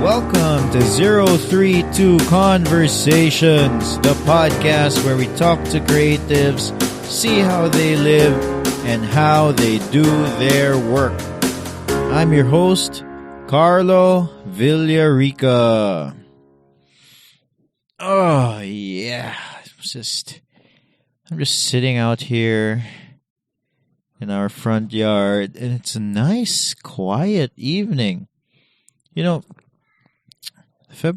Welcome to 032 Conversations, the podcast where we talk to creatives, see how they live, and how they do their work. I'm your host, Carlo Villarica. Oh, yeah. I'm just sitting out here in our front yard, and it's a nice, quiet evening. You know, February.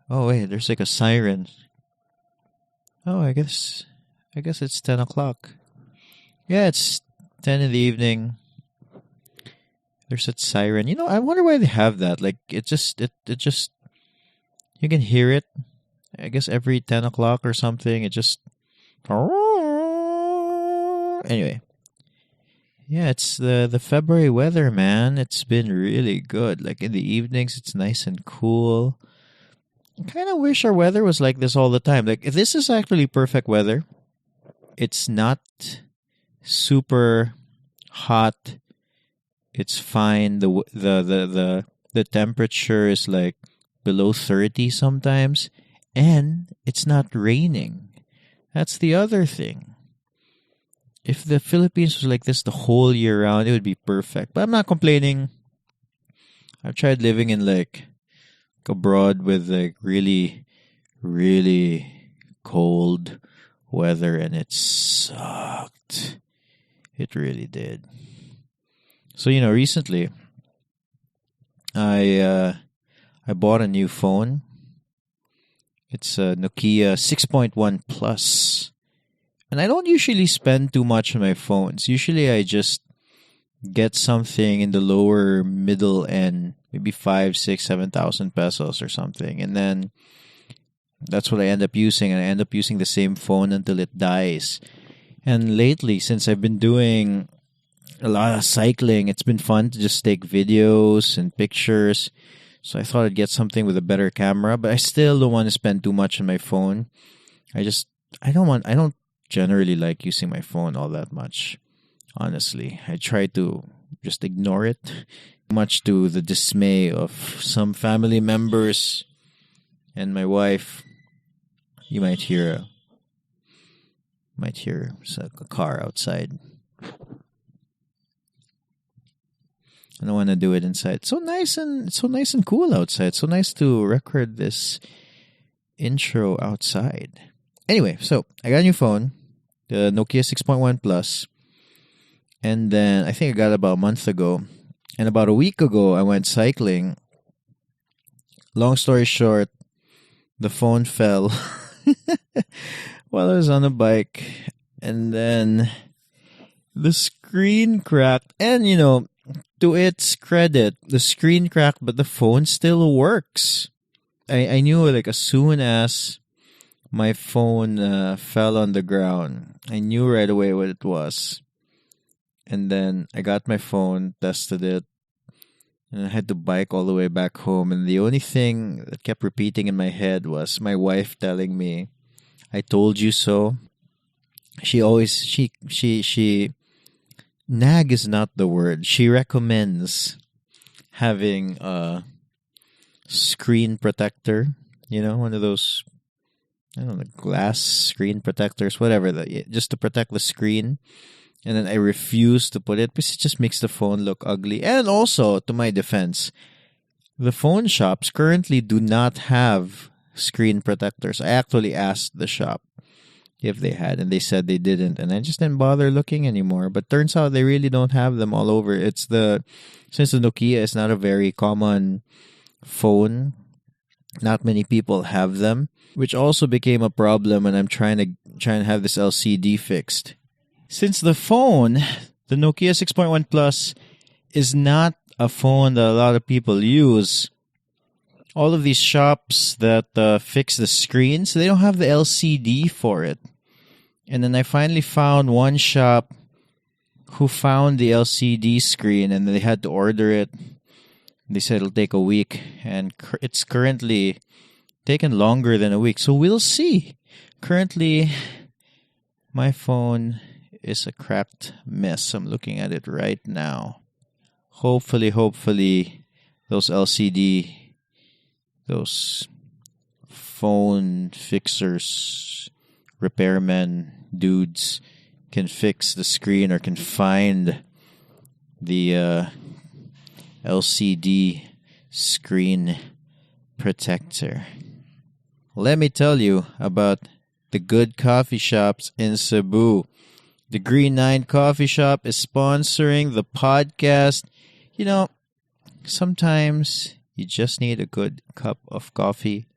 Oh wait, there's like a siren. Oh, I guess it's 10 o'clock. Yeah, it's 10 in the evening. There's that siren. You know, I wonder why they have that. Like, it just, you can hear it. I guess every 10 o'clock or something, it just... Anyway. Yeah, it's the February weather, man. It's been really good. Like, in the evenings, it's nice and cool. I kind of wish our weather was like this all the time. Like, this is actually perfect weather. It's not super hot. It's fine. The temperature is like below 30 sometimes. And it's not raining. That's the other thing. If the Philippines was like this the whole year round, it would be perfect. But I'm not complaining. I've tried living in like abroad with like really, really cold weather, and it sucked. It really did. So, you know, recently I bought a new phone. It's a Nokia 6.1 Plus. And I don't usually spend too much on my phones. Usually I just get something in the lower middle end, maybe 5, 6, 7,000 pesos or something. And then that's what I end up using. And I end up using the same phone until it dies. And lately, since I've been doing a lot of cycling, it's been fun to just take videos and pictures. So I thought I'd get something with a better camera, but I still don't want to spend too much on my phone. I don't generally like using my phone all that much, honestly. I try to just ignore it, much to the dismay of some family members and my wife. You might hear a car outside. I don't want to do it inside. It's so nice and cool outside. It's so nice to record this intro outside. Anyway, so I got a new phone, the Nokia 6.1 Plus, and then I think I got it about a month ago. And about a week ago, I went cycling. Long story short, the phone fell while I was on a bike, and then the screen cracked. And, you know, to its credit, the screen cracked, but the phone still works. I knew, like, as soon as my phone fell on the ground, I knew right away what it was. And then I got my phone, tested it, and I had to bike all the way back home. And the only thing that kept repeating in my head was my wife telling me, "I told you so." She nag is not the word. She recommends having a screen protector, you know, one of those, I don't know, glass screen protectors, whatever, just to protect the screen. And then I refuse to put it because it just makes the phone look ugly. And also, to my defense, the phone shops currently do not have screen protectors. I actually asked the shop if they had, and they said they didn't, and I just didn't bother looking anymore. But turns out they really don't have them all over. Since the Nokia is not a very common phone, not many people have them, which also became a problem when I'm trying to have this LCD fixed. Since the phone, the Nokia 6.1 Plus, is not a phone that a lot of people use, all of these shops that fix the screens, they don't have the LCD for it. And then I finally found one shop who found the LCD screen, and they had to order it. They said it'll take a week, and it's currently taken longer than a week. So we'll see. Currently, my phone is a cracked mess. I'm looking at it right now. hopefully, those LCD, those phone fixers, repairmen, dudes can fix the screen or can find the LCD screen protector. Let me tell you about the good coffee shops in Cebu. The Green 9 Coffee Shop is sponsoring the podcast. You know, sometimes you just need a good cup of coffee,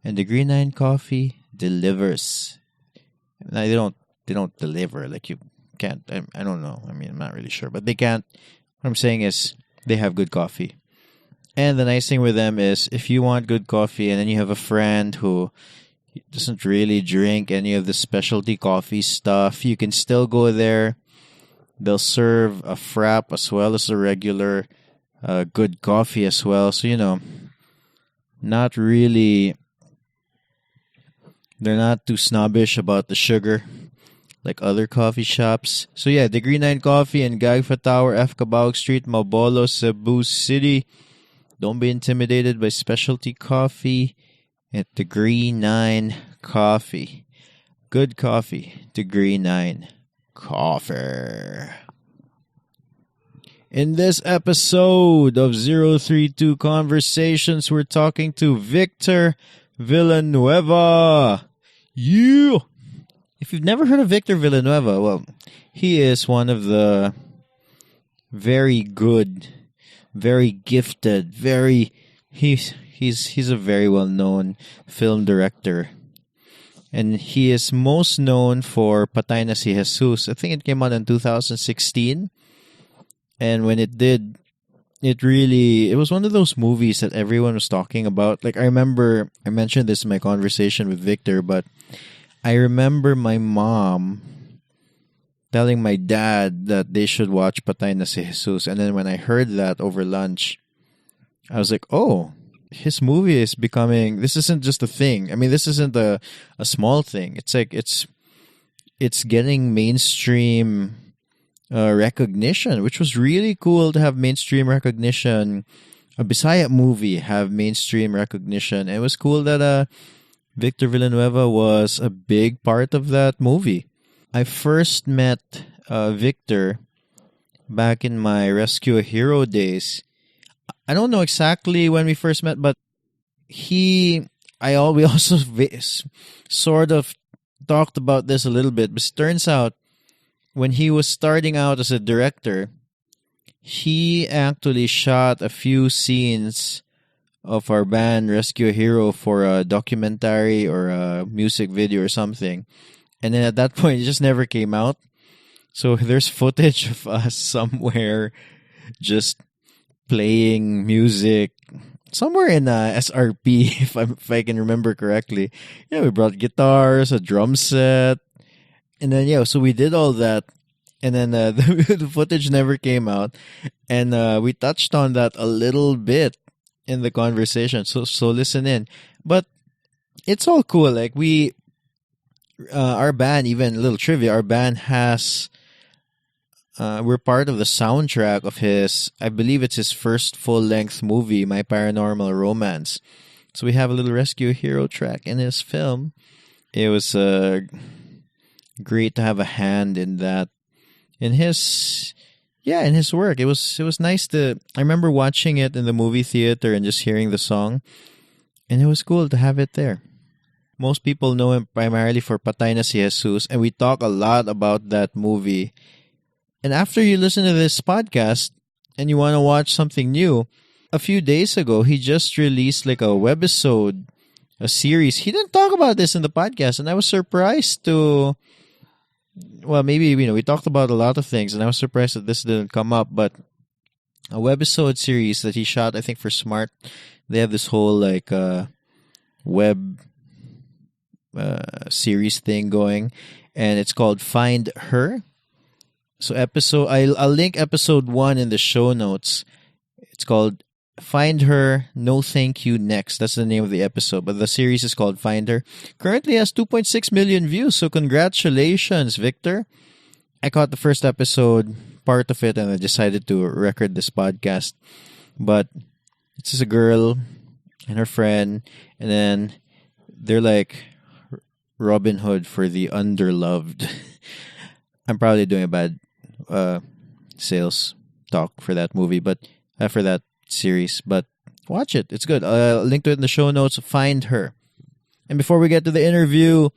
and the Green 9 Coffee delivers. Now, they don't deliver, like you can't. I don't know. I mean, I'm not really sure, but they can't. What I'm saying is they have good coffee. And the nice thing with them is if you want good coffee and then you have a friend who doesn't really drink any of the specialty coffee stuff, you can still go there. They'll serve a frap as well as a regular good coffee as well. So, not really, they're not too snobbish about the sugar like other coffee shops. So yeah, the Green 9 Coffee in Gagfa Tower, F. Cabawag Street, Mabolo, Cebu City. Don't be intimidated by specialty coffee at the Green 9 Coffee. Good coffee, the Green 9 Coffee. In this episode of 032 Conversations, we're talking to Victor Villanueva. Yeah! If you've never heard of Victor Villanueva, well, he is one of the very good, very gifted, he's a very well-known film director. And he is most known for Patay na si Hesus. I think it came out in 2016. And when it did, it was one of those movies that everyone was talking about. Like, I remember, I mentioned this in my conversation with Victor, but I remember my mom telling my dad that they should watch Patay na si Hesus. And then when I heard that over lunch, I was like, oh, his movie is becoming, this isn't just a thing. I mean, this isn't a small thing. It's like, it's getting mainstream recognition, which was really cool to have mainstream recognition. A Bisaya movie have mainstream recognition. And it was cool that Victor Villanueva was a big part of that movie. I first met Victor back in my Rescue a Hero days. I don't know exactly when we first met, but we also sort of talked about this a little bit. But it turns out when he was starting out as a director, he actually shot a few scenes of our band Rescue a Hero for a documentary or a music video or something. And then at that point, it just never came out. So there's footage of us somewhere just playing music somewhere in SRP, if I can remember correctly. Yeah, we brought guitars, a drum set, and then so we did all that, and then the footage never came out, and we touched on that a little bit in the conversation. So listen in, but it's all cool. Like our band, even a little trivia, our band has. We're part of the soundtrack of I believe it's his first full-length movie, My Paranormal Romance. So we have a little Rescue Hero track in his film. It was great to have a hand in that. In his work. It was nice I remember watching it in the movie theater and just hearing the song. And it was cool to have it there. Most people know him primarily for Patay na si Hesus, and we talk a lot about that movie. And after you listen to this podcast and you want to watch something new, a few days ago, he just released like a webisode, a series. He didn't talk about this in the podcast, and I was surprised maybe, we talked about a lot of things, and I was surprised that this didn't come up, but a webisode series that he shot, I think, for Smart. They have this whole like web series thing going, and it's called Find Her. So I'll link episode 1 in the show notes. It's called Find Her, No Thank You Next. That's the name of the episode. But the series is called Find Her. Currently has 2.6 million views. So congratulations, Victor. I caught the first episode part of it, and I decided to record this podcast. But it's just a girl and her friend, and then they're like Robin Hood for the underloved. I'm probably doing a bad sales talk for that movie, but for that series. But watch it; it's good. Link to it in the show notes. Find her. And before we get to the interview,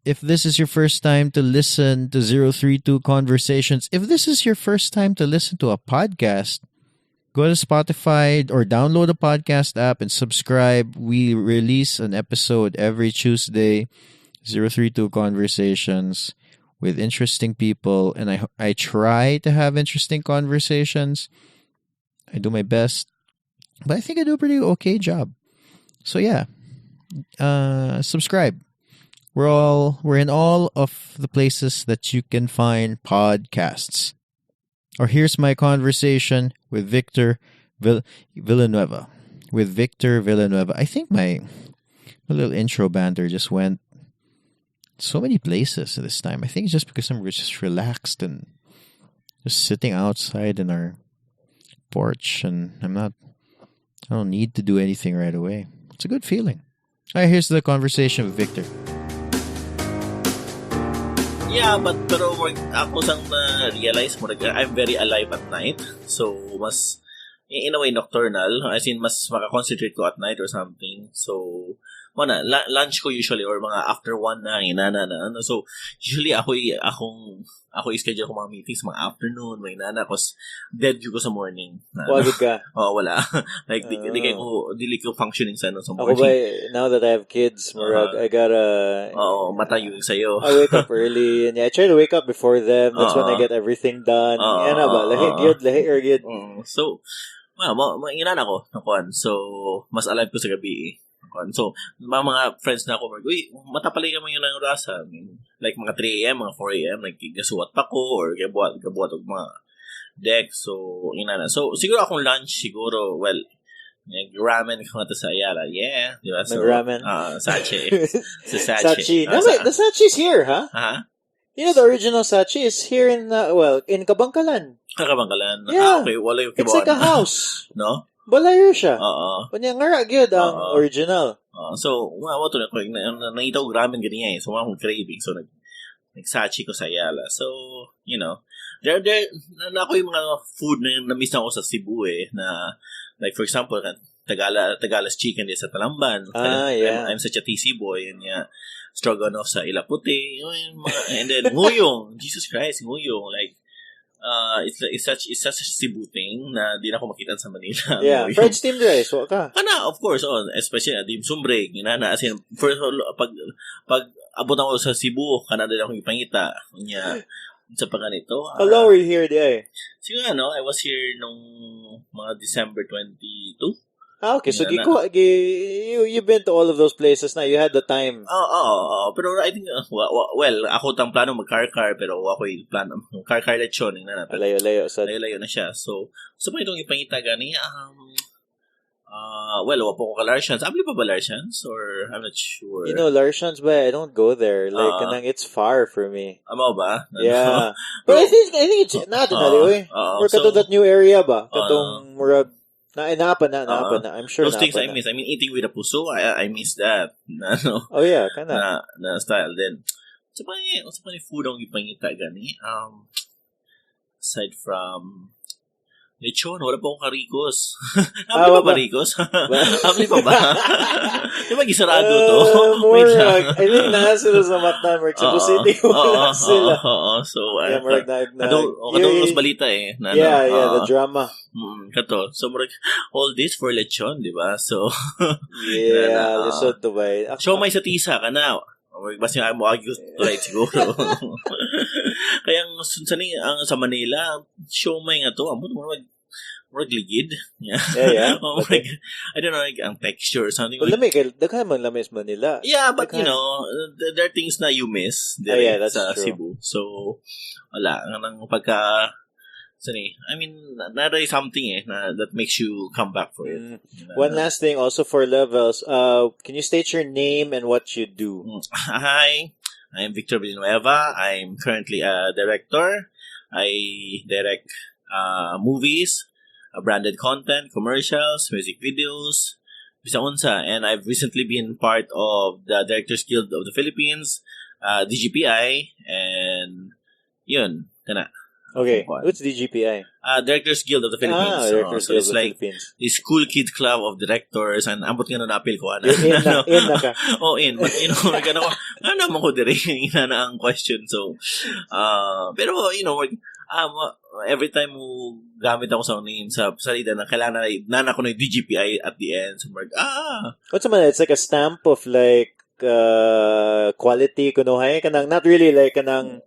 if this is your first time to listen to 032 Conversations, if this is your first time to listen to a podcast, go to Spotify or download the podcast app and subscribe. We release an episode every Tuesday, 032 Conversations with interesting people. And I try to have interesting conversations. I do my best, but I think I do a pretty okay job. So yeah, subscribe. We're in all of the places that you can find podcasts. Or here's my conversation with Victor Villanueva. With Victor Villanueva. I think my little intro banter just went so many places this time. I think it's just because I'm just relaxed and just sitting outside in our porch, and I don't need to do anything right away. It's a good feeling. All right, here's the conversation with Victor. Yeah, pero ako sang na-realize mo, I'm very alive at night. So, mas, in a way, nocturnal. As in, mas makakoncentrate ko at night or something. So, lunch ko usually or mga after 1 na, inana. So, usually ako schedule ko mga meetings mga afternoon, may inana, cause dead ko sa morning. Wagod ka? Wala. Like, di ko functioning sa morning. Ako now that I have kids, Murag, I gotta... matayo sa'yo. I wake up early, and I try to wake up before them. That's when I get everything done. Lahi gyud. So, inana ko, nakuan. So, mas alive ko sa gabi. So, mga friends na ako, uy, matapalay ka mo yun ng rasa. I mean, like, mga 3 a.m., mga 4 a.m., like, gasuwat pa ko, or gabuhat og mga deck. So, inana. So, siguro akong lunch, well, ramen ko nga sa Ayala. Yeah. Diba? So, ramen? Sachi. Sachi. The Sachi's here, huh? Uh-huh. You know, the original Sachi is here in Kabangkalan. Kabangkalan? Yeah. Okay. Wala yung It's like a house. No? Balayo siya. Oo. Kanya nga gyud ang original. So, wato na ko nakita ko ramen ganyan eh. So, akong craving. So, nag-sachi ko sa Ayala. So, you know, there na ako yung mga food na na-miss na ako sa Cebu eh, na like for example, Tagalas chicken din sa Talamban. Yeah. I'm such a TC boy, and yeah, stroganoff sa Ilaputi, and then nguyong. Jesus Christ, nguyong, like it's such a Cebu thing na di na ako makita sa Manila. Yeah, fried steamed rice, waka. Kana, of course, especially at dim sum break, as in, first of all, pag abot ako sa Cebu, kana din ako ipangita. Kanya, sa pagganito. How long were you here, day? Siguro, I was here nung mga December 22. Okay, so you've been to all of those places na. You had the time. Pero I think, well, ako tang plano mag-car, pero ako yung plano, car lechon. Layo-layo na siya. So pa itong ipangita gani, well, wala po ko Larshan's. Abli pa ba Larshan's? Or, I'm not sure. You know, Larshan's, but I don't go there. Like, it's far for me. Amo ba? Yeah. But I think it's not anyway. Or kato that new area ba? Katong murag Naapa na. I'm sure those things I miss. I mean, eating with a puso, I miss that. Oh yeah, kana. Na style then. So pa ni food ang ipangita gani. Aside from lechon, wala pa akong karikos. Abli pa ba karikos? Abli pa ba? Di ba gisarado to? More like, I think nasa sila sa mata, Mark. Cebu City, wala sila. So, katong balita eh. The drama. Kato. So, all this for lechon, di ba? So, yeah, lisod to ba? Show may sa tisa ka na. Basta nga mo agyo right siguro. Kaya sa Manila, show may nga to. Murag ligid. Yeah. I don't know, like, ang texture or something. Well, daghan man lamis Manila. Yeah, but you know, there are things na you miss that's sa true. Cebu. So, wala. Nang pagka, I mean, naray something that makes you come back for it. One last thing also for levels. Can you state your name and what you do? Hi, I'm Victor Villanueva. I'm currently a director I direct movies, branded content, commercials, music videos, bisa unsa. And I've recently been part of the Directors Guild of the Philippines, DGPI, and yun, kana. Okay, what's DGPI? Directors Guild of the Philippines. Directors so Guild it's of the like Philippines. the School Kid Club of Directors, and ambot nga na appeal ko. In na ka. In. But, ano mo ko dire, ina na ang question. So, pero, every time mo gamit ako sa name sa salita na kailangan na ko na yung DGPI at the end. So, what's man? It's like a stamp of like quality kunuhay kanang not really like kanang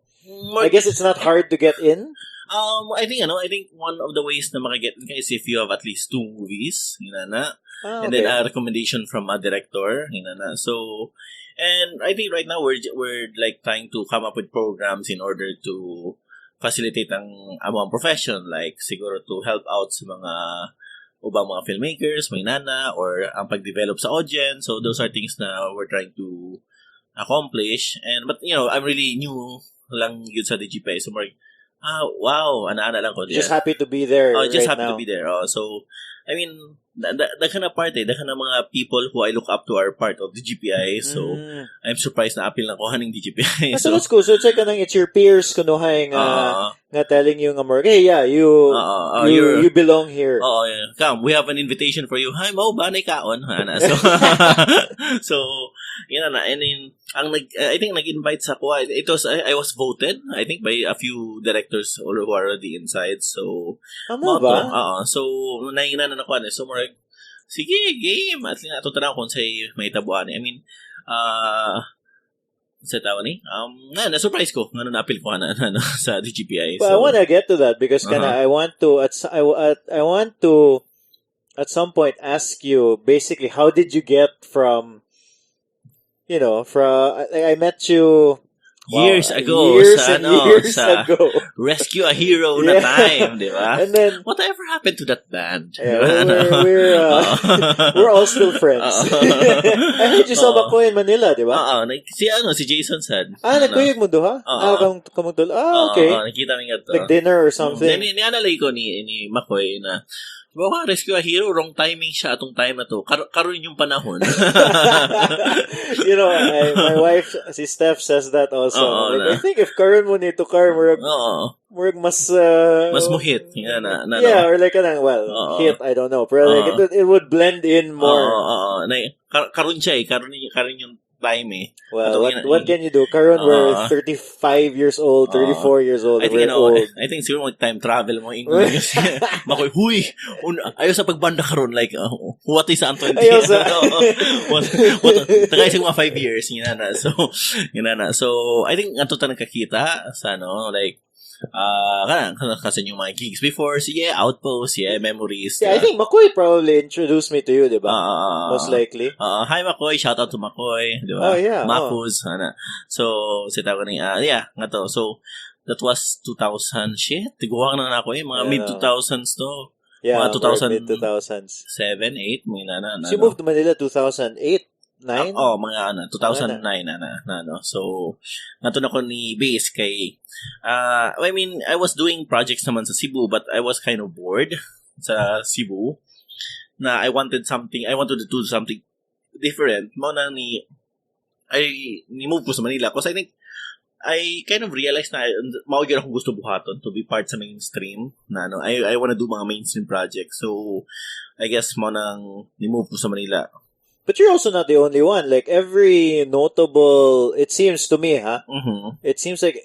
I guess it's not hard to get in. I think one of the ways na makaget in is if you have at least 2 movies, and then a recommendation from a director, So, and I think right now we're like trying to come up with programs in order to facilitate ang among profession, like siguro to help out sa mga ubang mga filmmakers, or ang pag-develop sa audience. So those are things na we're trying to accomplish. But I'm really new lang yun sa DGPI. So, wow, ana lang ko. Just happy to be there. Just right happy now. to be there. So, I mean, that kind of part, that kind of mga people who I look up to are part of the GPI. So, I'm surprised na appeal na kuha ng DGPI. So, that's cool. So, it's like it's your peers kunuhay nga telling you nga more, hey, yeah, you belong here. Yeah. Come, we have an invitation for you. Hi, mo ba na ikaon? So, so, and then, I think nag-invite sa kuha. It was, I was voted, I think, by a few directors who are already inside. So, ano ba? So, naingnan na kuha. So, more, sige, game. At least, ito tanaw kung sa'y may tabuan. I mean, sa tao ni? Na-surprise ko. Na-appeal ko sa DGPI. But I want to get to that because I want to at some point ask you basically how did you get from I met you years ago. Years ago. Rescue a Hero na time, di ba? And then, whatever happened to that band? Yeah, we're all still friends. I heard you saw Bakoy in Manila, di ba? Si Jason said. Nagkuyog mo doon, ha? Kamugdol. Okay. Nakita mo nga to. Like dinner or something. Nianalay ko ni Makoy na Bawa, Rescue a Hero, wrong timing siya atong time na to. Karon yung panahon. My wife, si Steph, says that also. I think if karon mo nito, murag mas muhit. Or like hit, I don't know. Pero like, it would blend in more. Karon siya karon yung time Well, what can you do? Karon we're 35 years old, 34 years old. I think siguro mag-time travel mo English. Makoy, huy! Ayaw sa pagbanda karon like, what is ang 20? Ayaw sa... Tagay sa mga 5 years. So, I think ato ta nagkakita sa, like, kasi yung mga gigs before, Outpost, Memories. I think Makoy probably introduced me to you, diba? Most likely. Hi Makoy, shout out to Makoy, diba? Oh, yeah. Mapus, So, sita ko nga to. So, that was 2000, tiguwang na ako mga mid-2000s to. Yeah, mga mid-2000s. 7, 8, She moved to Manila 2008. 9? Mga 2009 So, natun ako ni Base kay I mean, I was doing projects naman sa Cebu, but I was kind of bored sa Cebu na I wanted to do something different. Ni-move ko sa Manila because I think I kind of realized na maugyar akong gusto buhaton to be part sa mainstream na I want to do mga mainstream projects. So, I guess ni-move ko sa Manila. But you're also not the only one. Like, every notable, it seems to me, it seems like,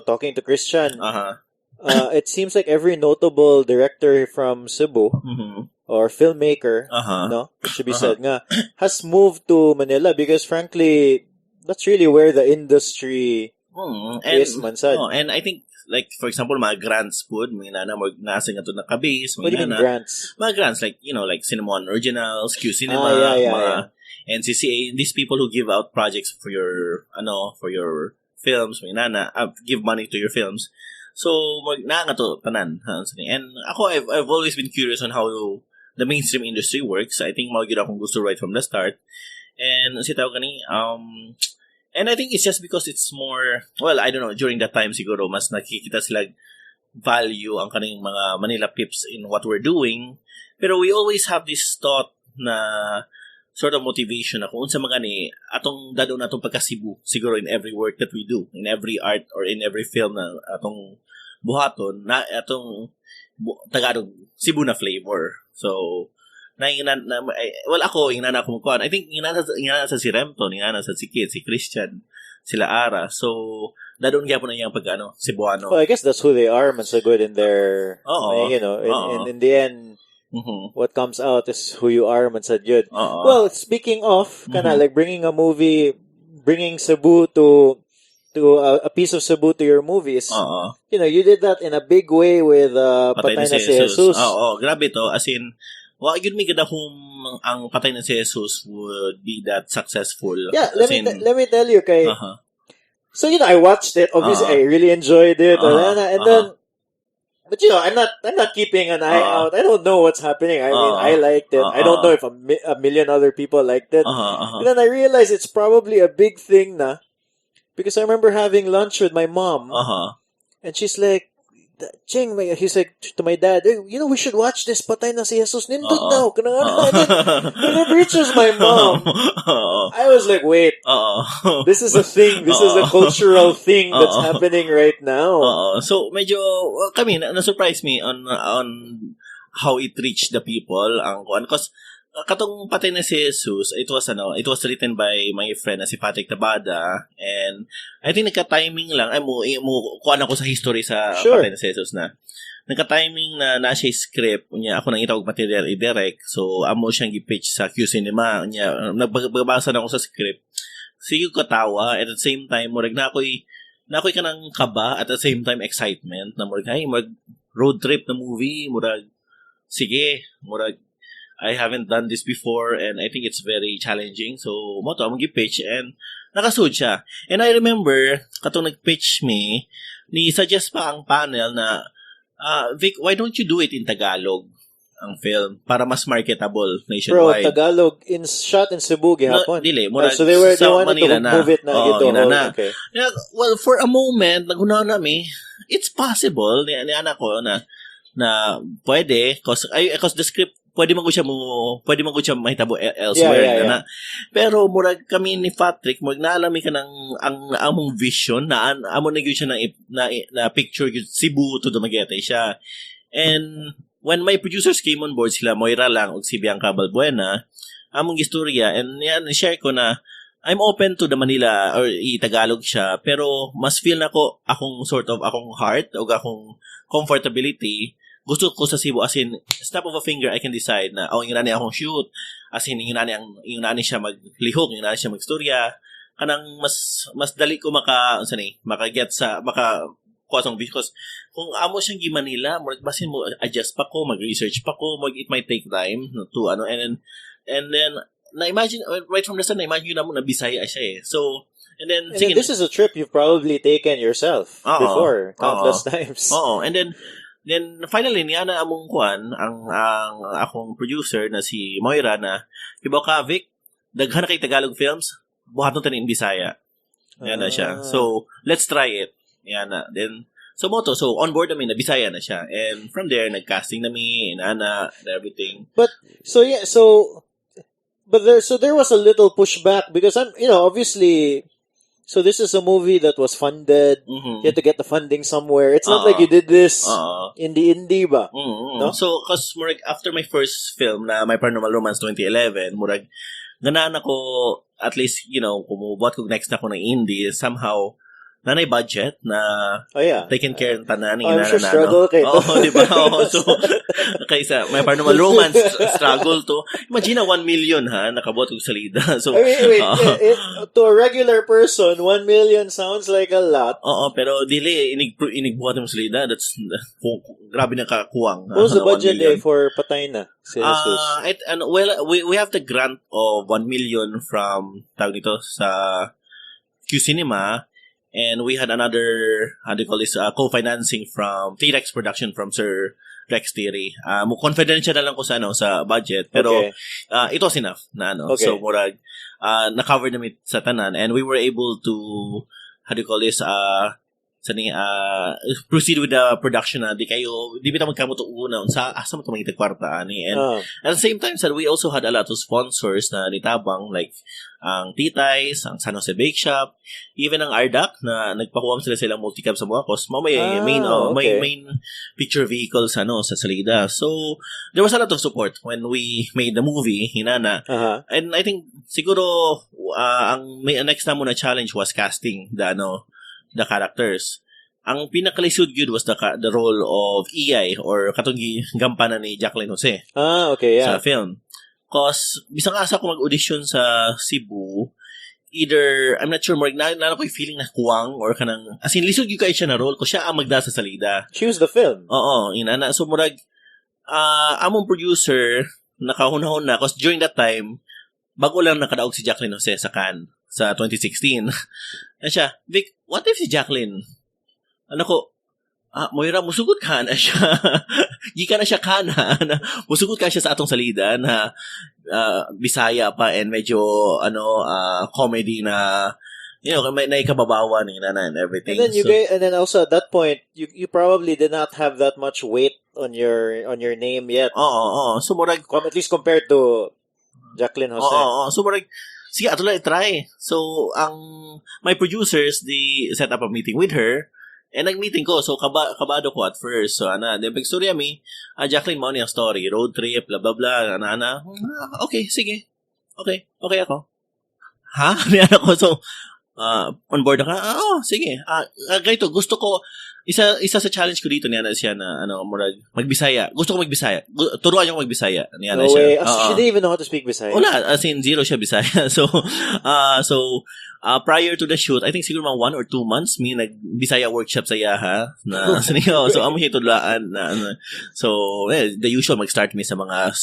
talking to Christian, it seems like every notable director from Cebu, or filmmaker, it should be said has moved to Manila because, frankly, that's really where the industry is, mansad. And I think, like, for example, mga grants po, nasa nga ito nakabase. What do you mean grants? Mga grants, like, like Cinema Originals, Q Cinema, mga NCCA, these people who give out projects for your films, give money to your films. So, nga to, tanan. And ako, I've always been curious on how the mainstream industry works. I think mga akong gusto right from the start. And, sitaw kani, and I think it's just because it's more, well, I don't know, during that time siguro, mas nakikita sila value ang kaning mga Manila Pips in what we're doing. Pero we always have this thought na sort of motivation na kung unsa mga ni atong dadon atong pagkasibu siguro in every work that we do, in every art or in every film na atong buhaton na atong Tagalog Cebu na flavor. So ako ingana ko kuan. I think ingana sa si Remton, ingana sa si Kid, si Christian, sila Ara. So dadon gyapon na yang pagano Cebuano. Well, I guess that's who they are, man, so good in their in the end. Mm-hmm. What comes out is who you are, man, sad yun. Well, speaking of, like bringing Cebu to a piece of Cebu to your movies. You did that in a big way with Patay na si Hesus. Grabe to. As in, yun may gadahong ang Patay na si Hesus would be that successful. Yeah, let me tell you, kay. So I watched it. Obviously, I really enjoyed it. And then. But I'm not keeping an eye out. I don't know what's happening. I mean, I liked it. I don't know if a million other people liked it. And then I realized it's probably a big thing na, because I remember having lunch with my mom, and she's like, Ching, he's like to my dad, hey, we should watch this Patay na si Hesus. Nindot now. When it reaches my mom, I was like, wait, this is a thing. This is a cultural thing that's happening right now. So, medyo, kami, na-surprise me on how it reached the people. Because, katong Patay na si Hesus, it was written by my friend na si Patrick Tabada, and I think nagka-timing lang, kuan ako sa history sa Patay na si Hesus na. Nagka-timing na siya script, niya ako nang itawag material i-direct, so amo siyang gi-pitch sa Q Cinema, niya nagbabasa na ako sa script. Sige ko katawa, at the same time, murag na ako'y kanang kaba, at the same time excitement, na murag road trip na movie, murag I haven't done this before and I think it's very challenging. So, mo to, among gi-pitch and nakasud siya. And I remember, katong nag-pitch me, ni-suggest pa ang panel na, Vic, why don't you do it in Tagalog, ang film, para mas marketable nationwide? Bro, Tagalog, shot in Cebu, gihapon. No, dili. So they wanted Manila to move it na. Okay. Well, for a moment, nagunaw nami, it's possible, ni anak ko, na pwede, cause the script, pwede man ko siya mahitabo elsewhere. Yeah. Pero murag kami ni Patrick, murag naalami ka ng ang among vision na amo na gyud siya na picture gyud Cebu to Dumaguete siya. And when my producers came on board, sila Moira lang ug si Bianca Balbuena, among istorya, and yan share ko na I'm open to the Manila or i-Tagalog siya, pero mas feel na ko akong heart o akong comfortability. Gusto ko sa Cebu, as in, snap of a finger, I can decide na, yung nani akong shoot, as in, yung nani siya maglihok, yung nani siya magstorya, kanang mas dali ko maka-get kuwasong because kung amo siyang Manila, basin mo, adjust pa ko, mag-research pa ko, it might take time to, and then, na-imagine, right from the start, na-imagine yun na mo na Bisaya siya eh. So, and then this is a trip you've probably taken yourself before, countless times. And then finally niya na among kuan ang akong producer na si Moira na kibaw ka Vic, daghan kay Tagalog films, buhaton tanin Bisaya. Yan na siya. So let's try it. Yan na. Then so on board namin na Bisaya na siya. And from there nagcasting nami and everything. But there was a little pushback because obviously. So this is a movie that was funded. You had to get the funding somewhere. It's not like you did this in the indie ba? No? So, cause murag, after my first film na My Paranormal Romance 2011, murag, ganaan ako, at least, kumubuhat ko next na ako ng indie, somehow, nanay budget na taken care ng tanan ng I'm sure struggle kayo. Di ba? So, kaysa may paranormal romance, struggle to. Imagine 1 million nakabuhat ko salida. So, wait. To a regular person, 1 million sounds like a lot. Pero dili, inigbuhat mo salida. That's, grabe na kakuwang. What was the budget for Patay na si Hesus? We have the grant of 1 million from, tawag nito, sa Q Cinema. And we had another, co-financing from T-Rex Production from Sir Rex Theory. Confidential na lang ko sa budget. Pero, it was enough na Okay. So, murag, na-cover namin sa tanan. And we were able to, proceed with the production na di bitaw magkamot una sa asa mo to magita kwarta ani. And at the same time we also had a lot of sponsors na nitabang like ang Titays, ang San Jose Bake Shop, even ang Ardac na nagpakuha sila silang multicab sa mga cos main picture vehicles sa salida. So there was a lot of support when we made the movie hinana. And I think siguro ang next na mo na challenge was casting the characters. Ang pinakalisod good was the role of EI or katong gampanan ni Jacqueline Jose. Okay, yeah. Sa film. Cause bisang asa ko mag-audition sa Cebu, either I'm not sure more na ko feeling na kuwang or kanang as in lisod gyud kay siya na role ko siya ang magda sa salida. Choose the film. Oo, inana so murag among producer nakahunahon na cause during that time bago lang nakadaog si Jacqueline Jose sa Cannes sa 2016. Na siya, Vic, what if si Jacqueline Moira, musugod ka na siya. Gika na siya kana. Musugod ka siya sa atong salida na Bisaya pa and medyo comedy na may naikababawan and everything. And then and then also at that point you probably did not have that much weight on your name yet. So murag at least compared to Jacqueline Jose. So murag sige ato lang try. So my producers they set up a meeting with her. And nag-meeting ko, so kabado ko at first. So, then pag-storya mi, Jacqueline, mo niya story, road trip, blah, blah, blah, okay, sige. Okay ako. Ha? Niyan ako, so, on board ka? Sige. Ganito, gusto ko, isa sa challenge ko dito niya na siya na, murag, magbisaya. Gusto ko magbisaya. Turuan yung magbisaya. Niya na siya. She didn't even know how to speak Bisaya. Wala, as in, zero siya Bisaya. So, prior to the shoot, I think siguro mga 1 or 2 months, may nag-Bisaya workship sa Yaha. So, amo siya tudlaan. So, the usual, mag-start mi sa mga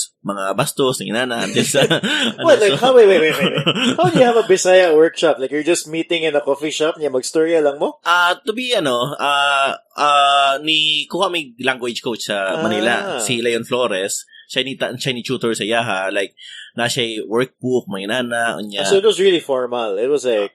bastos, ng inana. Wait. How do you have a Bisaya workshop? Like, you're just meeting in a coffee shop, niya mag-storya lang mo? To be, kuha may language coach sa Manila, si Leon Flores. Siya ni tutor sa Yaha, like, na siya workbook, may nana, so it was really formal. It was like...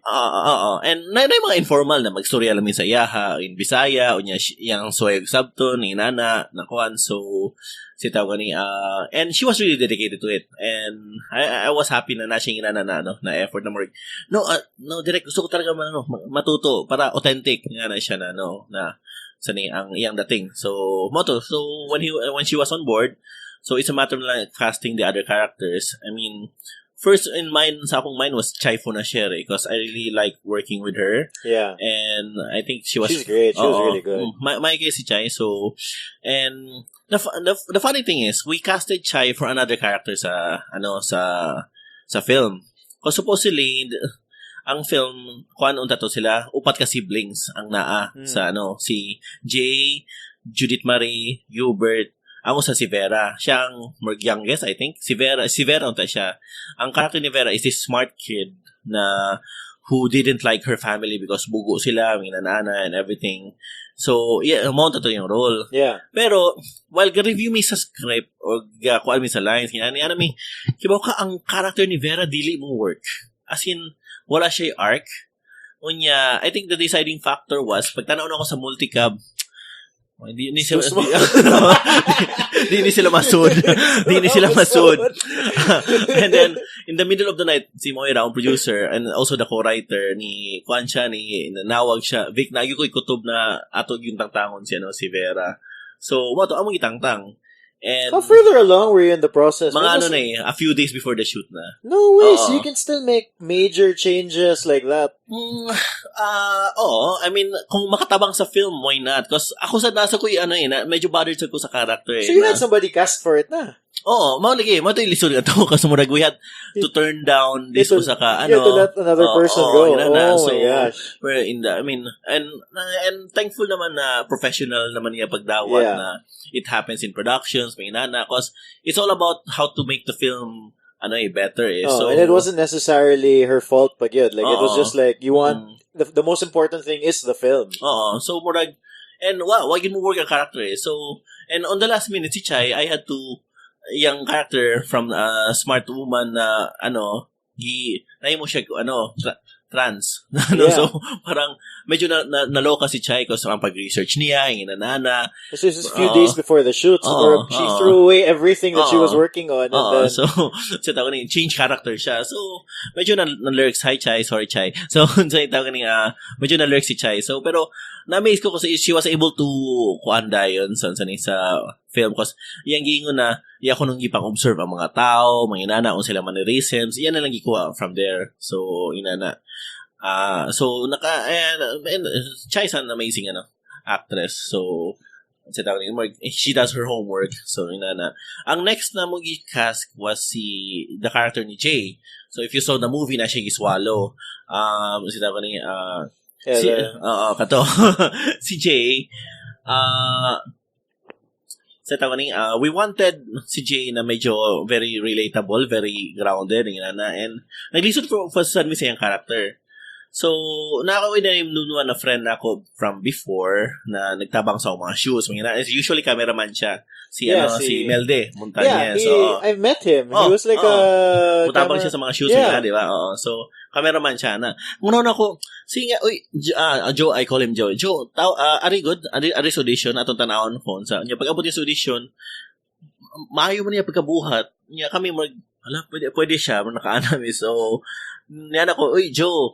And na mga informal na magstorya lang sa Yaha, in Bisaya, yung soyag sabton, ni nana, nakuan, so, si tawag ni, and she was really dedicated to it. And I was happy na siya inana na effort na more. No, direct, gusto ko talaga matuto, para authentic, nga na siya ang iyang dating. So, when she was on board, so it's a matter of like casting the other characters. I mean, first sa akong mind was Chai Funashire because I really like working with her. Yeah. And I think she's great. She was really good. My case si Chai. So, and the funny thing is, we casted Chai for another character sa film. Because supposedly, ang film, kuan unta to sila, upat ka siblings ang sa si Jay, Judith Marie, Hubert, ang usa si Vera. Siya ang youngest, I think. Si Vera unta siya. Ang character ni Vera is this smart kid na who didn't like her family because bugo sila, may nanana and everything. So, yeah, amount to yung role. Yeah. Pero, while ga-review mi sa script o kuan mi sa lines, kibaw ka ang character ni Vera dili mo work. As in, wala siya arc. Unya, I think the deciding factor was, pagtanaw na ako sa multicab, Hindi sila masud. And then, in the middle of the night, si Moira, ang producer, and also the co-writer, kuan siya, nawag siya, Vic, nagyo ko'y kutob na atog yung tangtangon siya, si Vera. So, among itangtang. And how further along were you in the process? Mga a few days before the shoot na. No way, so you can still make major changes like that. I mean, kung makatabang sa film, why not? Because ako sa nasa ko medyo bothered ko sa character. So you had somebody cast for it na? Oo, maulagi. Mato yung lisod nga ito. Kasi murag we had to turn down this ko sa you had to let another person go. So, my gosh. We're in the, I mean, and thankful naman na professional naman niya pagdawat na it happens in productions, may nana. Because it's all about how to make the film better. So, and it wasn't necessarily her fault pag yun. Like, it was just like, you want, the most important thing is the film. So murag, and wag mo work ang character So, and on the last minute, si Chai, I had to, yung character from Smart Woman na, nahin mo siya, trans. No? So, parang medyo naloka si Chai kasi ang pag-research niya, yung inanana. This is a few days before the shoots where she threw away everything that she was working on. And then... So, change character siya. So, medyo na-lurks. Hi, Chai. Sorry, Chai. So, medyo na-lurks si Chai. So, pero, na-amaze ko kasi she was able to kuanda yun sa film. Kasi, yung gingon na, ako nung ipang-observe ang mga tao, mga inana, kung sila mannerisms, yan na lang ikuha from there. So, inana. Chai's an amazing actress. So, she does her homework. So, inana. Ang next na mo cast was the character ni Jay. So, if you saw the movie na siya giswallow, si Jay, we wanted si Jay na medyo very relatable, very grounded, and naglisod for San Misa yung character. So, nakakawin na yung nunuan na friend na ako from before na nagtabang sa mga shoes. Usually, cameraman siya. Si Melde Montañez. I've met him. He was like mutabang siya sa mga shoes nila, di ba? So, cameraman siya na. Muna ako, Joe, I call him Joe. Joe, ari good? Ari sa audition, atong tanawon ko. Pag-abot yung sa audition, maayo mo niya pagkabuhat. Kami pwede siya, nakaanami. So, niyan ako, Joe,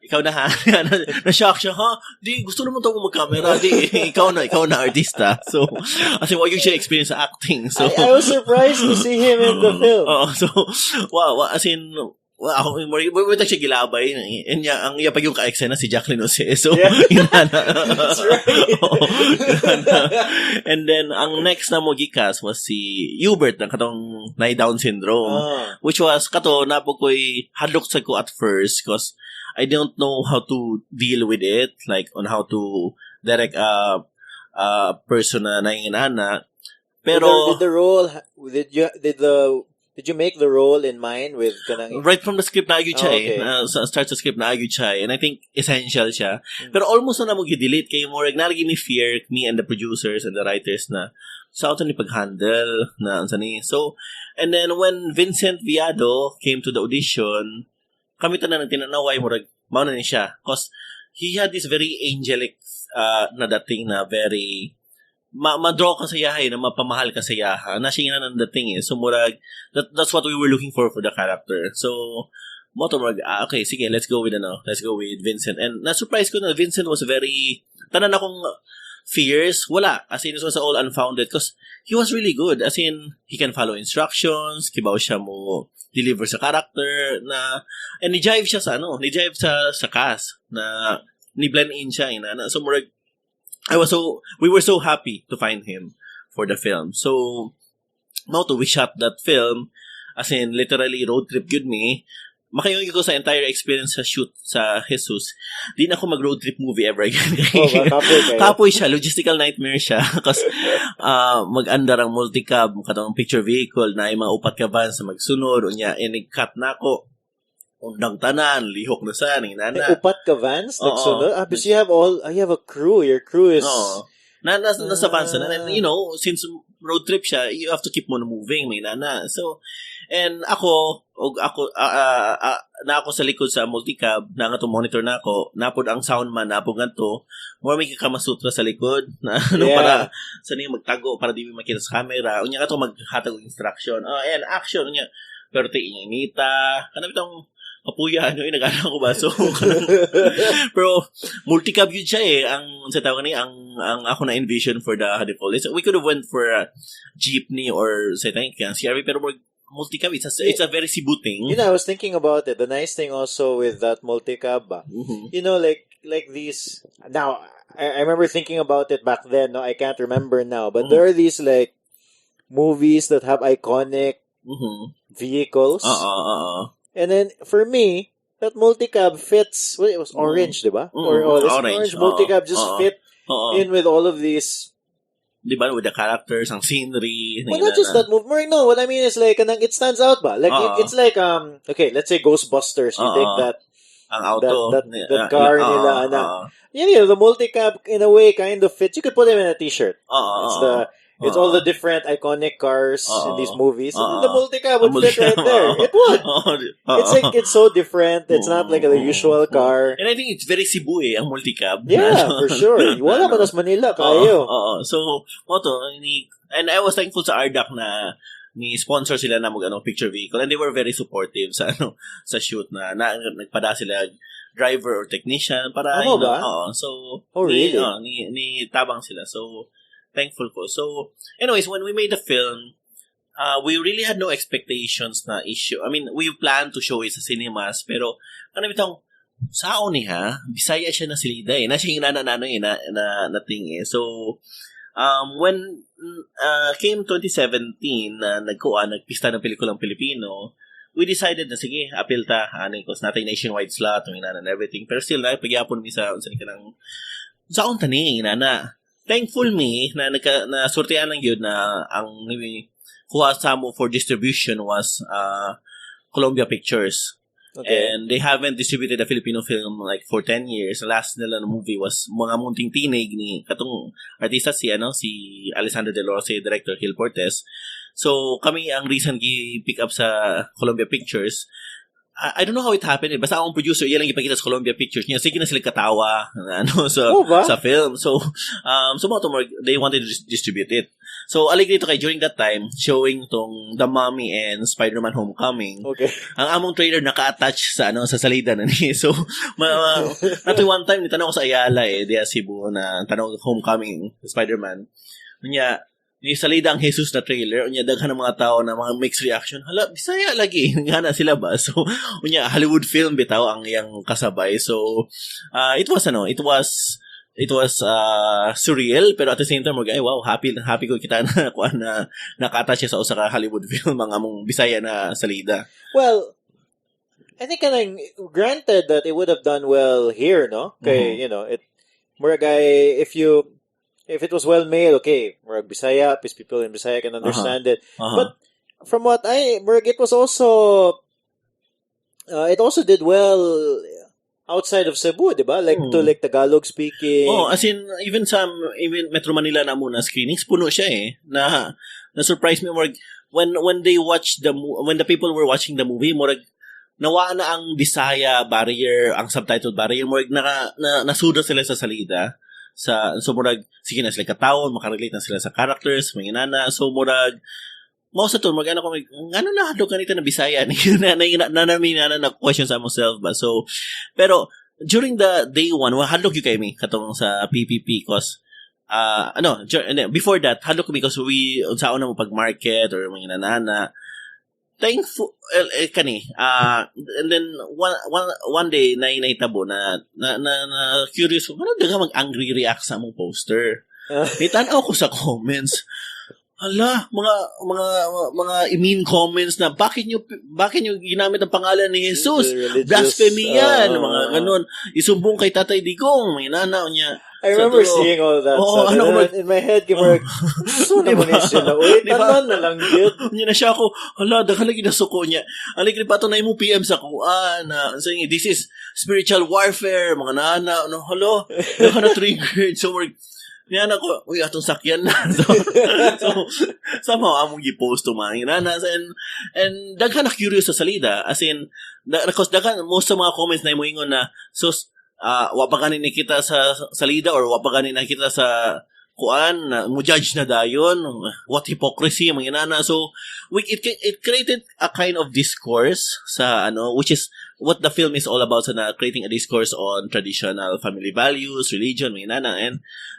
ikaw na ha? Na-shock siya, ha? Di, gusto naman ito mag-camera. Di, ikaw na artista. So, kasi wag yung siya experience sa acting. So, I was surprised to see him in the film. So, wow, as in, ako, wala siya gilabay. Ang iya pag yung ka-eksena si Jacqueline Jose. So, That's right. And then, ang next na mo gikas was si Hubert, na katong Down syndrome. Which was, napog ko'y hadlok sa ko at first because I don't know how to deal with it, like on how to direct a person na nanginana. Pero did you make the role in mind with kanang right from the script na agyo siya start sa script na agyo siya, and I think essential siya. Pero almost na mo gi-delete kay more nalagi me fear me and the producers and the writers na sa auto ni pag-handle na ansani. So, and then when Vincent Viado came to the audition, kami tanan tinanaway murag mao na ni siya because he had this very angelic na dating na very ma-draw ka sa yahay na mapamahal ka sa yaha na siya ng dating so murag that's what we were looking for the character. So moto murag okay sige, let's go with Vincent. And na-surprise ko na Vincent was very tanan akong fears wala, as in it was all unfounded because he was really good, as in he can follow instructions, kibaw siya mo deliver sa character na, and ni-jive siya sa cast na ni-blend in siya na so we were so happy to find him for the film. So we shot that film, as in literally road trip good me. Makayong ko sa entire experience sa shoot sa Hesus, di na ako mag-road trip movie ever again. Kapoy siya, logistical nightmare siya. Kasi mag-andar ang multicab, katong picture vehicle, na yung mga upat ka vans na magsunod, unya, cut na ako. Undang tanan, lihok na sa, nana. Upat ka vans? Nagsunod? But you have a crew. Your crew is... Nasa vans na. And, since road trip siya, you have to keep on moving, may nana. So, and ako na ako sa likod sa multicab, na nga to monitor na ako, napod ang soundman, napod nga to, more may kakamasutra sa likod, na para sa niya magtago, para di mo makita sa camera, unya ka to maghatag instruction, and action, unya, pero inita, kanang itong kapuya, nag-ano ko ba? So, pero, multicab yun siya ang sa tawag ni, ang ako na envision for the Hadipolis. We could have went for a jeepney or sa tawag ni, CRV, pero multicab, it's a very Cebu thing. I was thinking about it. The nice thing also with that multicab, like these, now, I remember thinking about it back then, no, I can't remember now, but there are these, like, movies that have iconic vehicles. And then, for me, that multicab fits, it was orange, diba? Or this orange multicab just fit in with all of these, diba, with the characters, ang scenery. Well, not just that movie. No, what I mean is like, it stands out ba? Like, it's like, okay, let's say Ghostbusters. You take that, ang auto, that car nila, the multicab, in a way, kind of fits. You could put him in a t-shirt. It's all the different iconic cars in these movies. And the multicab would fit right there. It would. It's like, it's so different. It's not like a usual car. And I think it's very Cebu ang multicab. Yeah, for sure. Wala man sa Manila, kayo. So, and I was thankful sa RDAC na ni sponsor sila na picture vehicle, and they were very supportive sa shoot na nagpada sila driver or technician para so really? ni tabang sila, so thankful ko. So anyways, when we made the film, we really had no expectations na issue. I mean, we planned to show it sa cinemas, pero bitang sao niya Bisaya siya na silida na siya na thing so when came 2017 na nagpista ng pelikulang Pilipino, we decided na sige, appeal ta because natin nationwide slot and everything, pero still na pagyapon mi sa kanang saon tani na thankful me na sortean lang yun na ang kuha sa mo for distribution was Columbia Pictures. Okay. And they haven't distributed a Filipino film like for 10 years. The last nila na movie was Mga Munting Tinig ni katong artista si Alessandro De Loros, director Gil Portes. So kami ang reason pick up sa Columbia Pictures. I don't know how it happened. Basta akong producer, yan lang ipakita sa Columbia Pictures niya. Sige na sila katawa sa film. So they wanted to distribute it. So alig dito during that time, showing tong The Mummy and Spider-Man Homecoming. Okay. Ang among trailer naka-attach sa salida na ni. So nato one time nitanong ko sa Ayala diya Cebu na tanong Homecoming Spider-Man. Niya ni salida ang Hesus na trailer, unya daghan ng mga tao na mga mixed reaction. Hala, Bisaya lagi. Ngana sila ba? So, unya Hollywood film bitaw ang iyang kasabay. So, it was surreal, pero at the same time, wow, happy ko kita na nakata siya sa usa ka Hollywood film mga mong Bisaya na salida. Well, I think granted that it would have done well here, no? Okay, if it was well made, okay, Murag Bisaya, people in Bisaya can understand it. But from what it was also, it also did well outside of Cebu, diba? Like to Tagalog speaking. As in, even Metro Manila na muna screenings, puno siya na surprise me more when the people were watching the movie, more nawaa na ang Bisaya barrier, ang subtitle barrier, more nasuda sila sa salida. So murag sige na sila katawon, makarelate na sila sa characters, mga inana. So murag most of to na hadlok kanita na Bisaya na question sa myself ba. So pero during the day one, hadlok you kay me katong sa PPP cause before that hadlok kami because we unsaon na mo pag market or mga inana. Thankful and then one day naitabo na curious ko ano daga mag-angry react sa among poster. Itanaw ko sa comments. Hala, mga mean comments na bakit nyo ginamit ang pangalan ni Hesus? Blasphemy yan, mga ganun. Isumbong kay Tatay Digong, may nanaw niya. I remember seeing all that stuff. In my head, so naman yun na, tanan na lang yun. Niya na siya ako, hala, dakalagi na suko niya. Aligri pa ito na mo PM sa kuan, saying, this is spiritual warfare, mga nana, halo, na-triggered. So, niyan ako, atong sakyan na. So somehow, among i-post to mga inanas. And daghan na curious sa salida. As in, daghan, most of mga comments na imuingon na, wapaganin na kita sa salida or wapaganin na kita sa kuan, mo judge na dayon. What hypocrisy, mga inana. So, it created a kind of discourse sa, which is what the film is all about, creating a discourse on traditional family values, religion, mga inana.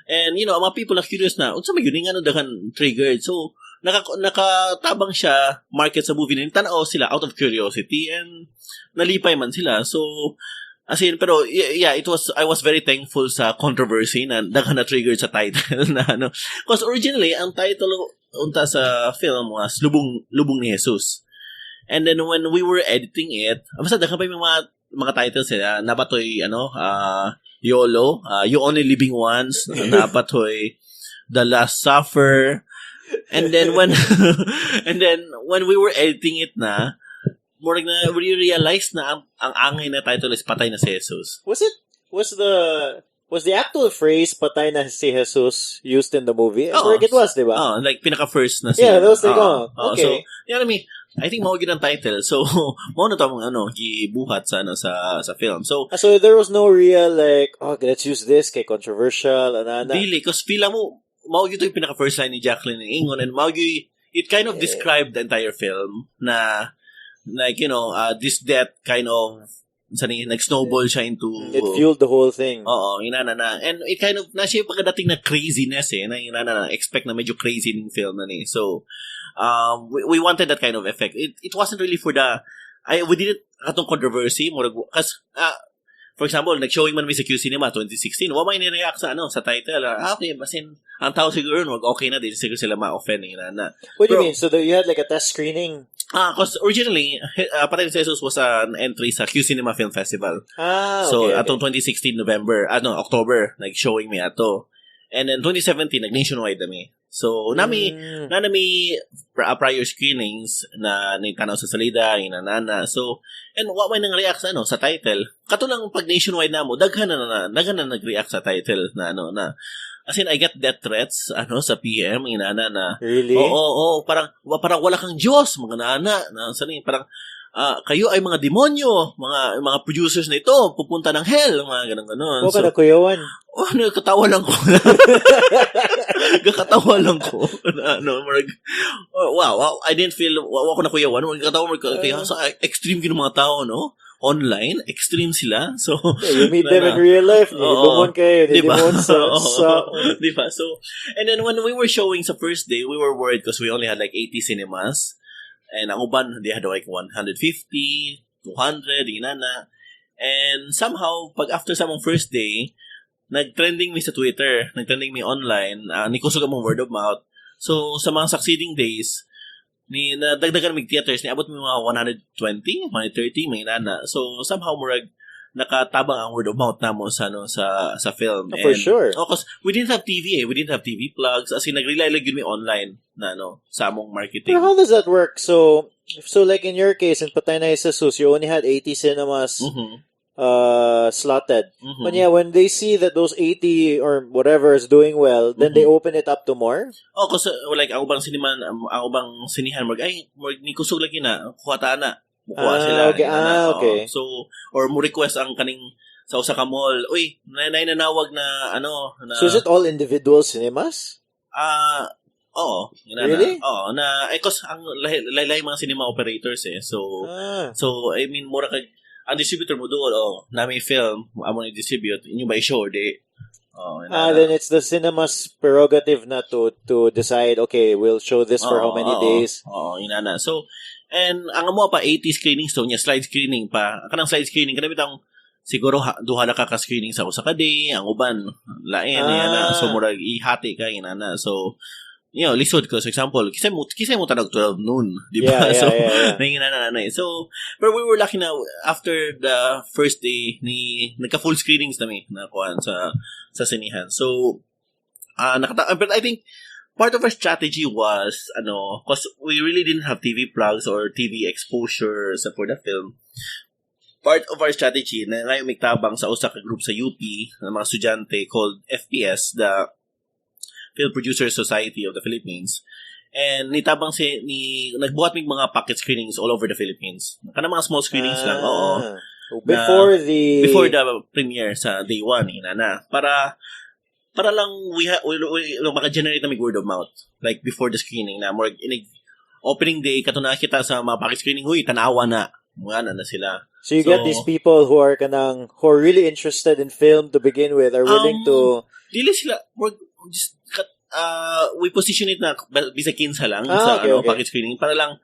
And mga people are curious na, unsa may yun dagan triggered. So, nakatabang siya market sa movie nila. Tanaw sila out of curiosity and nalipay man sila. So, as in, pero yeah, I was very thankful sa controversy na dagan na triggered sa title na because originally ang title unta sa film was Lubong ni Hesus. And then when we were editing it, basta dagan pa yung mga titles napatoy YOLO, You Only Living Once, napatoy The Last Supper. And then when we were editing it na, more na we realized na ang angay na title is Patay na si Hesus. Was Was the actual phrase "patay na si Jesus" used in the movie? It was, di ba? Like pinaka-first na siya. Yeah, that was like, okay. So, you know what I mean? I think mao gid ang title. So, mao na tong gibuhat sa film. So there was no real like, let's use this kay controversial ana. Really, because feel mo mao gyud yung pinaka-first line ni Jacqueline in Ingon, and mao gyud it kind of described the entire film na like, this death kind of nag-snowball siya into... It fueled the whole thing. Oo, inana na. And it kind of, siya yung pagkadating na craziness na expect na medyo crazy ng film na ni. So, we wanted that kind of effect. It wasn't really for we didn't, katong controversy, kasi, for example, nag-showing man may sa Q Cinema 2016, may nireact sa title. Okay, basin, ang tao siguro, okay na din, siguro sila ma-offend. What do you mean? So you had like a test screening? Because originally, Patay na si Hesus was an entry sa Q Cinema Film Festival. So, atong 2016 October, showing me ato. And then 2017, nag-nationwide kami. So, nami prior screenings na tanaw sa salida, inanana. So, and what may nang react sa title. Katulang pag nationwide na mo, daghan na nag-react sa title na as in, I get death threats, sa PM, inana na. Really? Oo, parang wala kang Diyos, mga nana. Parang, kayo ay mga demonyo, mga producers na ito, pupunta ng hell, mga ganun. Ka na kuyawan. Katawa lang ko. Katawa lang ko. Wow, I didn't feel, ako na kuyawan. Katawa, kaya sa extreme yung mga tao, no? Online, extreme sila. So, you meet them in real life. Lumon kayo. Diba? sa diba? So, and then when we were showing sa first day, we were worried because we only had like 80 cinemas. And ang uban, they had like 150, 200, inana. And somehow, after sa mong first day, nag-trending me sa Twitter, nag-trending me online, nikusog ang word of mouth. So, sa mga succeeding days, nadagdagan mig theaters, niabot mo mga 120, 130, may nana. So, somehow, murag, nakatabang ang word of mouth namo sa film. For sure. Because we didn't have TV We didn't have TV plugs. As in, nag-rely lang yun online na, sa among marketing. But how does that work? So like in your case, in Patay na Jesus, you only had 80 cinemas slotted. But yeah, when they see that those 80 or whatever is doing well, then they open it up to more? Kasi like, ang ubang sinihan, ni kusog lagi na, kuhata na. Bukuha sila. Okay. Okay. So, or mo request ang kaning sa usa ka mall, uy, nanawag na So is it all individual cinemas? Oo. Really? Oo, cause ang lahi mga cinema operators So, I mean, mura kag ang distributor mo doon, nami film, amo ni distribute, inyo ba i-show di? Then it's the cinema's prerogative na to decide, okay, we'll show this for how many days. Inana. So, and ang amo pa 80 screenings to niya, slide screening pa. Kanang slide screening kada bitang siguro duha na ka screening sa usa ka day, ang uban lain na. So murag ihati ka inana. So lisod ko, for example, kisay mo tanong 12 noon, di ba? Yeah. So, but we were lucky na after the first day nagka full screenings na kuan sa sinihan. So, but I think part of our strategy was, because we really didn't have TV plugs or TV exposures for the film. Part of our strategy na ngayon may tabang sa usa ka group sa UP ng mga estudyante called FPS, the Film Producers Society of the Philippines. And nitabang nagbuhat mig mga pocket screenings all over the Philippines. Kana mga small screenings lang, Before the premiere sa day 1, inana. Para lang we maka-generate na word of mouth. Like before the screening na more opening day kato nakita sa mga pocket screening, huy tanawa na. Mga na sila. So you get these people who are really interested in film to begin with, are willing to dili sila just we position it na bisa kinsa lang pocket screening para lang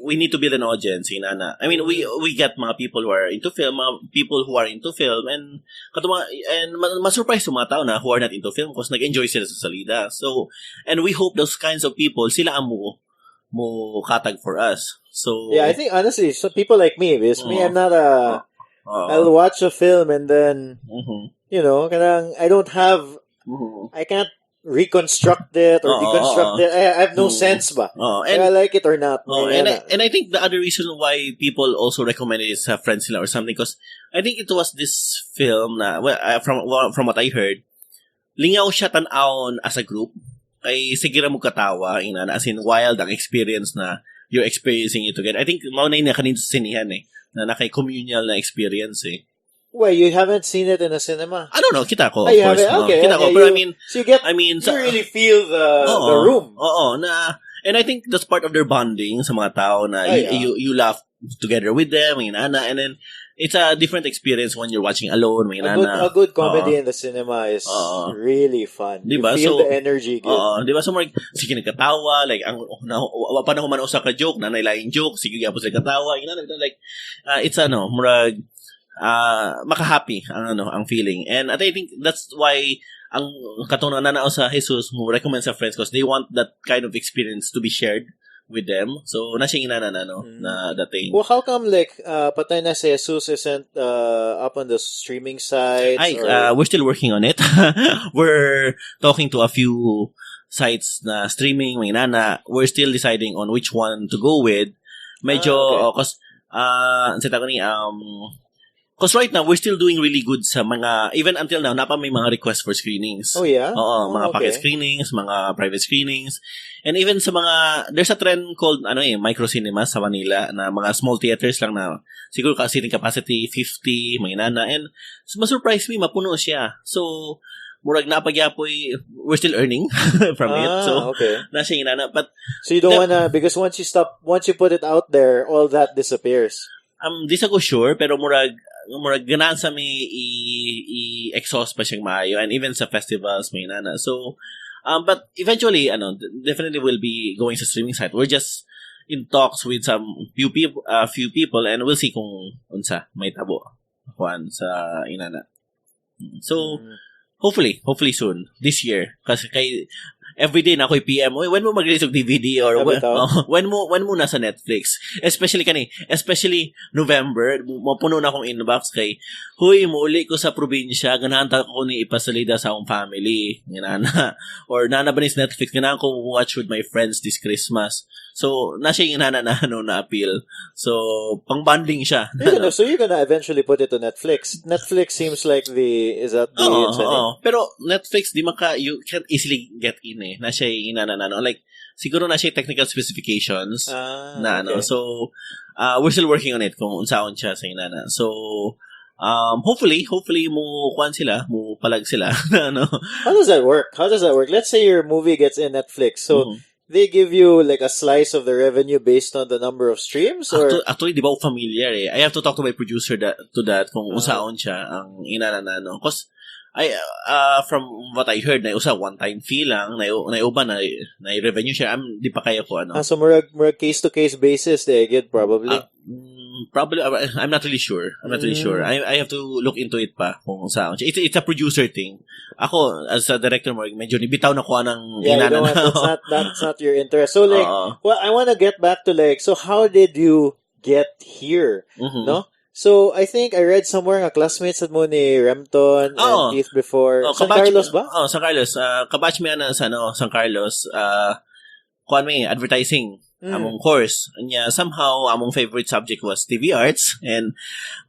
we need to build an audience, inana. I mean, we get mga people who are into film, and ma-surprise yung mga tao na who are not into film because nag-enjoy sila sa salida. So, and we hope those kinds of people, sila ang mo katag for us. So, yeah, I think honestly, some people like me, because me, I'm not I'll watch a film and then, I don't have, I can't reconstruct it or deconstruct it. I have no sense ba. And I like it or not. And I think the other reason why people also recommend it is friends nila or something, because I think it was this film na, from what I heard, lingaw siya tan-awon as a group, ay sige ra mo katawa, as in wild ang experience na you're experiencing it together. I think maunay na kanina sa sinihan na nakay-communal na experience Why, you haven't seen it in a cinema? I don't know, kita ko. Of course. Okay. Kita ko, pero I mean, so you really feel the room. And I think that's part of their bonding sa mga tao na you laugh together with them, and then it's a different experience when you're watching alone. A good comedy in the cinema is really fun. Diba? You feel the energy good. Diba? So, sige nagkatawa, like, panahon man usa ka joke, na nailaing joke, sige gapos nagkatawa, like, it's murag, maka-happy ang feeling. And I think that's why ang katong nanao sa Hesus mo recommend sa friends because they want that kind of experience to be shared with them. So na siya na dating. Well, how come like Patay na si Hesus isn't up on the streaming sites? We're still working on it. We're talking to a few sites na streaming, we're still deciding on which one to go with. Medyo because right now, we're still doing really good sa mga, even until now, may mga requests for screenings. Oh, yeah? Mga pocket screenings, mga private screenings. And even sa mga, there's a trend called, micro cinemas sa Manila, na mga small theaters lang na, siguro seating capacity, 50, and ma-surprise me, mapuno siya. So, murag napagyapoy, we're still earning from it. So, nasa but, so you don't wanna, because once you put it out there, all that disappears. Di sa ko sure, pero murag ganaan sa may i-exhaust pa siyang maayo, and even sa festivals may nana. So but eventually definitely will be going sa streaming site. We're just in talks with few people, and we'll see kung unsa may tabo kuan sa inana. So hopefully soon this year, kasi kay everyday na ako'y PM, when mo mag-release og DVD or when mo nasa Netflix, especially November, mapuno na akong inbox kay huy muuli ko sa probinsya, ganahan ta ko ni ipasalida sa akong family or nana ba ni Netflix, ganahan ko watch with my friends this Christmas. So na siya na appeal, so pang bonding siya. So you're gonna eventually put it to Netflix. Netflix seems like is that the incentive? Pero Netflix you can't easily get in na siya like siguro na siya technical specifications so we're still working on it kung unsaon siya sa inana. So hopefully mo kuan sila, mo palag sila. How does that work? Let's say your movie gets in Netflix, so they give you like a slice of the revenue based on the number of streams, or actually di ba familiar I have to talk to my producer to that kung unsaon siya ang inana because from what I heard, na usa one-time fee lang, na uba na revenue share. Di pa kaya ko so murag case-to-case basis, they get probably. Probably, I'm not really sure. I have to look into it pa kung saan. It's a producer thing. Ako, as a director, medyo nibitaw na ko ng that's not your interest. So like, well, I want to get back to like, so how did you get here? No? So, I think I read somewhere nga classmates at mo ni Remton and Keith before. San Carlos ba? San Carlos. Kabatch mi sa San Carlos. Kuan may advertising. Among course. And somehow, among favorite subject was TV arts. And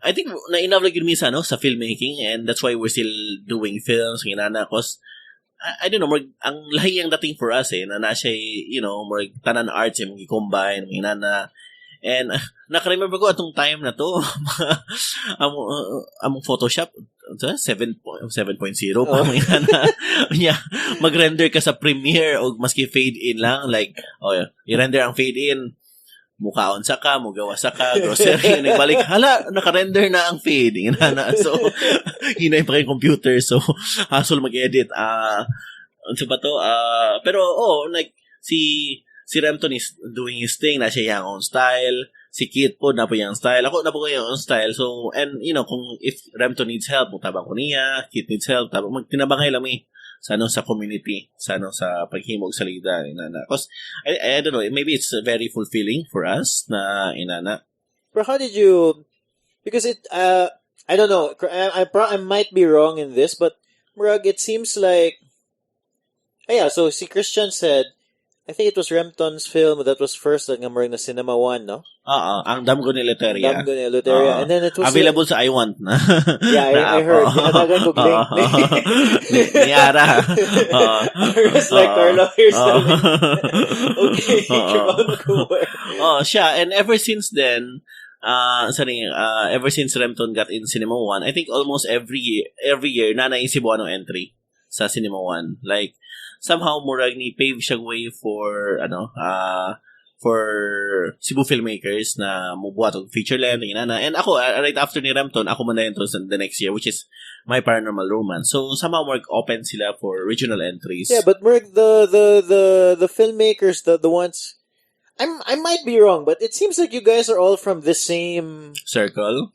I think na-inavlag yun sa filmmaking. And that's why we're still doing films. Cause I don't know, ang lahi ang dating for us na siya, tanan arts yung i-combine, and naka-remember ko atong time na to, among Photoshop, 7.0 pa mag-render ka sa Premiere o maski fade-in lang, like, i-render ang fade-in, mukaon sa ka, mugawa sa ka, grocery, nagbalik, naka-render na ang fade, so, hinay pa kayong computer, so, hassle mag-edit, ano ba to, pero, like, si Remton is doing his thing, na siya yung own style. Si Kit po, na po yung style. Ako, na po yung own style. So, and, kung if Remton needs help, mutabang ko niya. Kit needs help, tinabangay lang sa community, sa paghimog sa lida. Because, I don't know, maybe it's very fulfilling for us na inana. But how did you, because I don't know, I might be wrong in this, but, Murag, it seems like, Yeah, so si Christian said, I think it was Remton's film that was first at ngamuring na Cinema One, no? Ang Damgo ni Leteria. Damgo ni Leteria. And then it was... Available sa I Want na. Yeah, I heard. Ginatagan ko link. Ni Ara. It's like Carlo, here's the link. Okay, siya. And ever since then, ever since Remton got in Cinema One, I think almost every year, nanay Cebuano entry sa Cinema One. Like, somehow murag ni pave siya way for Cebu filmmakers na mubuhat og feature length and ako right after ni Remton ako man na the next year, which is My Paranormal Romance. So somehow more open sila for regional entries. Yeah, but murag the filmmakers, the ones, I might be wrong, but it seems like you guys are all from the same circle.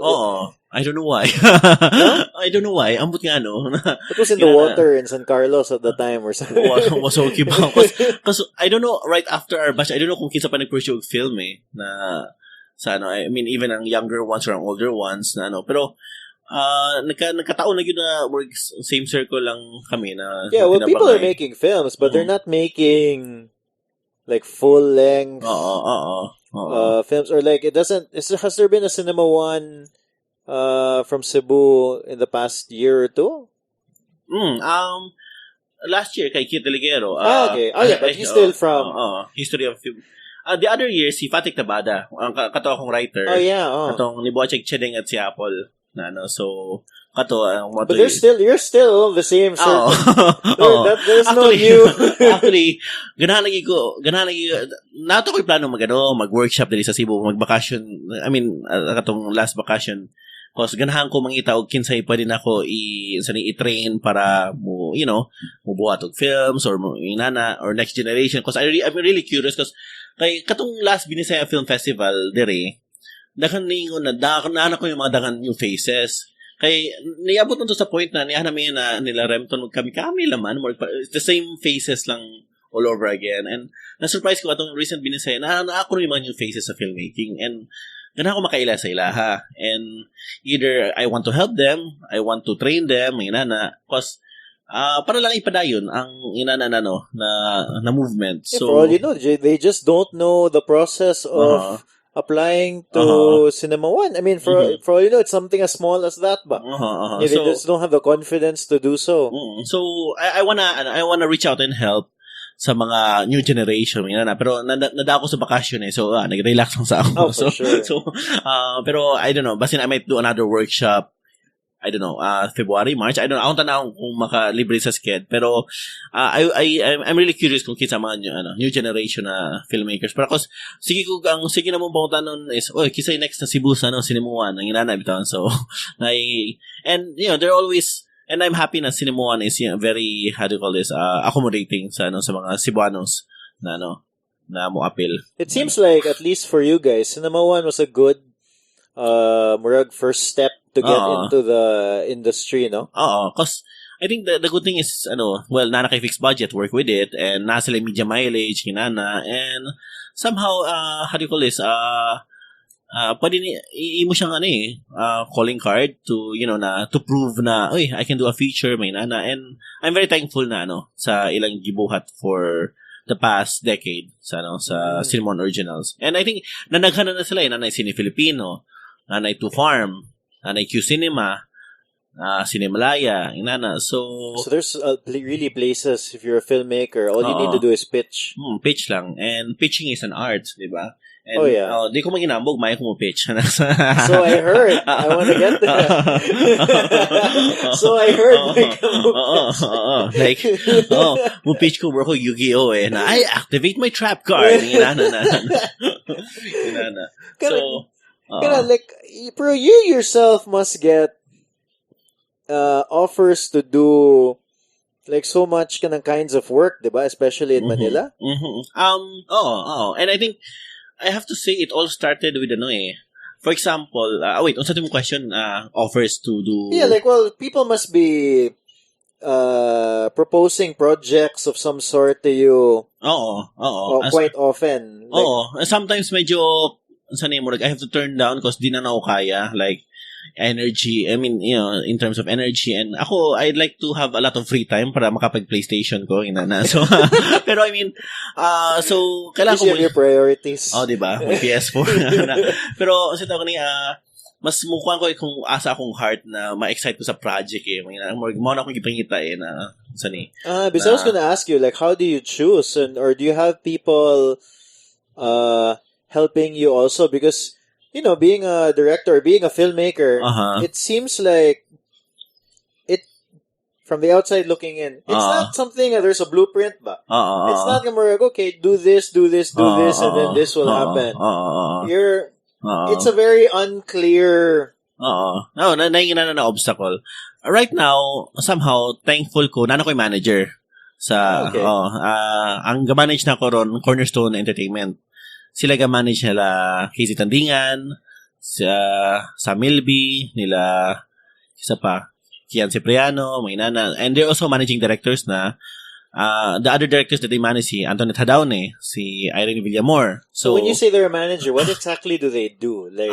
Oh, I don't know why. Huh? I don't know why. Ambot nga, no? It was in the water in San Carlos at the time or something. Was okay ba? Because I don't know, right after our batch, I don't know kung kinsa pa nag-pursue yung film na sa I mean, even ang younger ones or ang older ones na pero nagkataon na yun na same circle lang kami na. Yeah, well, people are making films, but they're not making like full length films, or like has there been a Cinema One from Cebu in the past year or two? Last year kay Kit Deligero. Okay. Yeah, but he's still from History of Film. The other year si Fatik Tabada, ang kato akong writer. Oh yeah, Katong ni Bochek Chedeng at si Apple na so kato but you're still the same circle. There's no actually, new. Actually, ganahan nato ko'y plano mag-workshop dali sa Cebu, mag-vacation. I mean, katong last vacation. Because ganahan ko mangita og kinsay pwede na ako i-train para mubuhat og films or inana or next generation. Because I'm really curious because kay katong last Binisaya Film Festival dire, dakan ningon na ko yung mga dakan yung faces. Kay niabot nito sa point na niya namin na nila Remton kami laman more the same faces lang all over again. And na-surprise ko atong recent Binisaya na ako rin yung faces sa filmmaking, and ganahan ko makaila sa ilaha. And either I want to help them, I want to train them, because para lang ipadayon ang na movement. So for all you know, they just don't know the process of applying to Cinema One. I mean, for all you know, it's something as small as that, but they just don't have the confidence to do so. So I wanna reach out and help sa mga new generation, pero nada ako sa bakasyon so nag-relax lang sa ako. For sure. Pero I don't know, basin I might do another workshop, I don't know, February, March, I don't know, akong tanaw kung makalibre sa sked, pero I'm really curious kung kinsa mga new generation na filmmakers. Pero kasi sige na mong pangutan nun is, kisay next na Cebu sa Cinema One ang inana bitawan. So and they're always, and I'm happy na Cinema One is very, how do you call this, accommodating sa mga Cebuanos na mo appeal. It seems like, at least for you guys, Cinema One was a good murag first step to get into the industry, no? Because I think the good thing is, nana kay fixed budget, work with it, and nasa sila media mileage, kinana, and somehow, how do you call this, pwede mo siyang calling card to to prove na I can do a feature, may nana, and I'm very thankful na sa ilang gibuhat for the past decade sa Cinnamon Originals. And I think nanaghan na sila nanay Cine Filipino, nanay To Farm, nanay Q Cinema, Cinemalaya, inana. So there's really places. If you're a filmmaker, all you need to do is pitch. Pitch lang, and pitching is an art, di ba? And, di ko maginambog, may ko mo pitch. So I heard. I want to get that. So I heard. Like, mo pitch ko, bro, ko Yu-Gi-Oh! Na, I activate my trap card. Inana. So, like, bro, you yourself must get offers to do like so much kinds of work, diba? Especially in Manila. And I think I have to say it all started with for example, wait, unsa tong question, offers to do. Yeah, like, well, people must be proposing projects of some sort to you. Quite often. Like, sometimes medyo I have to turn down because di na ako kaya. Like, energy. I mean, in terms of energy. And ako, I'd like to have a lot of free time para makapag-PlayStation ko. So, pero I mean, so, kailangan ko... These are your priorities. Oh, diba? May PS4. Pero, kasi tawag mas mukhaan ko kung asa akong heart na ma-excite ko sa project mo na akong ipangita na sani. Because I was gonna ask you, like, how do you choose? Or do you have people helping you also? Because, being a director, being a filmmaker, it seems like from the outside looking in, it's not something that there's a blueprint ba? It's not gonna be like, okay, do this, and then this will happen. It's a very unclear... No, nangingina na obstacle. Right now, somehow, thankful ko, nana ko'y manager. Ang ga-manage na ko ron, Cornerstone Entertainment. Sila ga-manage nila Casey Tandingan, sa Milby, nila, isa pa, Kian Cipriano, may nana. And they're also managing directors na the other directors that they manage, si Antoinette Hadaune, si Irene Villamor. So when you say they're a manager, what exactly do they do? Like,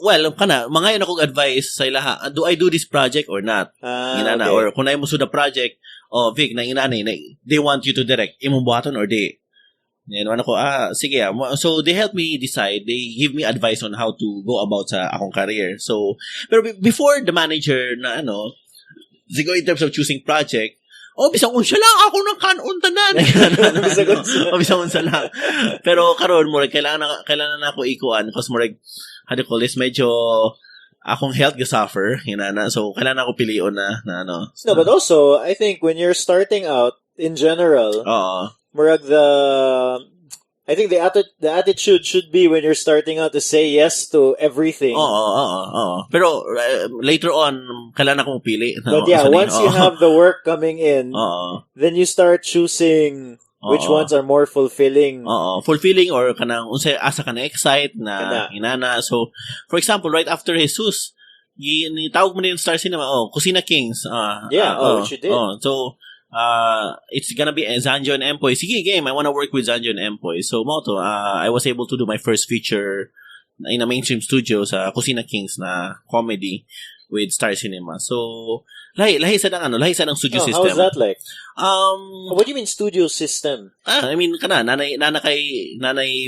well, mga yun akong advice sa ilaha, do I do this project or not? Okay. Or kung na mo the project, Vic, they want you to direct, imong buhaton or di? Yan, ako, sige. So, they help me decide. They give me advice on how to go about sa akong career. So, pero before the manager na siguro in terms of choosing project, bisang unsa lang ako ng kanon tanan. Bisang unsa lang. Pero karon mo kailangan na ako ikuan because mo how do you call this, medyo akong health ga-suffer, so kailangan ako pilion na No, but also I think when you're starting out in general, murag I think the attitude should be when you're starting out to say yes to everything. Pero later on, kailangan akong pili. But yeah, once you have the work coming in, then you start choosing which ones are more fulfilling. Fulfilling or kanang unsay asa ka na excite na inana. So, for example, right after Hesus, tawag mo na yung Star Cinema, Kusina Kings. Which you did. So, it's gonna be Zanjo and Empoy. Sige, game. I wanna work with Zanjo and Empoy. So, I was able to do my first feature in a mainstream studio sa Kusina Kings na comedy with Star Cinema. So, lahi sa ng studio system. How's that like? What do you mean studio system? I mean, nanay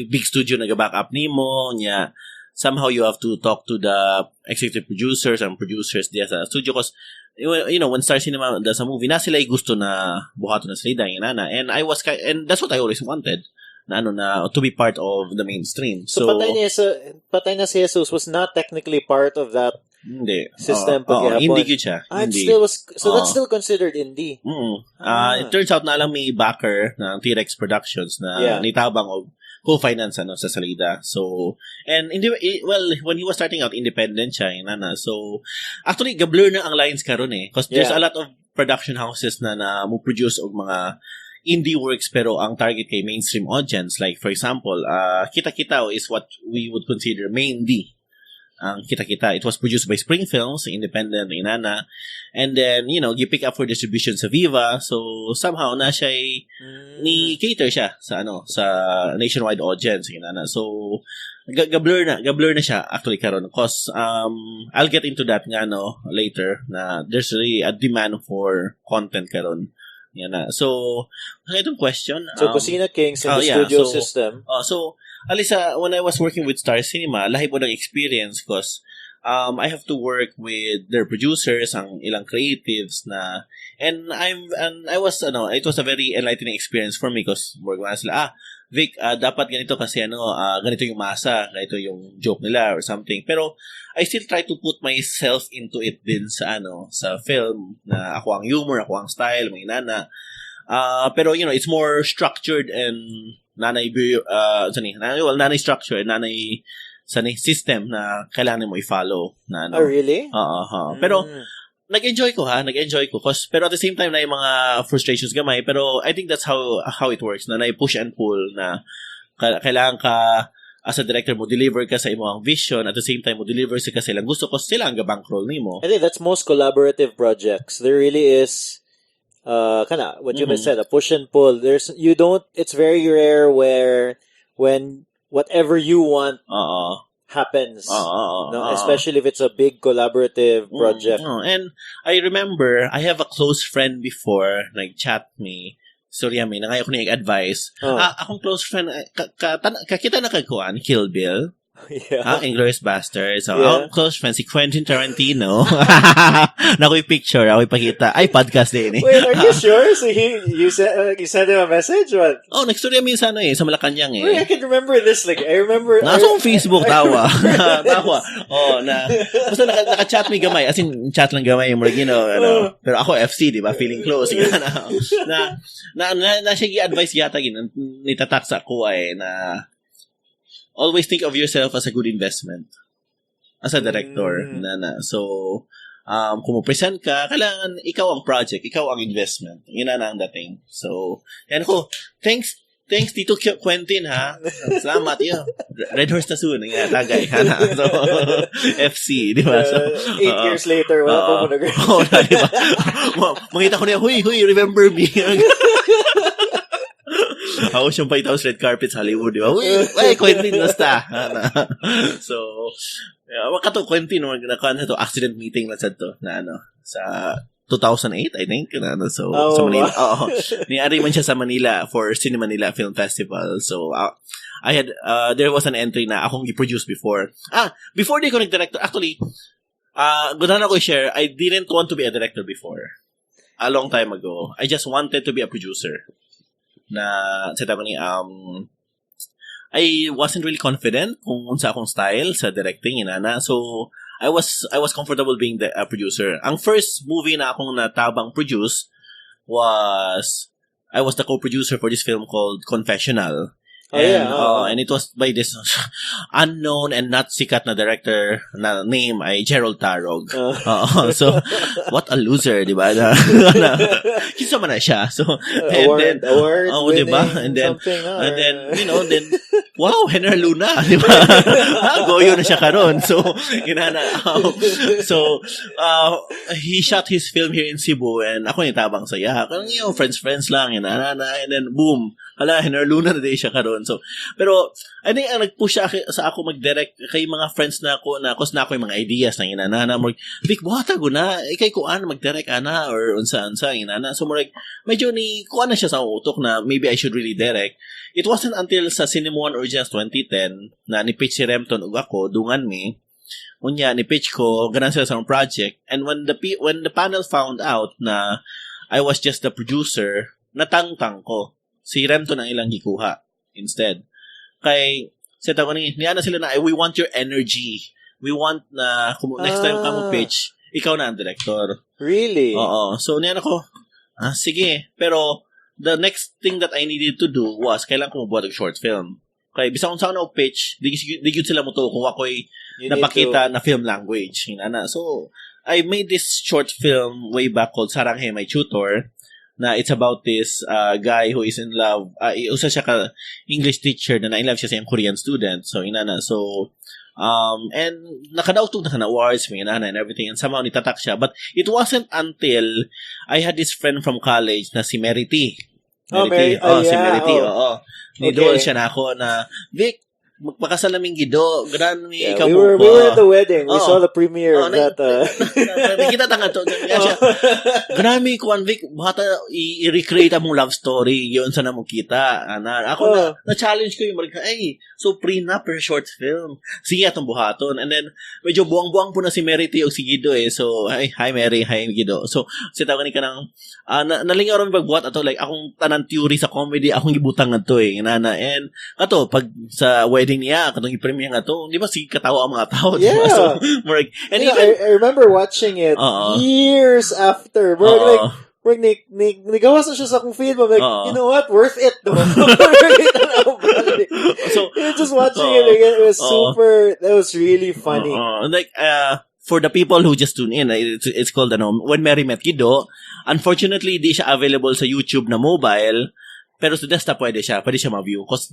big studio nag-back up nimo niya. Somehow you have to talk to the executive producers and producers diya sa studio because when Star Cinema does a movie, na sila gusto na buhaton na sila and that's what I always wanted. Na to be part of the mainstream. So Patay na si Hesus was not technically part of that system paghihapon. Indie siya. That's still considered indie. It turns out na lang may backer ng T-Rex Productions na nitabang of co-finance sa salida. So, and when he was starting out, independent siya. So, actually, gablur na ang lines karon because there's a lot of production houses na mo produce og mga indie works pero ang target kay mainstream audience. Like, for example, Kita-Kita is what we would consider main D. Ang Kita-Kita. It was produced by Spring Films, independent, inana. And then, you pick up for distribution sa Viva. So, somehow, na siya ni cater siya sa nationwide audience, inana. So, gablur na siya actually karon because I'll get into that nga later na there's really a demand for content karon. Yan na. So, itong question. So, Kusina Kings in the studio system. So, Alisa, when I was working with Star Cinema, lahi po ng experience because I have to work with their producers, ang ilang creatives na, and I was, it was a very enlightening experience for me because work na sila, Vic, dapat ganito kasi ganito yung masa, ganito yung joke nila or something. Pero I still try to put myself into it din sa film na ako ang humor, ako ang style, may nana. Pero it's more structured and nanay structure, nanay system na kailangan mo i-follow na Oh, really? Pero nag-enjoy ko pero at the same time na yung mga frustrations gamay, pero I think that's how it works na push and pull na kailangan ka as a director mo deliver ka sa imong vision at the same time mo deliver sa silang gusto ko sila ang bankroll nimo. I think that's most collaborative projects. There really is what you said, a push and pull. It's very rare when whatever you want happens. No, especially if it's a big collaborative project. And I remember, I have a close friend before, nag-chat me. Sorry, may nangayo ko niya advice. Akong close friend, kakita na kagkuhan, Kill Bill. Yeah. Inglourious Basterds. So, akong close friend, si Quentin Tarantino. Nako'y picture, ako'y pakita. Ay, podcast din eh. Wait, are you sure? So you sent him a message? What? Nagstorya minsan sa Malacanang eh. Wait, I can remember this. Like, I remember... Nasa akong Facebook, tawa. Basta naka-chat me gamay. As in, chat lang gamay. Pero ako FC, di ba? Feeling close. Na siya advice yata nitatak sa ako na always think of yourself as a good investment as a director. So, kung present ka, kailangan ikaw ang project, ikaw ang investment. Yun na ang dating. So, yan ko. Thanks Tito Quentin, ha? Salamat, yun. Red Horse na soon. Tagay, ha? So, FC, di ba? So, 8 years later, wala pa mo na, di ba? Makita ko niya, huy, remember me. Ako siyang paitaw sa red carpet sa Hollywood, di ba? Uy, Quentin, basta. So, makato, Quentin, nakakuha na ito, accident meeting na sa ito, sa 2008, I think. So, sa Manila. Niari man siya sa Manila for Cinema Manila Film Festival. So, I had, there was an entry na akong i-produce before. Before di ko nag-director, actually, gusto na ko i-share, I didn't want to be a director before. A long time ago. I just wanted to be a producer. I wasn't really confident kung sa akong style sa directing so I was comfortable being a producer. Ang first movie na akong natabang produce was I was the co-producer for this film called Confessional. And it was by this unknown and not sikat na director na name ay Gerald Tarog. So, what a loser, di ba? Kinsa man na siya. So, award di ba? And then, wow, Henry Luna, di ba? Goyo na siya karon. So, he shot his film here in Cebu and ako nitabang saya. Kanang friends lang, and then boom, Henry Luna na din siya karon. So, pero I think ang nag-push sa ako mag-direct kay mga friends na ako na kus na ako yung mga ideas ng inana mo. Big buhata ko na ikay ko mag-direct ana or unsa inana. So medyo ni kuan na siya sa utok na maybe I should really direct. It wasn't until sa Cinema One Origins 2010 na ni pitch si Remton ug ako dungan mi. Unya ni pitch ko ganan sila sa project, and when the panel found out na I was just the producer, natangtang ko. Si Remton ang ilang gikuha instead. Kay seta ko niya sila na we want your energy. We want na next time ka mo pitch, ikaw na ang director. Really? Oo. So niya ko, sige. Pero the next thing that I needed to do was kailangan ko mabuhat ng short film. Kaya bisang saan ako pitch, di yun sila mo to kung ako'y napakita na film language. So, I made this short film way back called Saranghe, My Tutor, na it's about this guy who is in love. Usa siya ka English teacher na in love siya sa yung Korean student. So, and nakadautog na awards, and everything, and somehow nitatak siya. But it wasn't until I had this friend from college na si Merity. Si Merity, oo. Nidol siya na ako na, Vic, magpakasal naming gido. Ikaw we were at the wedding. We saw the premiere of that. Kita tanga to. Grami ko, Vic, bata i-recreate among love story. Yun sa namong kita. Ako na-challenge ko yung so prenup per short film. Sige atong buhaton. And then, medyo buwang-buwang po na si Merity o si Guido eh. So, hi Mary, hi Guido. So, sitaw ka ng, nalingaw rin pagbuhat ato, like, akong tanan theory sa comedy, akong gibutang ato eh. And, ato, pag sa wedding niya, katong i-premiere nga to, di ba, sige katawa ang mga tao. Yeah. Diba? So, more, and I remember watching it years after. Nigawas na siya sa akong feed. I'm like, you know what? Worth it though. So, just watching it again, it was that was really funny. For the people who just tune in, it's called, When Mary Met Guido. Unfortunately, di siya available sa YouTube na mobile, pero sa desktop pwede siya ma-view. Kasi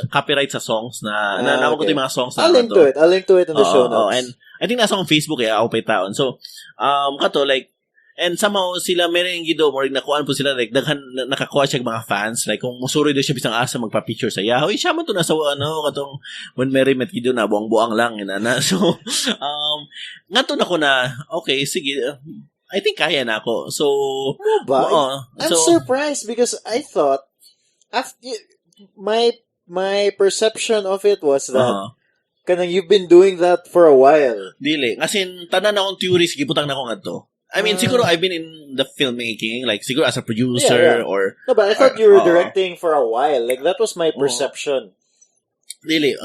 copyright sa songs na nawag ko yung mga songs na I'll link to it in the show notes. And I think nasa akong Facebook ako pa taon. So, kato, like, And somehow sila meron yung gido mo nakuan po sila like daghan nakakuha siya mga fans like kung musuri do siya bisang asa magpa-picture sa Yahoo siya man to nasa katong When Mary Met Gideon na buang-buang lang inana. So ngadto na ko na okay sige I think kaya na ako. So I'm surprised because I thought after my perception of it was that kanang you've been doing that for a while. Dili. As in, tanan akong theories, gibutang na ko nga to. I mean, siguro I've been in the filmmaking, like siguro as a producer or... No, but I thought you were directing for a while. Like, that was my perception. Dili.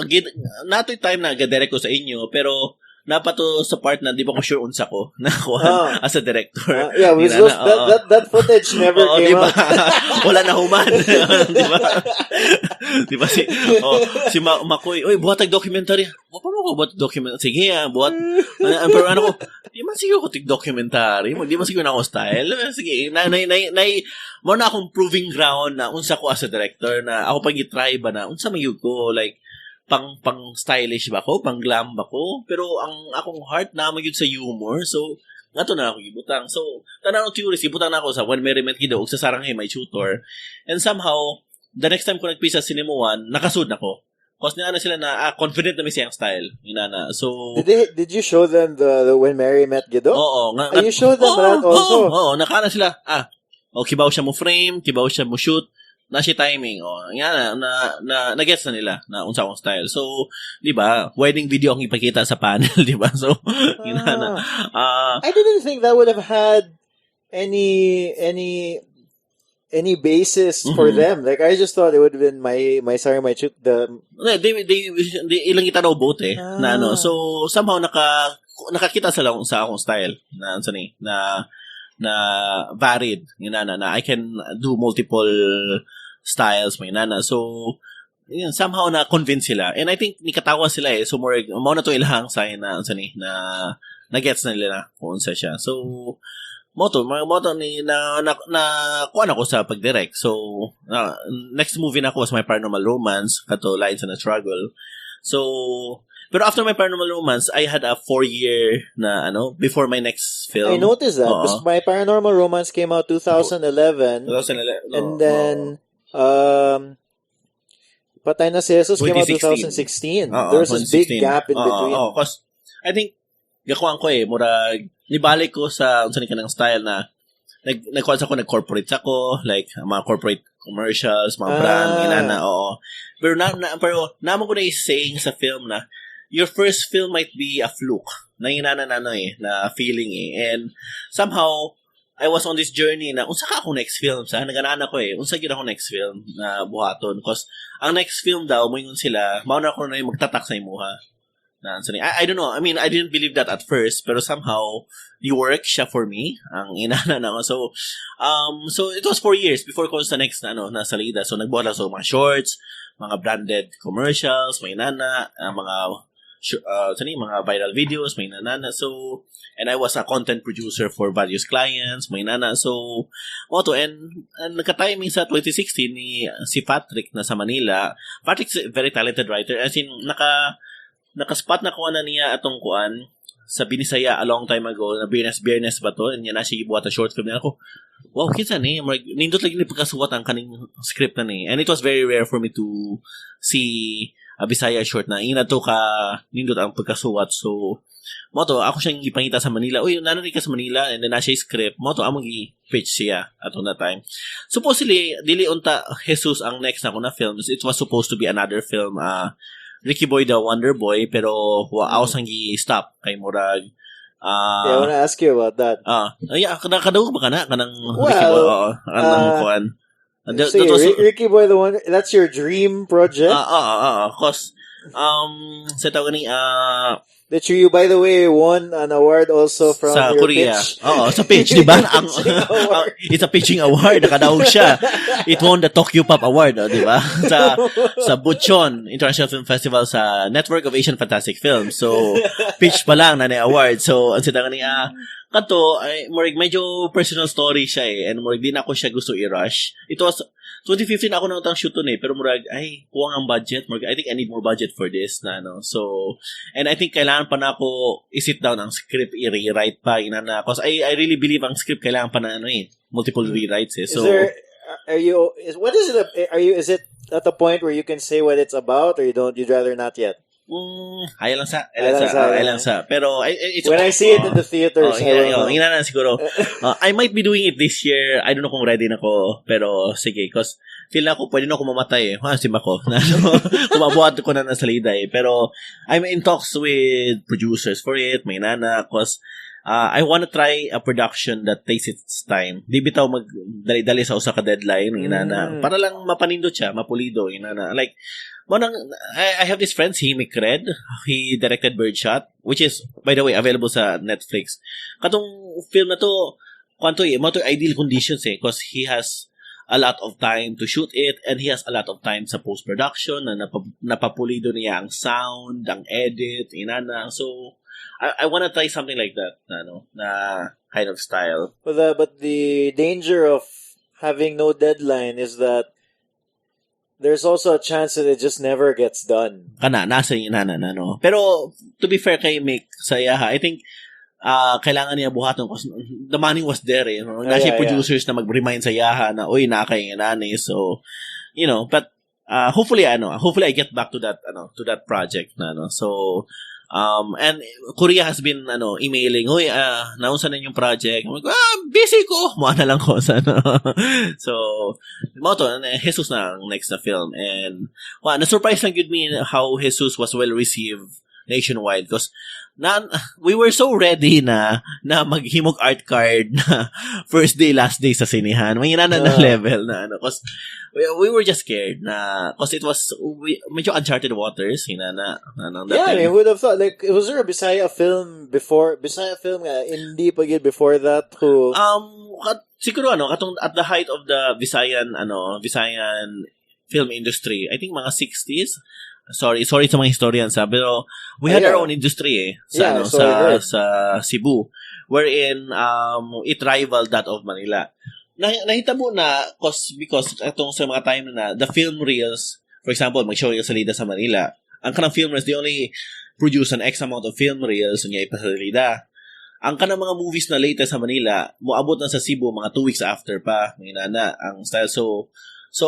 Nato'y time na ga-direct ko sa inyo, pero napato sa part na di ba ko sure unsa ko na ako as a director. That footage never came diba? out. Wala na human. Diba? Diba si Makoy, oy, buhat documentary. Paano ko buhat documentary? Sige, buhat. Pero ano ko, di man sige ko documentary. Di man sige na ako style. Sige, mo na akong proving ground na unsa ko as a director na ako pag i-try ba na unsa mayug ko like pang stylish ba ko, pang glam ba ko, pero ang akong heart na magyud sa humor. So ngato na ako gibutang. So tanaw theories gibutang na ako sa When Mary Met Gideon ug sa Saranghay My Tutor. And somehow the next time ko nagpisa sa Cinema 1, nakasud na ko. Kasi na sila na confident na may siyang style. Inana. So did you show them the When Mary Met Gideon? Oo. You showed them that also? Oo. Nakana sila. Kibaw siya mo frame, kibaw siya mo shoot. Na siya timing. Yan na-gets na nila na unsa akong style. So, di ba, wedding video ang ipakita sa panel, di ba? So, inana. I didn't think that would have had any basis for them. Like, I just thought it would have been my sorry, my shoot, they ilang kita daw both na ano. So, somehow nakakita sila sa akong style na varied. Na I can do multiple styles, may nana. So, yun, somehow na-convince sila. And I think nikatawa sila so more na to ilang sign na gets na nila kung unsa siya. So, moto ni na kuan ako sa pag-direct. So, next movie na ako was my Paranormal Romance, kato Lines and a Struggle. So, pero after my Paranormal Romance, I had a 4-year na before my next film. I noticed that because my Paranormal Romance came out 2011. And then Patay na si Hesus came out 2016. There was this big gap in between. Because I think gakuan ko murag nibalik ko sa unsa ni kanang style na nagkuan sa ko nag-corporate ako, like mga corporate commercials, mga brand inana, Pero naman ko na saying sa film na your first film might be a fluke. Na inana na feeling And somehow I was on this journey na unsa ka ako next film sa naganaan ako unsa gid ako next film na buhaton because ang next film daw moingon sila mao na ako na magtatak sa imuha na I don't know. I mean, I didn't believe that at first, pero somehow you work siya for me ang inana na so it was 4 years before ko sa next na salida. So nagbuhat ako mga shorts, mga branded commercials, may nana, mga viral videos, may nana. So and I was a content producer for various clients, may nana. So, and nagka-timing sa 2016 ni si Patrick na sa Manila. Patrick's a very talented writer. As in, nakaspot na kuha na niya atong kuan sa Binisaya a long time ago, na Biyernes ba to? And yan na siya gibuhat na short film niya. Ako, wow, kinsa ni? Nindot lagi ni pagkasuwat ang kaning script na ni. And it was very rare for me to see a Bisaya short na ina to ka nindot ang pagkasuwat. So, moto ako siyang ipangita sa Manila. Uy, nanari ka sa Manila and then na siya script. Moto among i-pitch siya at that time. Supposedly dili unta Hesus ang next na ko na films. It was supposed to be another film, Ricky Boy the Wonder Boy, pero ako sang gi-stop kay murag. I want to ask you about that. Kadawag ba kana kanang Ricky Boy? Kanang kuan. Ricky Boy the Wonder, that's your dream project? Cause sa tawag ni that you, by the way, won an award also from sa your Korea. pitch. Sa pitch, di ba? It's a pitching award. Nakadaog siya. It won the Tokyo Pop Award, di ba? Sa Bucheon International Film Festival sa Network of Asian Fantastic Films. So, pitch pa lang na award. So, ang sitang ni kanto, ay, medyo personal story siya and di na ako siya gusto i-rush. It was, 2015 ako nang shoot to pero murag ay kuwang ang budget, murag I think I need more budget for this na no. So and I think kailangan pa na ako i-sit down ang script, i-rewrite pa inana because I really believe ang script kailangan pa na multiple rewrites eh. So is it at the point where you can say what it's about or you'd rather not yet? Ay lang sa. Pero it's when I see it in the theaters, siguro. I might be doing it this year. I don't know kung ready na ko. Pero sige, cause feel na ako pwede na ako mamatay eh. Sim ako. Kumabuhat ko na ng salida eh. Pero I'm in talks with producers for it. May nana. Cause I wanna try a production that takes its time. Di bitaw magdali-dali sa usa ka deadline. Inana. Para lang mapanindot siya, mapulido. Inana. Like, I have this friend, si Red. He directed Birdshot, which is, by the way, available sa Netflix. Katong film na to, mga ideal conditions eh, because he has a lot of time to shoot it and he has a lot of time sa post-production na napapulido niya ang sound, ang edit, inana. So, I wanna try something like that, na kind of style. But the danger of having no deadline is that there's also a chance that it just never gets done. Nasa inana na, no? Pero, to be fair kay Mick sa Yaha, I think, kailangan niya buhaton kasi the money was there, eh. Nasa producers na mag-remind sa Yaha na, uy, nakay inani. So, but, hopefully I get back to that project na, no? So, and Korea has been emailing, "Hoy, naunsa na yung project?" I'm like, busy ko. Mo na lang ko sa So, mo to Hesus na ang next na film and na-surprise lang gud me how Hesus was well received nationwide because we were so ready na maghimog art card na first day, last day sa sinehan. May na level na because we were just scared na because it was medyo uncharted waters I would have thought like was there a Bisaya film nga indie pagid before that who siguro katong at the height of the Visayan film industry I think mga 60s. Sorry sa mga historians pero we had our own industry sa Cebu wherein it rivaled that of Manila. Nahitabo na because atong sa mga time na the film reels, for example, mag-show yung salida sa Manila. Ang kanang film reels, they only produce an X amount of film reels niya ipasalida. Ang kanang mga movies na latest sa Manila, moabot na sa Cebu mga 2 weeks after pa. Nginana ang style. So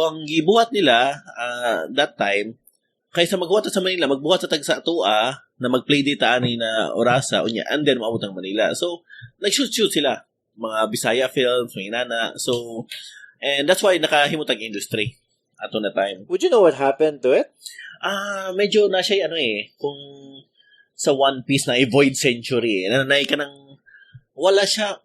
ang gibuhat nila that time kaysa magbuhat sa Manila, magbuhat sa tagsa tua na mag-play data ani na orasa unya and then maabot ang Manila. So nag-shoot sila mga Bisaya films, may nana. So and that's why nakahimutag industry ato na time. Would you know what happened to it? Medyo na siya kung sa One Piece na Void Century nanay ka nang wala siya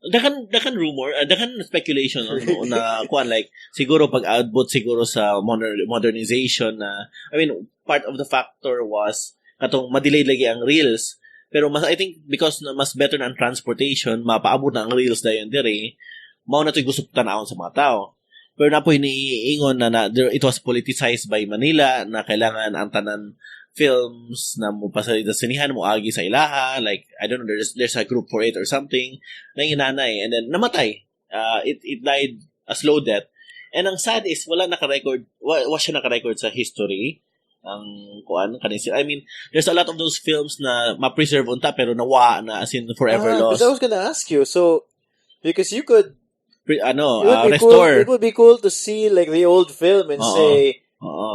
dakan rumor, dakan speculation na kuan like siguro pag-output siguro sa modernization na I mean part of the factor was katong madelay lagi ang reels pero I think because mas better na ang transportation mapaabot na ang reels dayon dire mao na toy gusto tan-awon sa mga tao pero napoy niingon na it was politicized by Manila na kailangan ang tanan films na mo pasalida sa sinihan mo agi sa ilaha like I don't know there's a group for it or something na inanay and then namatay it died a slow death and ang sad is wala naka-record siya naka-record sa history ang kuan I mean there's a lot of those films na ma-preserve unta pero nawa na as in forever lost. Because I was gonna ask you so because you could restore it would be cool to see like the old film and say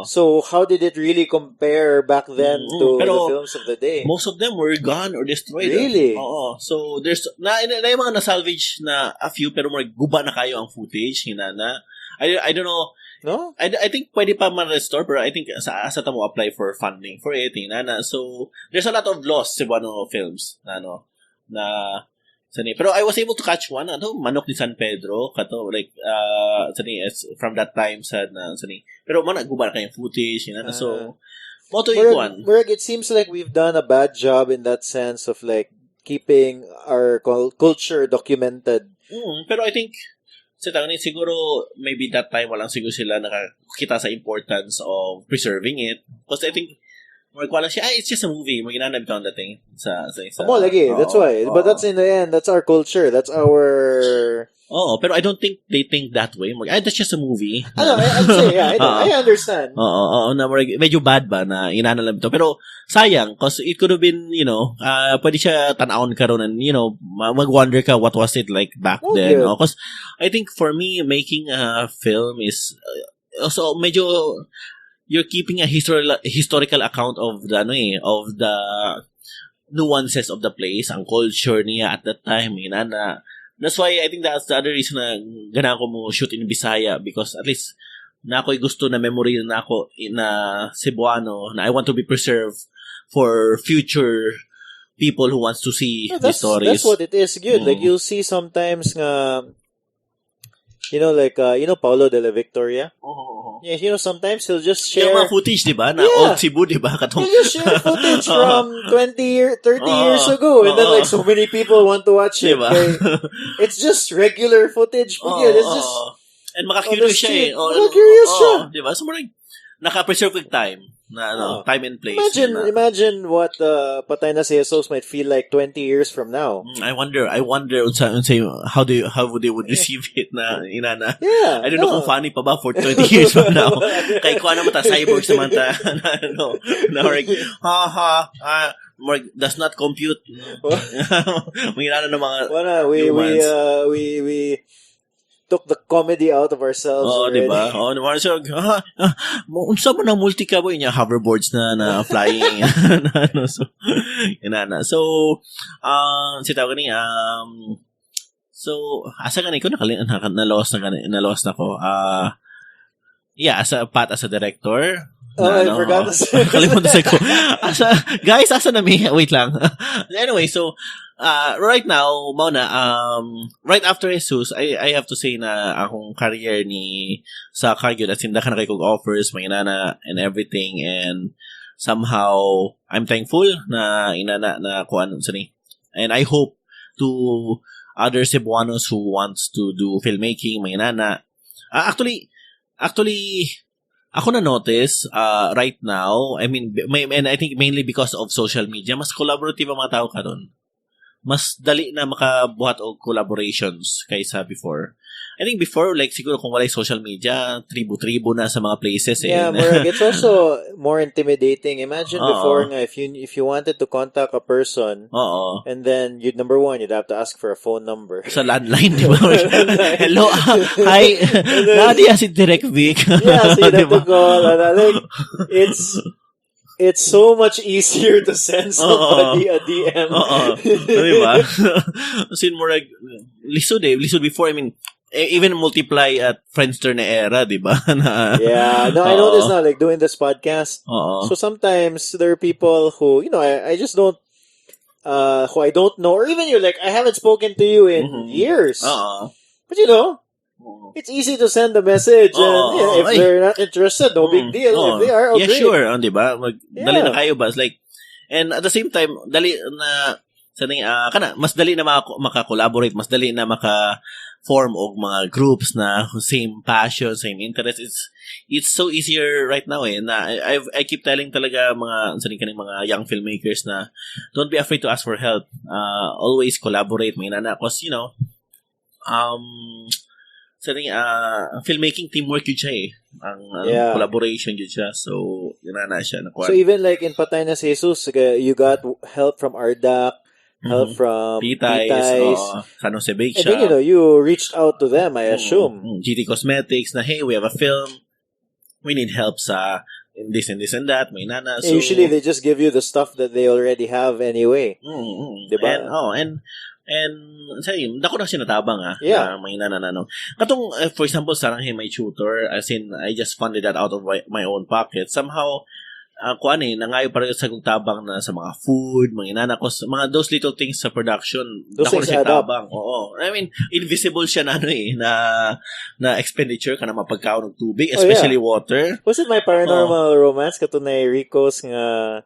so how did it really compare back then to the films of the day? Most of them were gone or destroyed. Really? So there's na yung mga na-salvage na a few pero more guba na kayo ang footage hinana. I don't know. No? I think pwede pa ma-restore pero I think sa tamo apply for funding for it hinana. So there's a lot of lost Cebuano films na sani. Pero I was able to catch one Manok ni San Pedro kato like from that time sani. Pero guba na kayong footage so moto ikuan. It seems like we've done a bad job in that sense of like keeping our culture documented. Pero I think siguro maybe that time walang siguro sila nakakita sa importance of preserving it because I think it's just a movie. Maginanab ka ang dating sa lagi. That's why. But that's in the end, that's our culture. That's our Oo, pero I don't think they think that way. That's just a movie. I'd say, yeah, I understand. Oo, na medyo bad ba na inanalam ito. Pero sayang, because it could have been, pwede siya tanawon ka ron and, mag-wonder ka what was it like back then. Because I think for me, making a film is also medyo you're keeping a historical account of the nuances of the place, ang culture niya at that time, inana. That's why I think that's the other reason na gana ko mo shoot in Bisaya because at least na ako'y gusto na memory na ako na Cebuano na I want to be preserved for future people who wants to see the stories. That's what it is. Good. Like you'll see sometimes nga Paulo de la Victoria. Yeah, sometimes he'll just share yung mga footage, di ba? Na old Cebu, di ba? He'll just share footage from 30 years ago and then like so many people want to watch it. Diba? Okay? It's just regular footage. It's just and maka-curious siya eh. Maka-curious siya. Di ba? So, naka-preserve with time. Time and place. Imagine what Patay na si Hesus might feel like 20 years from now. I wonder how they would receive it na inana. Yeah. I don't know kung funny pa ba for 20 years from now. Kay kuha naman ta cyborgs naman ta does not compute. May inana ng mga we took the comedy out of ourselves. Di ba? So, unsa mo na multi ka boy niya hoverboards na flying. So, inana. So, sitaw gani so asa gani ko nalost na ko. As a director. I forgot to say. Kalimutan ko. Asa na mi? Wait lang. Anyway, so right now, right after Hesus, I have to say na akong career ni sa Kagyo, as in dakan kay kog offers, may inana and everything, and somehow I'm thankful na inana na kuan sa ni. And I hope to other Cebuanos who wants to do filmmaking, may inana. Actually, ako na-notice right now, I mean, and I think mainly because of social media, mas collaborative ang mga tao karon. Mas dali na makabuhat og collaborations kaysa before. I think before, like, siguro kung walay social media, tribo-tribo na sa mga places. Yeah, it's also more intimidating. Imagine before nga, if you wanted to contact a person, and then number one, you'd have to ask for a phone number. Sa landline, di ba? Hello, hi, Nadia si Direct Vic. Yeah, so you'd have to call. Like, it's so much easier to send somebody a DM. Di ba? Sin more like, lisod before, I mean, even multiply at Friendster na era, di ba? I noticed now, like, doing this podcast. So sometimes there are people who, I just don't, who I don't know, or even you're like, I haven't spoken to you in years. But it's easy to send a message, and if they're not interested, no big deal. If they are, yeah, sure, di ba? Dali na kayo ba? It's like, and at the same time, dali na, mas dali na maka-collaborate, mas dali na maka-form og mga groups na same passion, same interest. It's so easier right now na I keep telling talaga mga young filmmakers na don't be afraid to ask for help. Always collaborate, may nana, cause filmmaking teamwork yun siya ang collaboration yun siya, so yun na siya. So even like in Patay na si Hesus, you got help from Ardak, help from Patay, San Jose Bake Shop. I think, you reached out to them, I assume. GT Cosmetics na, hey, we have a film, we need help sa in this and this and that, may nana. So, usually they just give you the stuff that they already have anyway. Diba? And say, dako na sinatabang may nananano. Katong for example, sarang may tutor, as in I just funded that out of my own pocket. Somehow nangayo para sa kong tabang na sa mga food, mga inana ko, mga those little things sa production. Dako na siya tabang. Oo. I mean, invisible siya na expenditure ka na mapagkaon ng tubig, especially water. Was it My Paranormal Romance katunay Rico's nga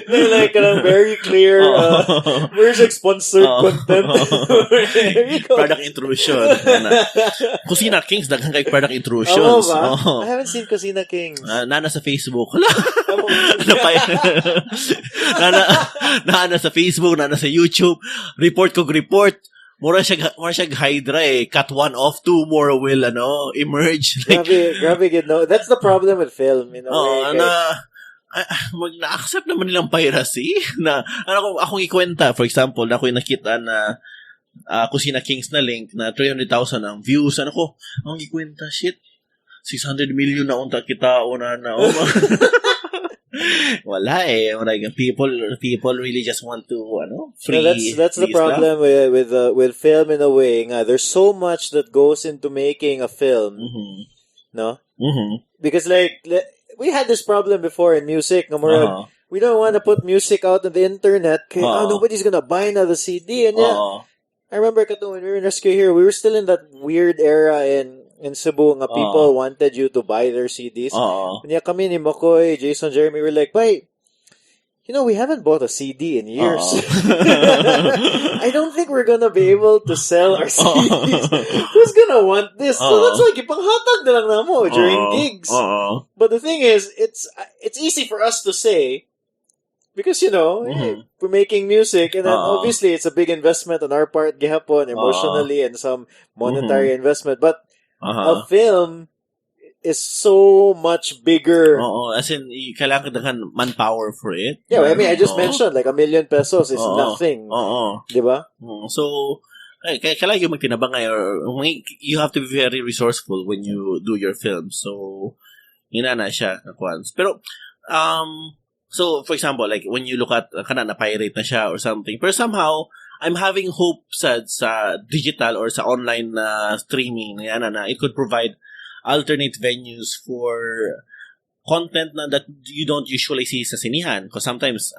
like very clear where's sponsored content. Product intrusion. Kusina Kings daghang kay product intrusions. I haven't seen Kusina Kings. Nana sa Facebook. Nana sa Facebook, nana sa YouTube. Report. Mura siya Hydra eh. Cut one off, two more will emerge. Like, grabe, that's the problem with film in a way. Na-accept naman nilang piracy na akong ikwenta, for example, na ako yung nakita na Kusina Kings na link na 300,000 ang views. Ang ikwenta, shit, 600 million na unta kita una na. Wala eh. Like, people really just want to free. That's the problem with film in a way. There's so much that goes into making a film. No? Because like we had this problem before in music. We don't want to put music out on the internet because nobody's gonna buy another CD. And I remember when we were in Rescue here, we were still in that weird era in Cebu nga people wanted you to buy their CDs. Kanya kami ni Makoy, Jason, Jeremy, were like, "Bye, we haven't bought a CD in years. I don't think we're gonna be able to sell our CDs. Who's gonna want this?" So that's like, ipanghatag na lang na mo during gigs. But the thing is, it's easy for us to say, because, we're making music, and then obviously it's a big investment on our part, gihapon, emotionally, and some monetary investment. But a film is so much bigger. As in, kailangan dagan manpower for it. Yeah, I mean, I just mentioned, like, 1 million pesos is nothing. Diba? So, kailangan yung magtinabang or you have to be very resourceful when you do your film. So, yun na siya. Pero, so, for example, like, when you look at, na-pirate na siya or something, pero somehow, I'm having hope sa digital or sa online streaming na it could provide alternate venues for content that you don't usually see sa sinihan. Because sometimes,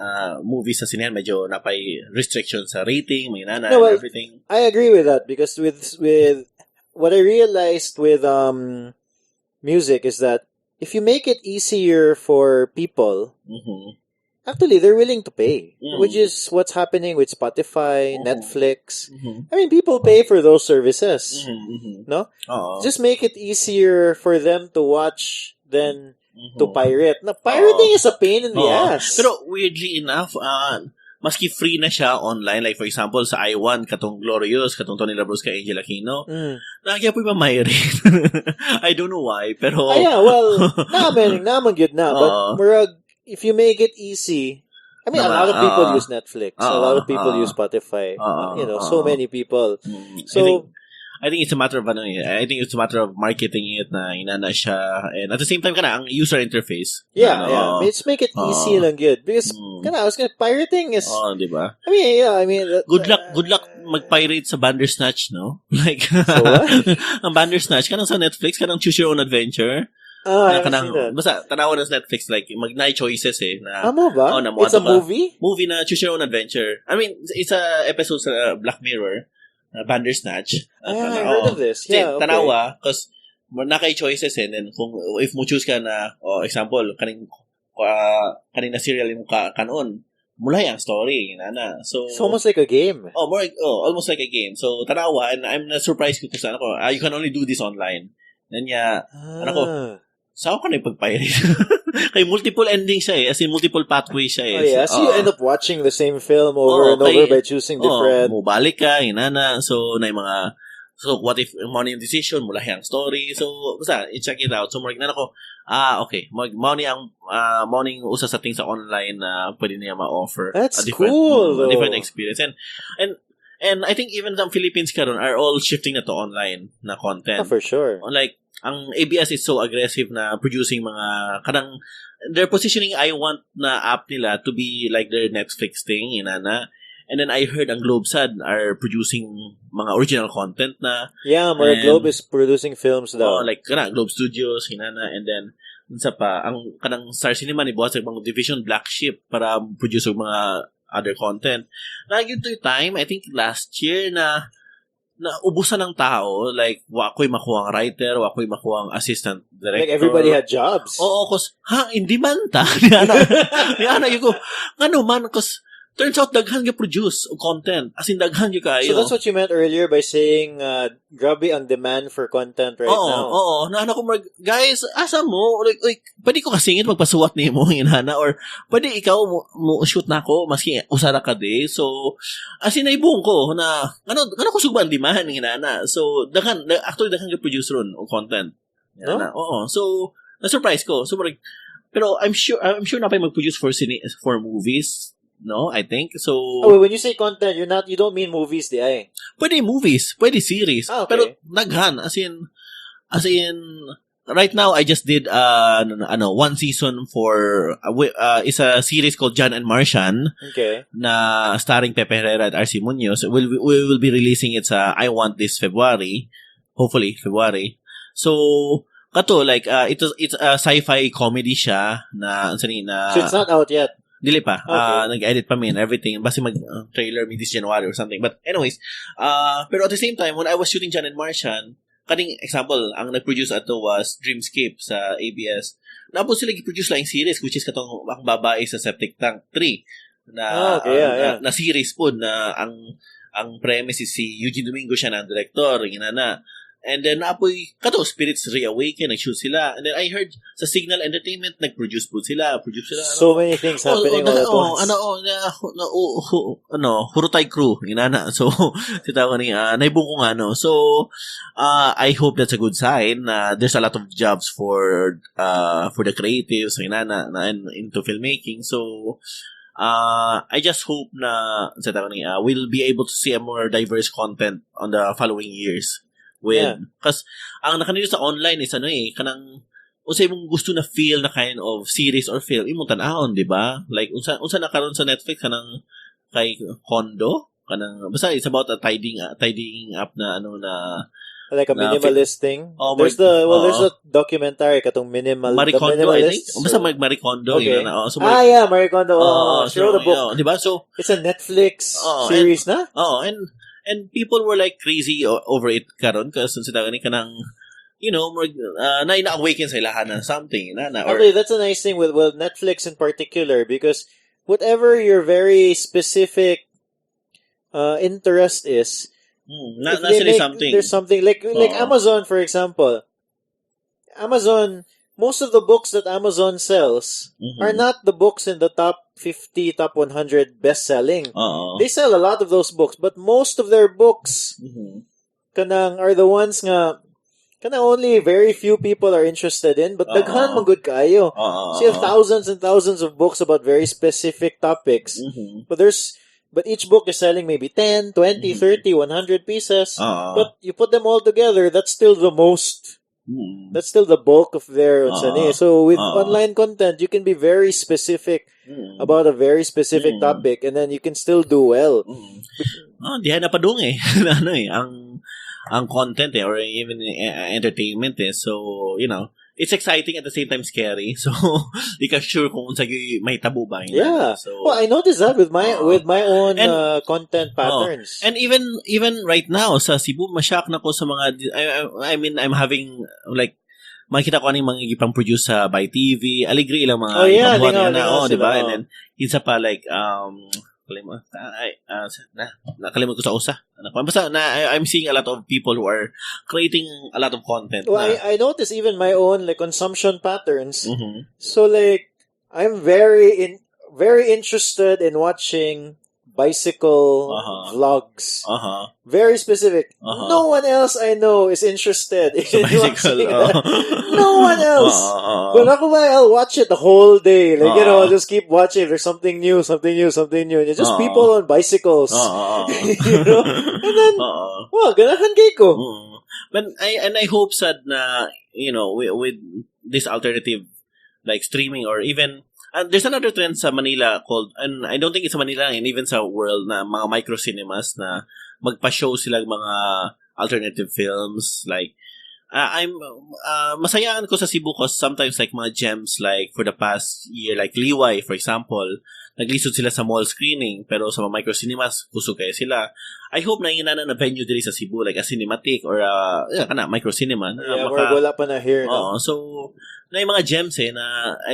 movies sa sinihan, medyo napay restrictions sa rating, and everything. I agree with that, because with what I realized with music is that if you make it easier for people, actually, they're willing to pay, which is what's happening with Spotify, Netflix. I mean, people pay for those services, no? Just make it easier for them to watch than to pirate. Now, pirating is a pain in the ass. Pero weirdly enough, maski free na siya online, like for example, sa I1, katong Glorious, katong Tony Labros ka Angel Aquino, nagya po yung pirate. I don't know why, pero... naman yun na. But, murag, if you make it easy, I mean, a lot of people use Netflix. A lot of people use Spotify. So many people. So, I think it's a matter of I think it's a matter of marketing it na inana siya, and at the same time ang user interface. Let's make it easy lang good, because I was gonna pirating is diba? I mean good luck mag-pirate sa Bandersnatch, no? Like so what? Ang Bandersnatch kanang sa Netflix, kanang Choose Your Own Adventure. Basta tanawa na sa Netflix, like mag-night choices na. Amo ba? It's a movie? Movie na Choose Your Own Adventure. I mean, it's a episode sa Black Mirror. Bandersnatch. I heard of this. Yeah, okay. Tanawa, because nakay choices and then kung if mo choose ka na, example, kaning na serial mo kanon, mulay ang story, So it's almost like a game. Almost like a game. So tanawa, and I'm not surprised kung saan you can only do this online. Then saan ka na ipag-pirate? Kay multiple endings siya as in multiple pathways siya So you end up watching the same film over and over by choosing different... Mubalik ka, So, what if money yung decision, mula yung story. So, basta, i-check it out. So, okay. Morning usa sa things sa online na pwede niya ma-offer. That's a different, cool, a different experience. And I think even some Philippines karon are all shifting na to online na content. For sure. Like, ang ABS is so aggressive na producing mga they're positioning I Want na app nila to be like their Netflix thing, inana. And then I heard ang Globesad are producing mga original content na. Yeah, Globe is producing films daw. Like Globe Studios, inana. And then unsa pa ang kanang Star Cinema ni boss mga division Black Sheep para produce mga other content. Nagyud to time, I think last year na ubusan ng tao, like, wako'y makuha ang writer, wako'y makuha ang assistant director. Like, everybody had jobs. Oo, hindi man ta. Yana, yung ko, man, turns out daghan ga produce o content. As in daghan ga kayo. So that's what you meant earlier by saying grabe ang demand for content now. Oo. Naano ko guys, asa mo? Like pwede ko kasingit magpasuwat nimo inana or pwede ikaw mo shoot na ako maski usara ka de. So as in naibong ko na ano ko sugban demand inana. So daghan actually daghan ga produce ron o content. No? Oo. So na-surprise ko. So pero I'm sure na pa mag-produce for movies. No, I think. So when you say content, you don't mean movies, di ay? Pwede movies, pwede series. Okay. Pero naghan as in right now I just did one season for is a series called John and Martian. Okay. Na starring Pepe Herrera at RC Munoz. We will be releasing it sa I Want this February. Hopefully February. So kato like it's a sci-fi comedy siya na So it's not out yet. Dili pa. Okay. Nag-edit pa min everything. Basta mag-trailer me this January or something. But anyways, pero at the same time, when I was shooting John and Martian, kaning example, ang nag-produce ato was Dreamscape sa ABS. Napos sila gi-produce lang yung series, which is katong ang babae sa Septic Tank 3. Na series po na ang premise is si Eugene Domingo siya na ang director. Ginana. And then napoy kato Spirits Reawaken nag-shoot sila, and then I heard sa Signal Entertainment nag-produce sila so many things happening all at once. Hurutay crew inana. So titawag ni naibong ko nga so I hope that's a good sign. There's a lot of jobs for the creatives inana na into filmmaking. So I just hope na we'll be able to see a more diverse content on the following years. Because ang nakanino sa online is kanang unsay mong gusto na feel na kind of series or film imong tan-ahon, di ba? Like unsa nakaron sa Netflix kanang kay Kondo kanang basta it's about a tidying up na like a minimalist thing. There's a documentary katong Marie Kondo, I think. Basta Marie Kondo. Okay. Marie Kondo. She wrote a book. Diba? So it's a Netflix series na? And people were like crazy over it karon kasi sila kanang na-awaken sa ilahan na something okay, that's a nice thing with Netflix in particular, because whatever your very specific interest is, there's something like Amazon, for example. Most of the books that Amazon sells are not the books in the top 50, top 100 best-selling. They sell a lot of those books, but most of their books kanang are the ones nga kanang only very few people are interested in, but daghan man good kaayo. So you have thousands and thousands of books about very specific topics. But each book is selling maybe 10, 20, 30, 100 pieces. But you put them all together, that's still the most. That's still the bulk of their So with online content, you can be very specific about a very specific topic, and then you can still do well. Diyan na padung ang content or even entertainment So, it's exciting at the same time scary. So, di ka sure kung unsa may tabo ba. So, I noticed that with my own content patterns. And even right now sa Cebu, mashock na ko sa mga I mean I'm having like makita ko aning mga gipang produce sa by TV, aligri ilang mga di ba? And then isa pa like nakalimot ko sa usa. Basta I'm seeing a lot of people who are creating a lot of content. Well, I notice even my own like consumption patterns. So like I'm very interested in watching bicycle vlogs. Very specific. No one else I know is interested in watching that. No one else. But I'll watch it the whole day. Like, I'll just keep watching. There's something new. And it's just people on bicycles. And then, ganahan kay ko. But I hope sad na, with this alternative, like streaming or even there's another trend sa Manila called, and I don't think it's sa Manila and even sa world, na mga micro cinemas na magpa-show silang mga alternative films. Like, masayaan ko sa Cebu because sometimes like mga gems like for the past year like Liway for example, naglisod sila sa mall screening pero sa mga micro cinemas kusog kaya sila. I hope na inana na venue diri sa Cebu like a cinematic or kana micro cinema. Wala pa na here. No? So na yung mga gems and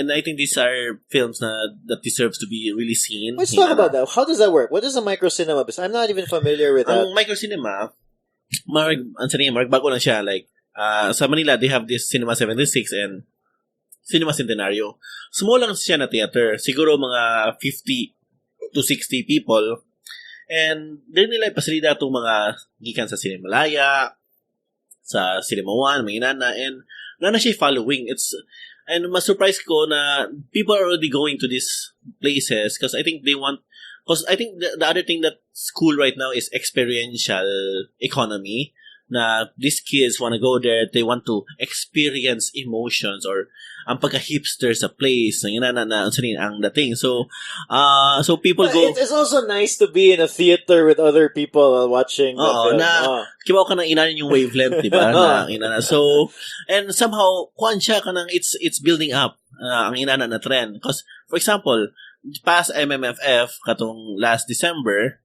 I think these are films that deserves to be really seen. Let's talk about that. How does that work? What is a micro cinema? Because I'm not even familiar with that. Ang micro cinema, bago lang siya like sa Manila, they have this Cinema 76 and Cinema Centenario. Small lang siya na theater. Siguro mga 50 to 60 people. And din nila ipasalida itong mga gikan sa Cinemalaya, sa Cinema 1, may inana, and na siya following. And mas-surprise ko na people are already going to these places because I think they want, because I think the other thing that's cool right now is experiential economy. Na these kids want to go there, they want to experience emotions or ang pagka-hipster sa place na ang dating. So people go. It's also nice to be in a theater with other people watching the film. Kibaw ka ng inanan yung wavelength, di ba? So, and somehow, kuhan siya ka ng it's building up ang inanan na trend. Because, for example, past MMFF, katong last December,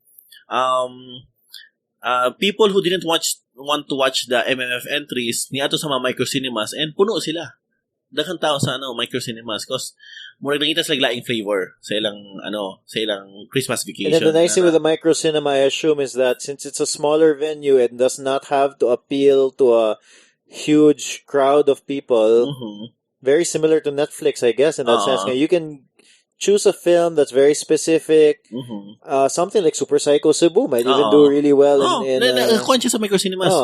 people who didn't want to watch the MMF entries niadto sa mga micro cinemas and puno sila. Daghang tao sa micro cinemas because murag nangita sila laing flavor sa ilang Christmas vacation. And then the nice thing with the micro cinema, I assume, is that since it's a smaller venue, it does not have to appeal to a huge crowd of people. Mm-hmm. Very similar to Netflix, I guess, in that sense. You can choose a film that's very specific. Mm-hmm. Something like Super Psycho Cebu might even do really well in kuan siya sa micro cinemas.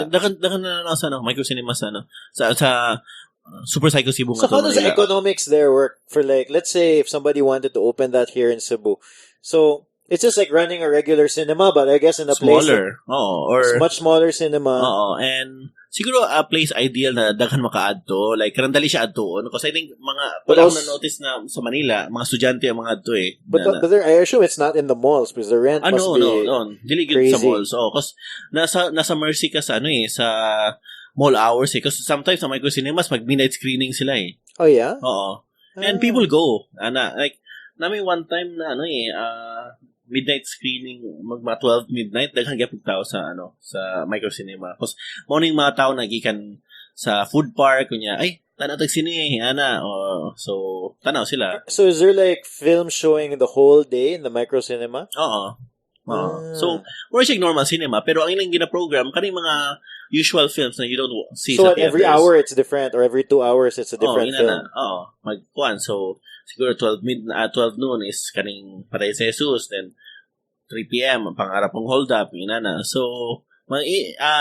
Dakan na sa micro cinemas sa Super Psycho Cebu. So how does the economics there work for, like, let's say if somebody wanted to open that here in Cebu? So it's just like running a regular cinema, but I guess in a smaller. Place or much smaller cinema. And siguro a place ideal na daghan makaadto, like karandali siya adtoon because I think wala na notice na sa Manila mga estudyante ang mga adto eh. But there, I assume it's not in the malls because the rent must be dili gyud sa malls. Because nasa mercy ka sa sa mall hours eh. Because sometimes sa micro cinemas mag-midnight screening sila eh. Oh yeah? Oo. And people go. Like namin one time na midnight screening, magma 12 midnight, daghang gyapon tao sa sa micro cinema. Because morning mga tao nagikan sa food park kunya, ay tanaw tag sine so tanaw sila. So is there like film showing the whole day in the micro cinema? Oo. So more like normal cinema pero ang ilang gina-program kaning mga usual films na you don't see so sa theaters. Every hour it's different or every 2 hours it's a different film. Magkuan. So siguro 12 noon is kaning Patay sa Hesus, then 3 p.m. pangarapong hold up, So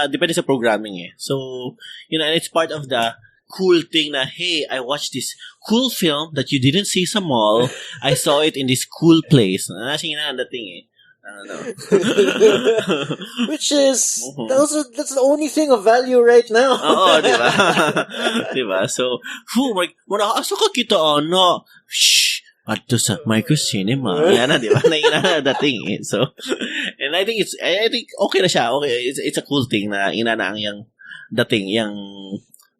depende sa programming eh. So and it's part of the cool thing na, hey, I watched this cool film that you didn't see sa mall. I saw it in this cool place. Nasing the thing eh. I don't know. Which is that's the only thing of value right now. Diba? Diba? So, aso ka kita adto sa micro cinema. Yan na, diba? Na dating eh. So, and I think okay na siya. Okay, it's a cool thing na inana ang yang dating, yang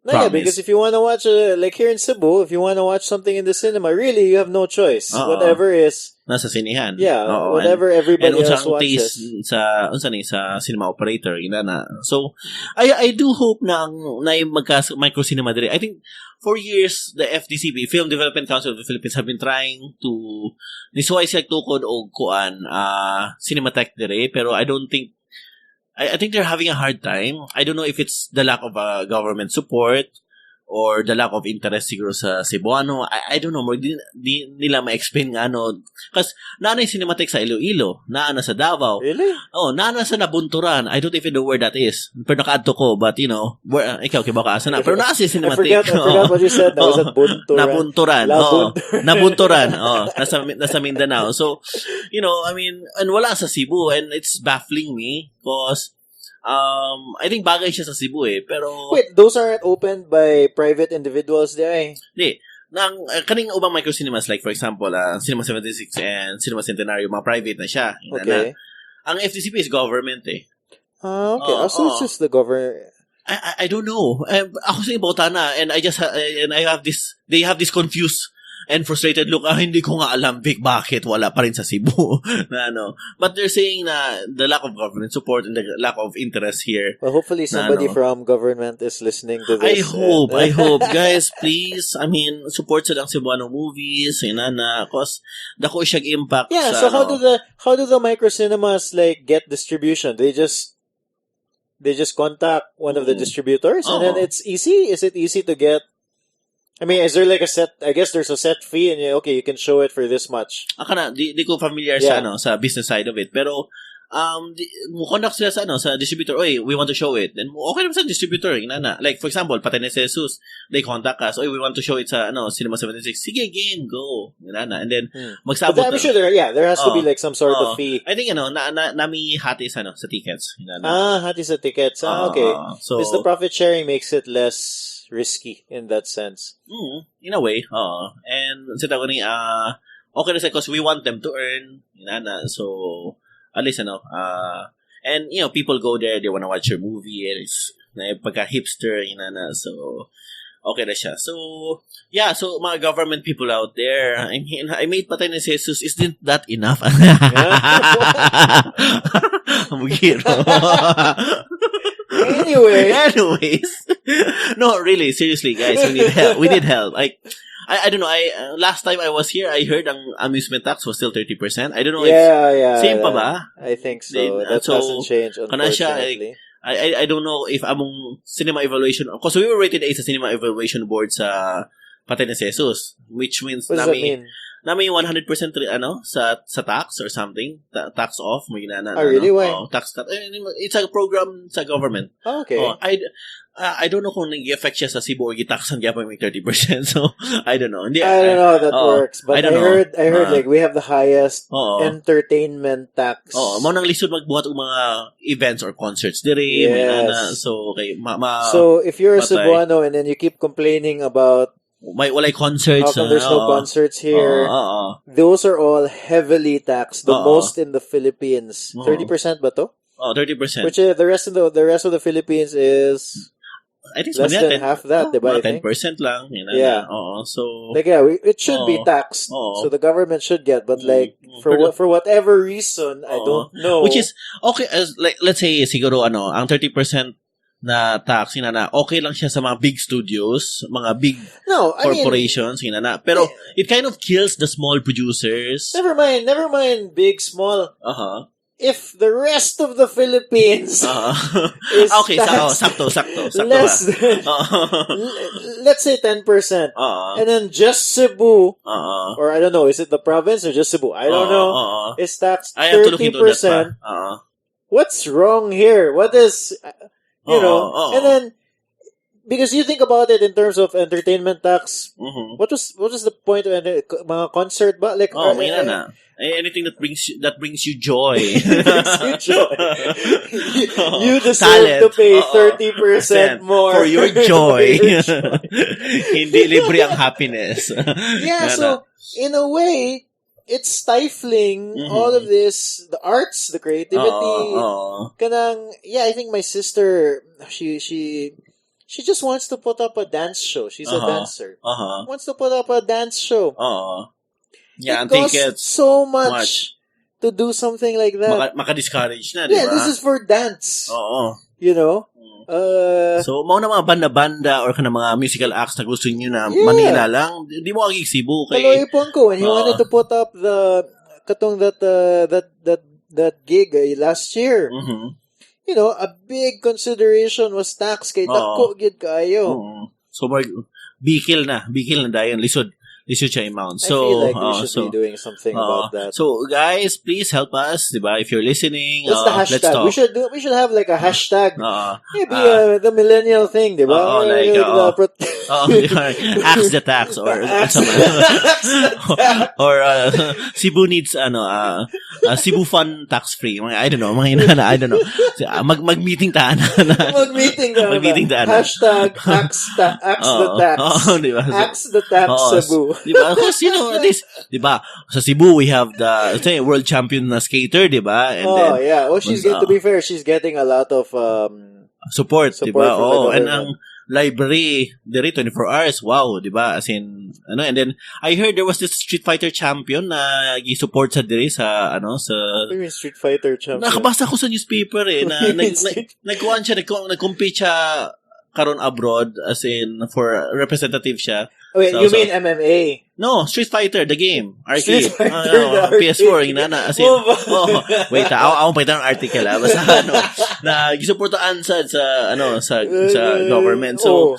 yeah, because if you want to watch, like here in Cebu, if you want to watch something in the cinema, really, you have no choice. Whatever is nasa sinihan. Yeah, whatever everybody else watches. Sa cinema operator, So, I do hope na micro cinema dire. I think for years the FDCP, Film Development Council of the Philippines, have been trying to nisuway siya tukod og kuan Cinematech dire, pero I don't think I think they're having a hard time. I don't know if it's the lack of government support or the lack of interest siguro sa Cebuano. I don't know. Di nila ma-explain nga Kasi naana yung Cinematic sa Iloilo. Naana sa Davao. Really? Naana sa Nabunturan. I don't even know where that is. Pero nakaadto ko. But, where, ikaw, kiba ka asa na. Pero naasa yung Cinematic. I forgot what you said. Was it Bunturan? Nabunturan. Nabunturan. Nasa Mindanao. So, I mean, and wala sa Cebu. And it's baffling me because I think bagay siya sa Cebu eh, pero wait, those aren't opened by private individuals there? Hindi. Kaning ubang micro cinemas, like for example, Cinema 76 and Cinema Centenario, mga private na siya. Okay. Ang FDCP is government eh. Okay. So it's just the government. I don't know. Ako sa Ibota na, and I have this, they have this confused and frustrated look. Hindi ko nga alam, Vic, bakit wala pa rin sa Cebu. na, ano. But they're saying na the lack of government support and the lack of interest here. Well, hopefully somebody from government is listening to this. I hope. Guys, please, I mean, support sa lang Cebuano movies, cause dako siya impact yeah, sa, so how do the microcinemas like get distribution? They just contact one of the distributors and then it's easy? Is it easy to get? I mean, is there like a set, I guess there's a set fee and you can show it for this much. Di ko familiar sa business side of it. Pero, contact sila sa distributor. Oy, we want to show it. Then, okay naman sa distributor. Like, for example, Patay ni Hesus, they contact us. Oy, we want to show it sa, Cinema 76. Sige, game, go. And then, magsabot I'm sure there has to be like some sort of fee. I think, nami hati sa tickets. Hati sa tickets. Okay. So, the profit sharing makes it less risky in that sense. In a way. And sa tago ni, okay na because we want them to earn. So, at least, and, people go there, they want to watch your movie, and it's pagka-hipster, so, okay na siya. So, yeah, so, mga government people out there, I mean, I made Patay ni Hesus, isn't that enough? Anyways. No, really, seriously, guys, we need help. Like, I don't know, last time I was here, I heard ang amusement tax was still 30%. I don't know if same pa ba? I think so. That hasn't changed, unfortunately. I don't know if among cinema evaluation, because we were rated A sa cinema evaluation board sa Patay ni Hesus, which means what does that mean? Nami 100% sa tax or something, tax off mo really? Why? Tax cut. It's a program sa government. Oh, okay. I don't know kung nag-effect siya sa Cebu or gitaxan gyapon may 30%. So I don't know. I don't know how that works, but I heard like we have the highest entertainment tax. Mo nang lisod magbuhat og mga events or concerts dire. Yes. So okay, so if you're a Cebuano and then you keep complaining about walay concerts. How come there's no concerts here? Those are all heavily taxed. The most in the Philippines. 30% ba to? 30%. Which the rest of the Philippines is I think less than half that, diba? 10% lang. Yeah. So like it should be taxed. So the government should get, but like for whatever reason, I don't know. Which is okay as like let's say siguro ang 30% na tax okay lang siya sa mga big studios, mga big corporations, pero it kind of kills the small producers. Never mind big, small. If the rest of the Philippines is okay, sakto less than, let's say 10%, and then just Cebu, or I don't know, is it the province or just Cebu? I don't know. Is taxed 30%. What's wrong here? What is and then because you think about it in terms of entertainment tax, what was the point of mga concert ba? Like anything that brings you joy. You deserve to pay 30% more for your joy. Hindi libre ang happiness. Yeah, so in a way, it's stifling all of this, the arts, the creativity. I think my sister, she just wants to put up a dance show. She's a dancer. Wants to put up a dance show. Yeah, it costs so much to do something like that. Maka-discourage na, diba? Yeah, this is for dance. You know? So, mga mga banda-banda or kana mga musical acts na gusto niyo na Manila lang, di mo agig Cebu kay. Kaloy-ipon ko when he wanted to put up that gig last year. A big consideration was tax kay dako gid kaayo. So, bikil na dayon lisod siya amount. So, I feel like we should be doing something about that. So, guys, please help us, diba? If you're listening, what's the hashtag? Let's talk. We should have like a hashtag. Maybe the millennial thing, diba? Axe the tax or or Cebu needs Cebu Fun tax free. I don't know. I don't know. Mag-meeting ta. Mag-meeting ta. Hashtag axe the tax. Diba? Axe the tax Cebu. Diba? Because, at least, diba, sa Cebu, we have the world champion na skater, diba? And yeah. Well, to be fair, she's getting a lot of support, di ba? Oh, and ang library, diri 24 hours. Wow, di ba? As in, and then, I heard there was this Street Fighter champion na gi-support sa diri sa, sa... What do you mean Street Fighter champion? Nakabasa ko sa newspaper na nagkuhan siya, nag-compete siya karon abroad, as in, for representative siya. Wait, you mean MMA? No, Street Fighter, the game. Arcade. Street Fighter, PS4, as in, wait, ako pa itang article, basta, na gisuportaan sa government. So,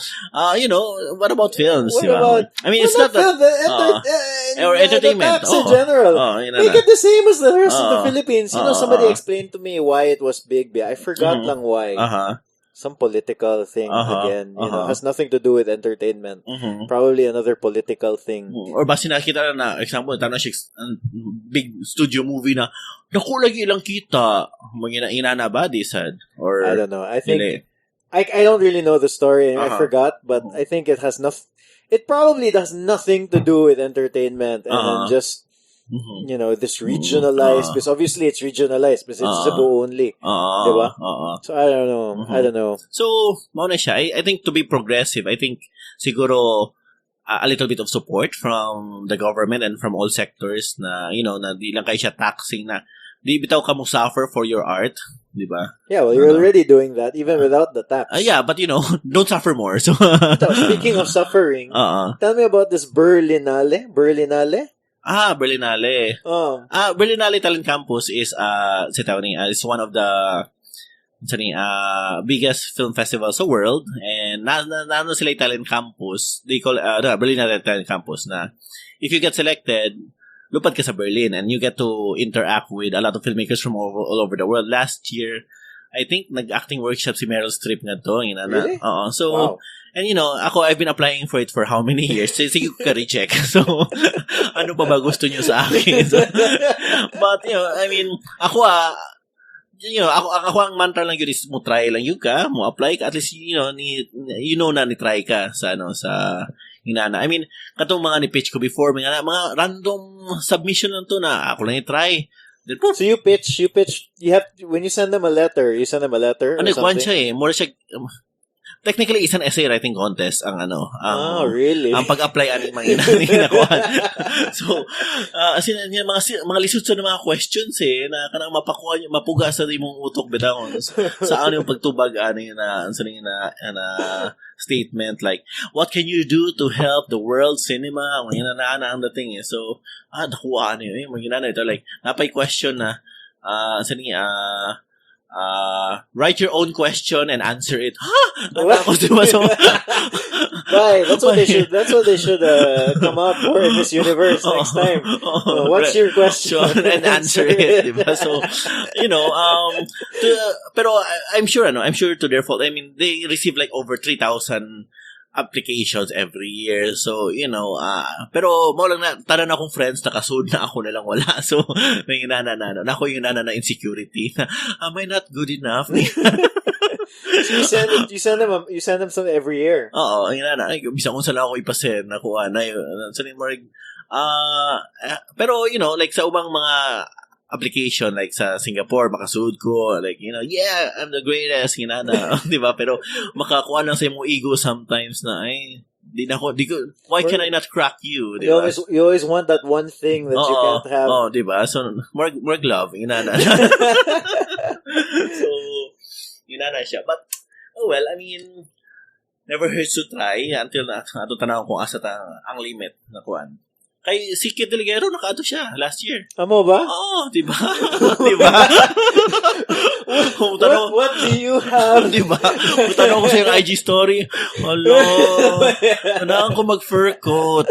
what about films? What about, I mean, it's not or entertainment. The tax in general. Make it the same as the rest of the Philippines. Somebody explained to me why it was big. I forgot lang why. Some political thing again, has nothing to do with entertainment. Probably another political thing. Or ba sinakita na example, tanong siya big studio movie na naku lagi ilang kita, mga inana ba di sad? Or I don't know. I think I don't really know the story. I forgot, but I think it has it probably has nothing to do with entertainment and then just this regionalized, because obviously it's regionalized because it's Cebu only. Diba? So I don't know. So, mauna siya. I think to be progressive, I think siguro a little bit of support from the government and from all sectors na, na di lang kayo siya taxing na di bitaw ka mo suffer for your art. Diba? Yeah, well, you're already doing that even without the tax. Yeah, but don't suffer more. So, speaking of suffering, tell me about this Berlinale. Berlinale. Berlinale Talent Campus is is one of the biggest film festivals sa world, and nano sila Talent Campus. They call Berlinale Talent Campus na if you get selected, lupad ka sa Berlin and you get to interact with a lot of filmmakers from all over the world. Last year, I think nag-acting workshop si Meryl Streep nga to. Really? So, wow. And I've been applying for it for how many years? Sige ka recheck. So, ano pa ba gusto niyo sa akin? So, but, I mean, ako ang mantra lang yun is mo try lang yun ka, mo apply ka, at least, na ni-try ka sa hinana. I mean, katong mga ni-pitch ko before, mga random submission lang to na ako lang i-try. So you pitch, when you send them a letter, or something? Kwan siya more siya, technically, it's an essay writing contest ang really? Ang pag-apply ani mga nakuha. So, mga lisod sa mga questions na kanang mapuga sa imong utok bitaw. Sa ano yung pagtubag na statement like, what can you do to help the world cinema? Mga ang dating So, nakuha niyo mga ito like napay question na write your own question and answer it. Right, that's what they should come out for in this universe next time. What's your question and answer it, diba? So, pero I'm sure to their fault. I mean, they receive like over 3,000 applications every year. So, pero mo lang na tanan akong friends nakasud na ako na lang wala. So, may nako yung na insecurity. Am I not good enough? So you send them some every year. Oo, bisa kung sala ako ipasen nakuha na yun. Pero like sa ubang mga application like sa Singapore makasuod ko like yeah I'm the greatest di ba pero makakuha lang sa imong ego sometimes na why can I not crack you di ba? You always want that one thing that you can't have. Di ba so more love so siya but well I mean never hurts to try until ato tanaw kung asa ang limit na kuan. Kay si Kid Delguero nakaato siya last year. Amo ba? Oo, di ba? Di ba? What do you have? Di ba? Tanong ko sa yung IG story. Hello. Anaan ko mag-fur coat.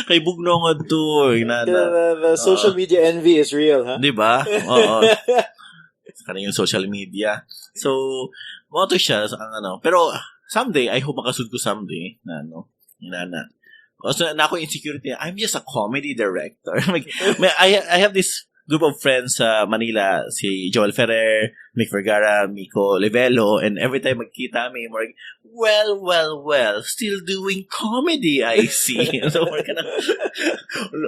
Kay Bugnong to. The social media envy is real, ha? Di ba? Oo. Kanang yung social media. So, mo to siya pero someday I hope makasud ko someday na Also, na ako insecurity. I'm just a comedy director. I have this group of friends sa Manila, si Joel Ferrer, Mick Vergara, Miko Livelo, and every time magkita kami, more like, well, still doing comedy, I see. So, we're kind of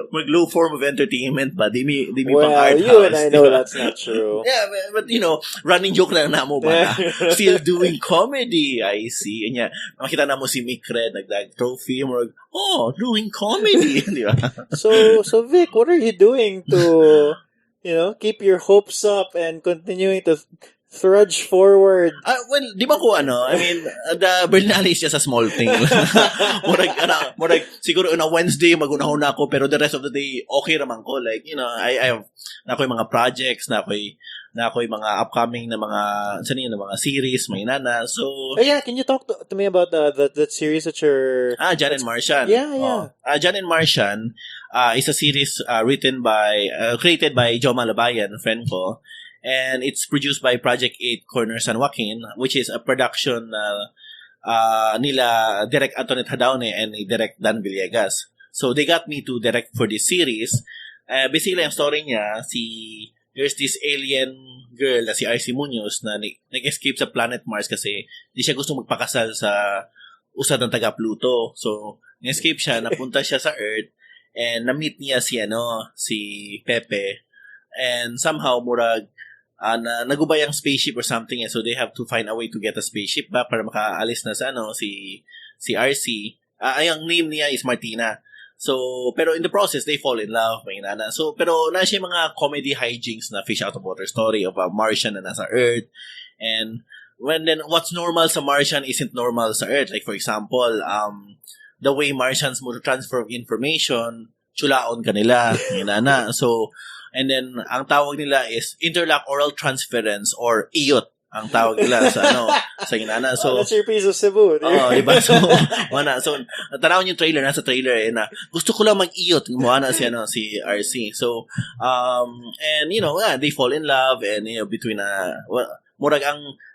mag-low form of entertainment ba? Di mi pang art house. You and I know that's not true. Yeah, but running joke lang na mo ba? Still doing comedy, I see. And yeah, makita na mo si Mick Red, nagdag trophy, more like, doing comedy. Di ba? So Vic, what are you doing to, keep your hopes up and continuing to trudge forward? Well, di ba ko I mean, the Bernal is just a small thing. Murag, siguro on a Wednesday, magunahon na ako, pero the rest of the day, okay naman ko. Like, I have, na ako yung mga projects, na ako yung mga upcoming na mga series, may nana. So, yeah, can you talk to me about that series that you're... Jan and Martian. Yeah. Jan and Martian is a series created by Joma Labayan, friend ko. And it's produced by Project 8 Corner San Joaquin, which is a production nila Direct Antoinette Hadaone and Direct Dan Villegas. So they got me to direct for this series. Basically, ang story niya, there's this alien girl na si RC Munoz na nag-escape sa planet Mars kasi di siya gusto magpakasal sa usad ng taga-Pluto. So, nag-escape siya, napunta siya sa Earth, and na-meet niya si Pepe. And somehow, murag, nagubay ang spaceship or something, so they have to find a way to get a spaceship ba para makaalis na sa si RC. Ang name niya is Martina. So, pero in the process, they fall in love, may nana. So, pero na siya mga comedy hijinks na fish out of water story of a Martian na nasa Earth. And what's normal sa Martian isn't normal sa Earth. Like, for example, the way Martians mo transfer information, chulaon kanila, may nana. So, and then, ang tawag nila is interlock oral transference or IOT. Ang tawag nila sa inana. So, that's your piece of Cebu. Diba? So, tanawin yung trailer, nasa trailer, na gusto ko lang mag-iyot. Mukha si RC. So, and, they fall in love, and, between, murag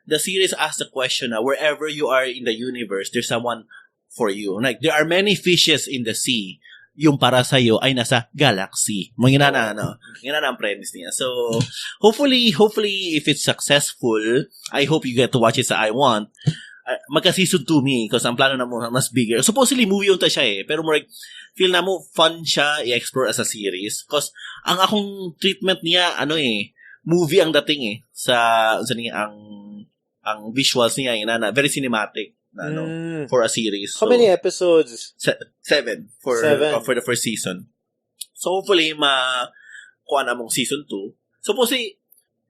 the series asks the question, wherever you are in the universe, there's someone for you. Like, there are many fishes in the sea. Yung para sa'yo ay nasa galaxy. Manginana ang premise niya. So, hopefully, if it's successful, I hope you get to watch it sa I Want. Magka-season 2 because ang plano na mo mas bigger. Supposedly, movie yun ta siya pero feel na mo, fun siya i-explore as a series. Because, ang akong treatment niya, movie ang dating ang visuals niya, very cinematic. For a series. How many episodes? 7 for the first season. So hopefully kuha na mong season 2. Supposedly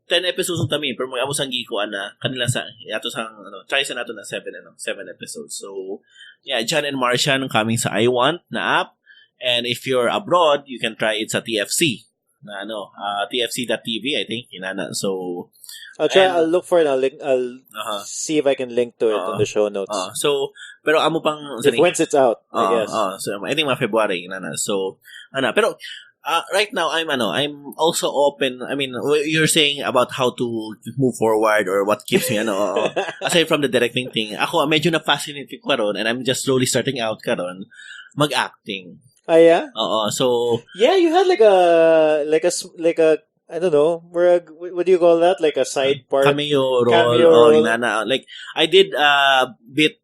10 episodes ng tami pero mag-amo sang gikuan na kanila sa ato sang try sa nato na 7 episodes. So yeah, Jan and Martian coming sa I Want na app, and if you're abroad, you can try it sa TFC na tfc.tv, I think inana. So I'll look for it. I'll see if I can link to it in the show notes. So, pero amo pang once it's out, I guess. So I think February na. So, pero right now I'm also open. I mean, you're saying about how to move forward or what keeps me aside from the directing thing. Ako medyo na fascinated ko karon, and I'm just slowly starting out karon mag-acting. Yeah? So yeah, you had like a I don't know, what do you call that? Like a side part? Cameo role. Like, I did a bit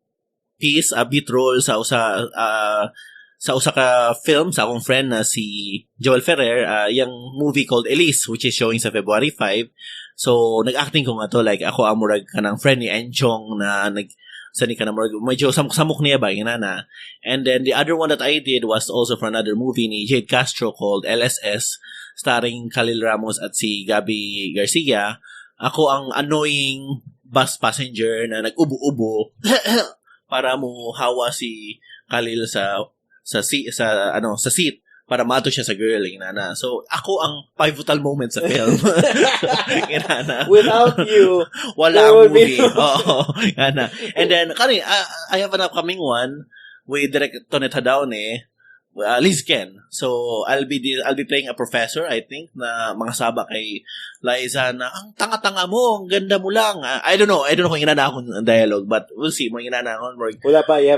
role sa usa ka film sa akong friend na si Joel Ferrer, yung movie called Elise, which is showing sa February 5. So, nag-acting ko nga to, like, ako amurag ka ng friend ni Enchong na sani ka na medyo samok niya ba, inana. And then, the other one that I did was also for another movie ni Jade Castro called LSS, starring Khalil Ramos at si Gabby Garcia. Ako ang annoying bus passenger na nag-ubo-ubo para mo hawa si Khalil sa seat para mato siya sa girl, inana. So, ako ang pivotal moment sa film. Inana. Without you, wala ang movie. Inana. And then, I have an upcoming one with Direct Antoinette Hadaone, Liz Ken. So I'll be playing a professor, I think, na mga saba kay Liza na ang tanga-tanga mo, ang ganda mo lang. I don't know kung inana akong dialogue, but we'll see. Mga inana akong wala pa, you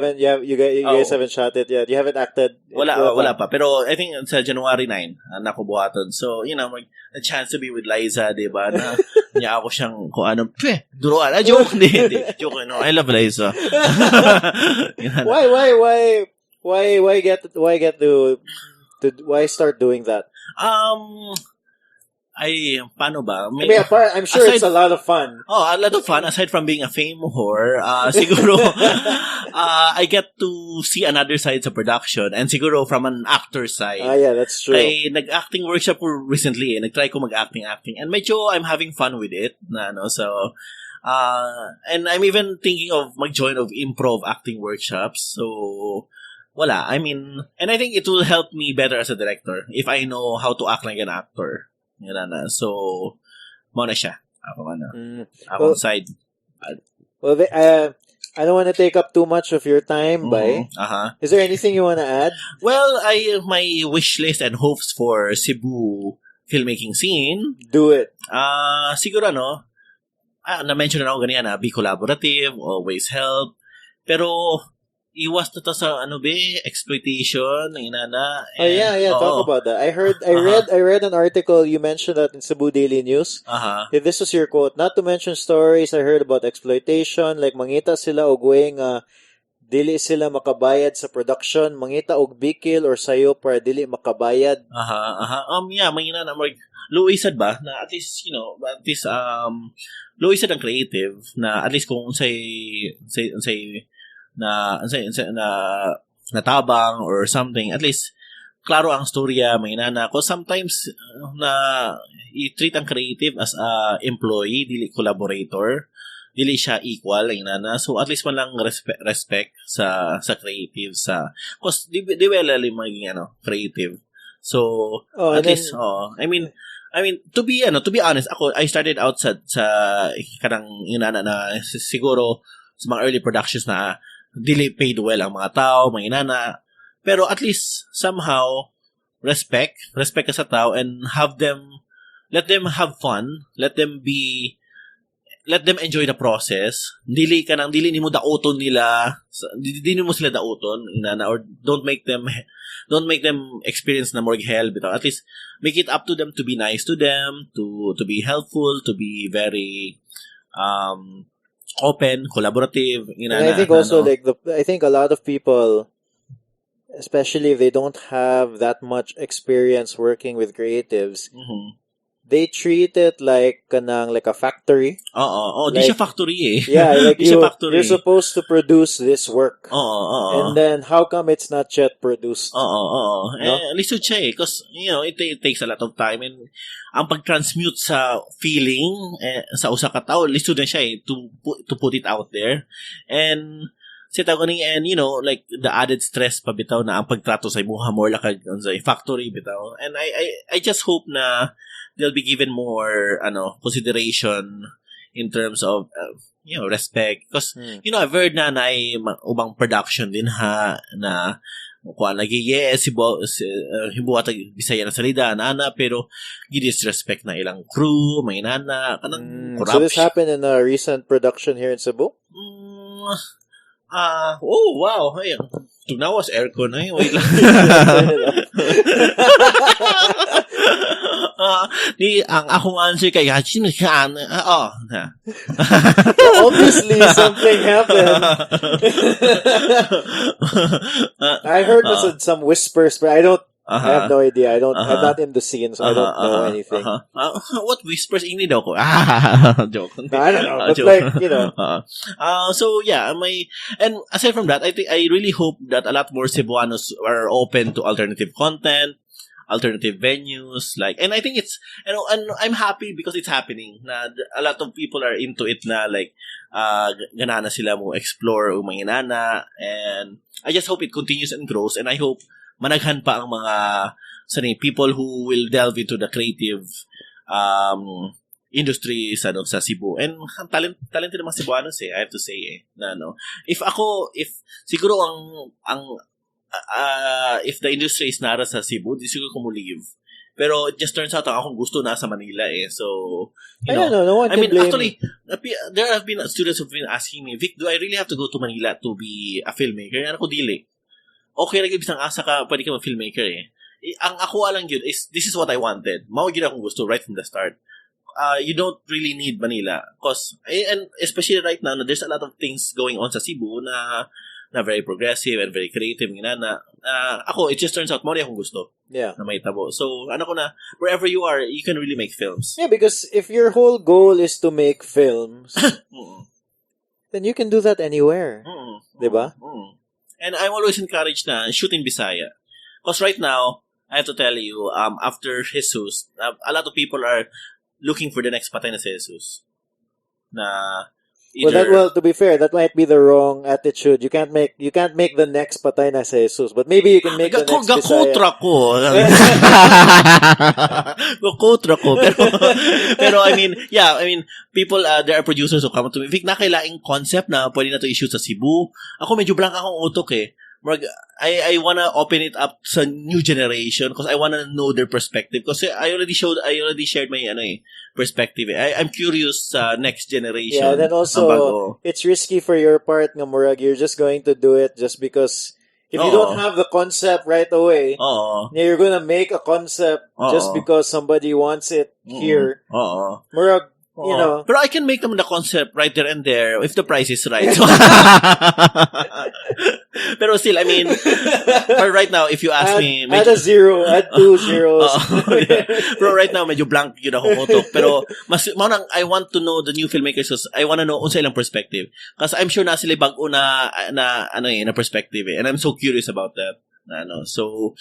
guys haven't shot it yet. You haven't acted. Wala pa. Pero I think sa January 9 nakubuhaton. So, a chance to be with Liza, 'di ba? Na niya ako siyang kung ano, duruan. Joke hindi. Joke, I love Liza. Why start doing that? Paano ba? I'm sure it's a lot of fun. A lot of fun. Aside from being a fame whore, siguro, I get to see another side sa production and siguro from an actor side. Yeah, that's true. Kay nag-acting workshop ko recently, nag-try ko mag-acting, and medyo I'm having fun with it. So, and I'm even thinking of mag-join of improv acting workshops. So, wala. I mean, and I think it will help me better as a director if I know how to act like an actor. So, muna siya. Akong side. Well, I don't want to take up too much of your time, Is there anything you want to add? Well, my wish list and hopes for Cebu filmmaking scene. Do it. Siguro na-mention na ako ganyan be collaborative, always help. Pero, iwas na to sa exploitation, talk about that. I read an article, you mentioned that in Cebu Daily News. If this was your quote, not to mention stories I heard about exploitation, like mangita sila og way nga dili sila makabayad sa production, mangita og bikil or sayo para dili makabayad. Mangina na luisad ba na at least luisad ang creative na at least kung say na tabang or something, at least klaro ang storya, may nana ko sometimes na i-treat ang creative as a employee, dili collaborator, dili siya equal, ay nana. So at least man lang respect sa creative sa cause di wala maging creative. So at least I mean to be honest, ako I started out sa kanang inana na siguro sa mga early productions na dili paid well ang mga tao, mga inana. Pero at least, somehow, respect ka sa tao and let them have fun, let them enjoy the process. Dili nimo dauton nila, dili mo sila dauton, inana, or don't make them experience na more hell, bitaw. At least, make it up to them to be nice to them, to be helpful, to be very, open, collaborative. And I think also I think a lot of people, especially if they don't have that much experience working with creatives, they treat it like a factory. Di siya factory eh. Yeah, like you're supposed to produce this work. And then how come it's not yet produced? No? Lisod siya eh, because it takes a lot of time, and ang pag-transmute sa feeling sa usa ka tawo, lisod na siya eh, to put it out there. And and like the added stress pa bitaw na ang pagtrato sa imuha more like sa factory bitaw. And I just hope na they'll be given more consideration in terms of respect, because I've heard na ubang production din na kuan lagi hibuhat Bisaya na salida na pero gidisrespect na ilang crew, may nana kanang corruption. So this happened in a recent production here in Cebu? Oh wow, ay tunawas aircon ay wait lang. Ang akong answer kay Hachin obviously something happened. I heard some whispers, but I have no idea. I'm not in the scene, so I don't know anything. What whispers ini daw ko? Joke. No, I don't know. But so yeah, and aside from that, I think I really hope that a lot more Cebuanos are open to alternative content, alternative venues, and I think it's and I'm happy because it's happening. Na a lot of people are into it na ganana sila mo explore o manginana, and I just hope it continues and grows, and I hope managhan pa ang mga people who will delve into the creative industry sa Cebu. And talented naman Cebuanos I have to say na if siguro ang if the industry is nara sa Cebu, di siguro ko mo leave. Pero it just turns out akong gusto na sa Manila eh. So, you know. No one can blame. Actually, there have been students who've been asking me, Vic, do I really have to go to Manila to be a filmmaker? Ano ko dili? Okay, bisang asa ka, pwede ka mag-filmmaker eh. Ang ako lang yun is, this is what I wanted. Mao yun akong gusto right from the start. You don't really need Manila. And especially right now, there's a lot of things going on sa Cebu na very progressive and very creative. Ako, it just turns out, mao akong gusto. Yeah. Na may tabo. So, wherever you are, you can really make films. Yeah, because if your whole goal is to make films, then you can do that anywhere. Diba? And I'm always encouraged na shoot in Bisaya. Because right now, I have to tell you, after Hesus, a lot of people are looking for the next Patay na si Hesus. Na well, to be fair, that might be the wrong attitude. You can't make the next Patay na si Hesus, but maybe you can make the next Bisaya. Gakotra ko. Gakotra ko. Pero I mean, people, there are producers who come to me, Vic, nakailaing concept na pwede na to issue sa Cebu. Ako medyo blank akong utok eh. I wanna open it up sa new generation because I wanna know their perspective. Because I already shared my perspective. I'm curious sa next generation. Yeah, then also it's risky for your part, nga Murag. You're just going to do it just because if you don't have the concept right away, you're gonna make a concept just because somebody wants it here. Murag. You know. Pero I can make them the concept right there and there if the price is right. Pero still, I mean, but right now, if you ask me... Add a zero, add 2 zeros. Pero right now, medyo blank yun ako motok. Pero I want to know the new filmmakers because I want to know unsa ilang perspective. Kasi I'm sure na sila bago na perspective eh. And I'm so curious about that. So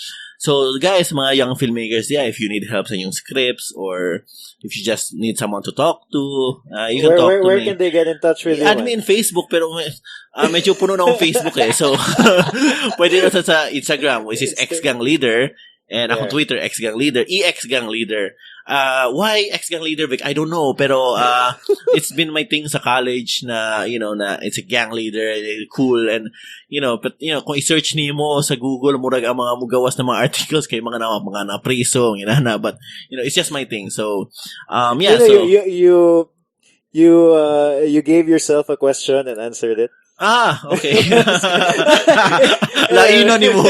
guys, mga young filmmakers, if you need help sa yung scripts or if you just need someone to talk to, you can talk to me. Where can they get in touch with you? Add me in Facebook, pero medyo puno na akong Facebook eh. So, pwede na sa Instagram, which is X-Gang Leader. And ako Twitter, X-Gang Leader, EX-Gang Leader. Why X-Gang Leader, Vic? I don't know. Pero it's been my thing sa college na, na it's a gang leader, cool. And, but, kung i-search niyo sa Google, murag ang mga mugawas na mga articles kay mga na-priso, but, it's just my thing. So, you gave yourself a question and answered it. Okay. Laino ni mo.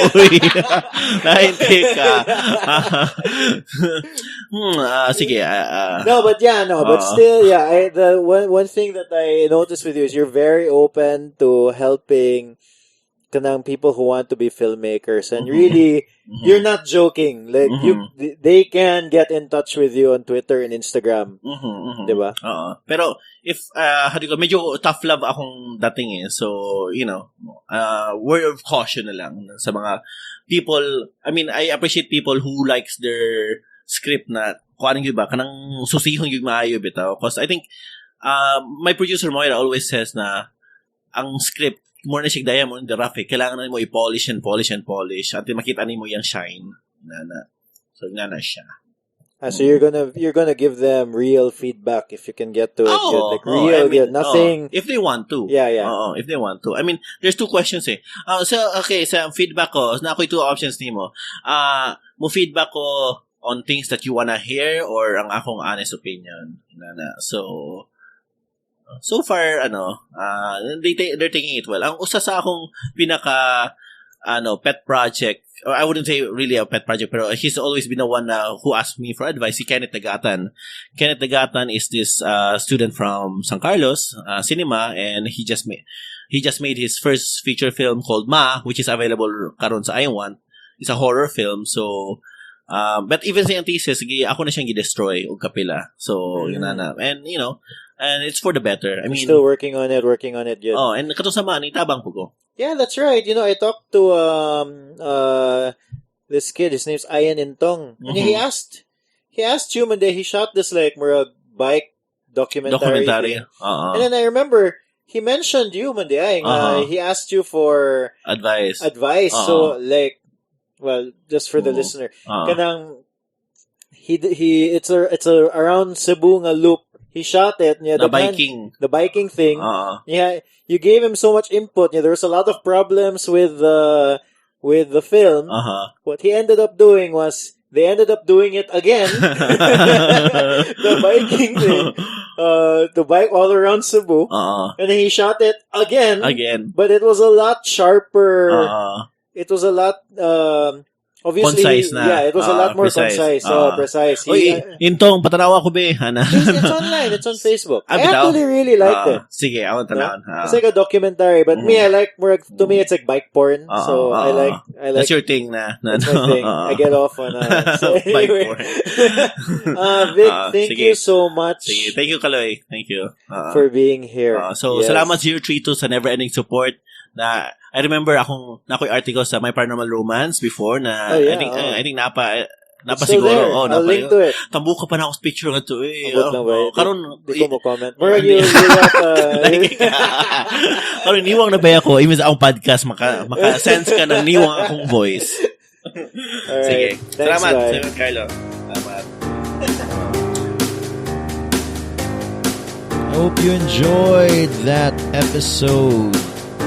Lainte ka. Sige. But still, the one thing that I noticed with you is you're very open to helping kanang people who want to be filmmakers, and really, you're not joking. Like they can get in touch with you on Twitter and Instagram, diba? Pero if medyo tough love akong dating eh, so word of caution na lang sa mga people. I mean, I appreciate people who likes their script na kuaning gyud ba kanang susihon gyud maayo bitaw, because I think my producer Moira always says na ang script more na siya daya mo in the rough eh. Kailangan na mo i-polish and polish and polish at makita ni mo yung shine so na siya. So you're gonna give them real feedback if you can get to it. Real nothing. If they want to. Yeah. If they want to. I mean, there's 2 questions eh. So feedback ko, na ako'y 2 options nimo. Mo feedback ko on things that you wanna hear or ang akong honest opinion. So far, they're taking it well. Ang usa sa akong pinaka, pet project, or I wouldn't say really a pet project, pero he's always been the one who asked me for advice, si Kenneth Dagatan. Kenneth Dagatan is this student from San Carlos Cinema, and he just made his first feature film called Ma, which is available karon sa iWant. It's a horror film, so but even sa yung thesis, ako na siyang gi-destroy og kapila. So, and and it's for the better. I mean, still working on it yet. And katong sama ni tabang po ko. Yeah, that's right. I talked to this kid, his name's Ian Intong. And he asked you one day, he shot this like bike documentary. And then I remember he mentioned you one day. He asked you for advice. So like, well, just for the listener, kanang it's a around Cebu nga loop. He shot it. Yeah, the biking thing. Yeah, you gave him so much input. Yeah, there was a lot of problems with with the film, what he ended up doing was they ended up doing it again. The biking thing. The bike all around Cebu. And then he shot it again. But it was a lot sharper. It was a lot, obviously, concise na. Yeah, it was a lot more precise. Precise. Intong patanawa ko be. It's online. It's on Facebook. I actually really liked it. Sige, I want to know. It's like a documentary, but me, I like more. To me, it's like bike porn. So I like. That's your thing, na. That's my thing. I get off on so bike anyway. porn. Vic, thank you so much. Sige, thank you, Kaloy. Thank you for being here. So salamat 032 sa never-ending support. Na I remember nakoy article sa My Paranormal Romance before na I think napa siguro I'll link to it. Tambuka pa na ako picture nga to karon di ko mo comment. Mura you karon niwang na ba ako imbes akong podcast maka sense ka ng niwang akong voice. Sige. Salamat, Sir Carlo. Salamat. I hope you enjoyed that episode.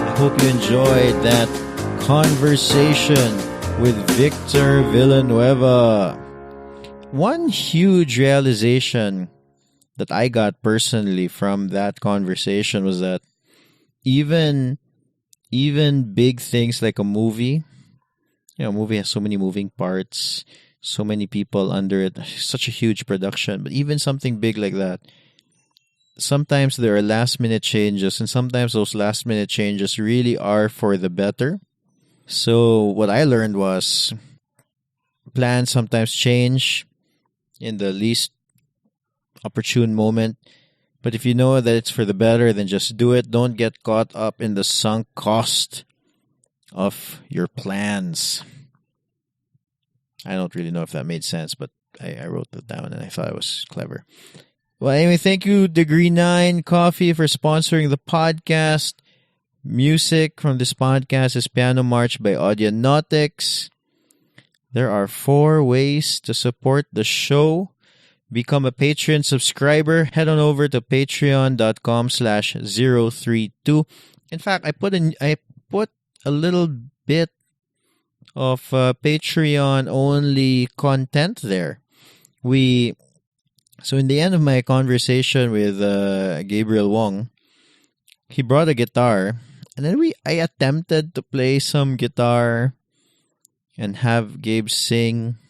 I hope you enjoyed that conversation with Victor Villanueva. One huge realization that I got personally from that conversation was that even big things like a movie, a movie has so many moving parts, so many people under it, such a huge production, but even something big like that, sometimes there are last-minute changes, and sometimes those last-minute changes really are for the better. So what I learned was plans sometimes change in the least opportune moment. But if you know that it's for the better, then just do it. Don't get caught up in the sunk cost of your plans. I don't really know if that made sense, but I wrote that down and I thought it was clever. Well, anyway, thank you, Degree 9 Coffee, for sponsoring the podcast. Music from this podcast is Piano March by Audionautics. There are 4 ways to support the show. Become a Patreon subscriber. Head on over to patreon.com/032. In fact, I put a little bit of Patreon-only content there. So in the end of my conversation with Gabriel Wong, he brought a guitar, and then I attempted to play some guitar and have Gabe sing,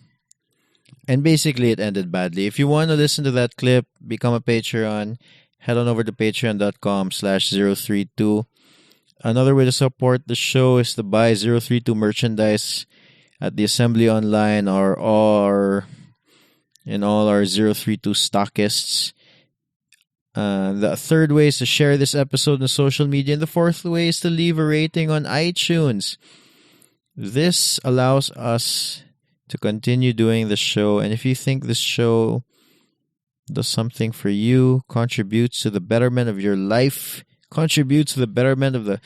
and basically it ended badly. If you want to listen to that clip, become a Patreon. Head on over to patreon.com/032. Another way to support the show is to buy 032 merchandise at the Assembly Online or in all our 032 stockists. The third way is to share this episode on social media. And the fourth way is to leave a rating on iTunes. This allows us to continue doing the show. And if you think this show does something for you, contributes to the betterment of your life, contributes to the betterment of the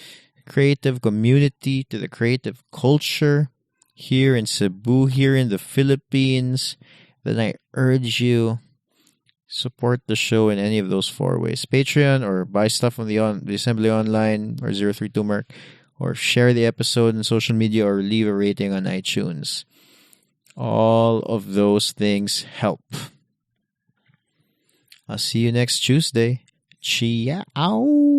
creative community, to the creative culture here in Cebu, here in the Philippines, then I urge you, support the show in any of those 4 ways. Patreon, or buy stuff on the Assembly Online or 032 Merc, or share the episode on social media, or leave a rating on iTunes. All of those things help. I'll see you next Tuesday. Ciao.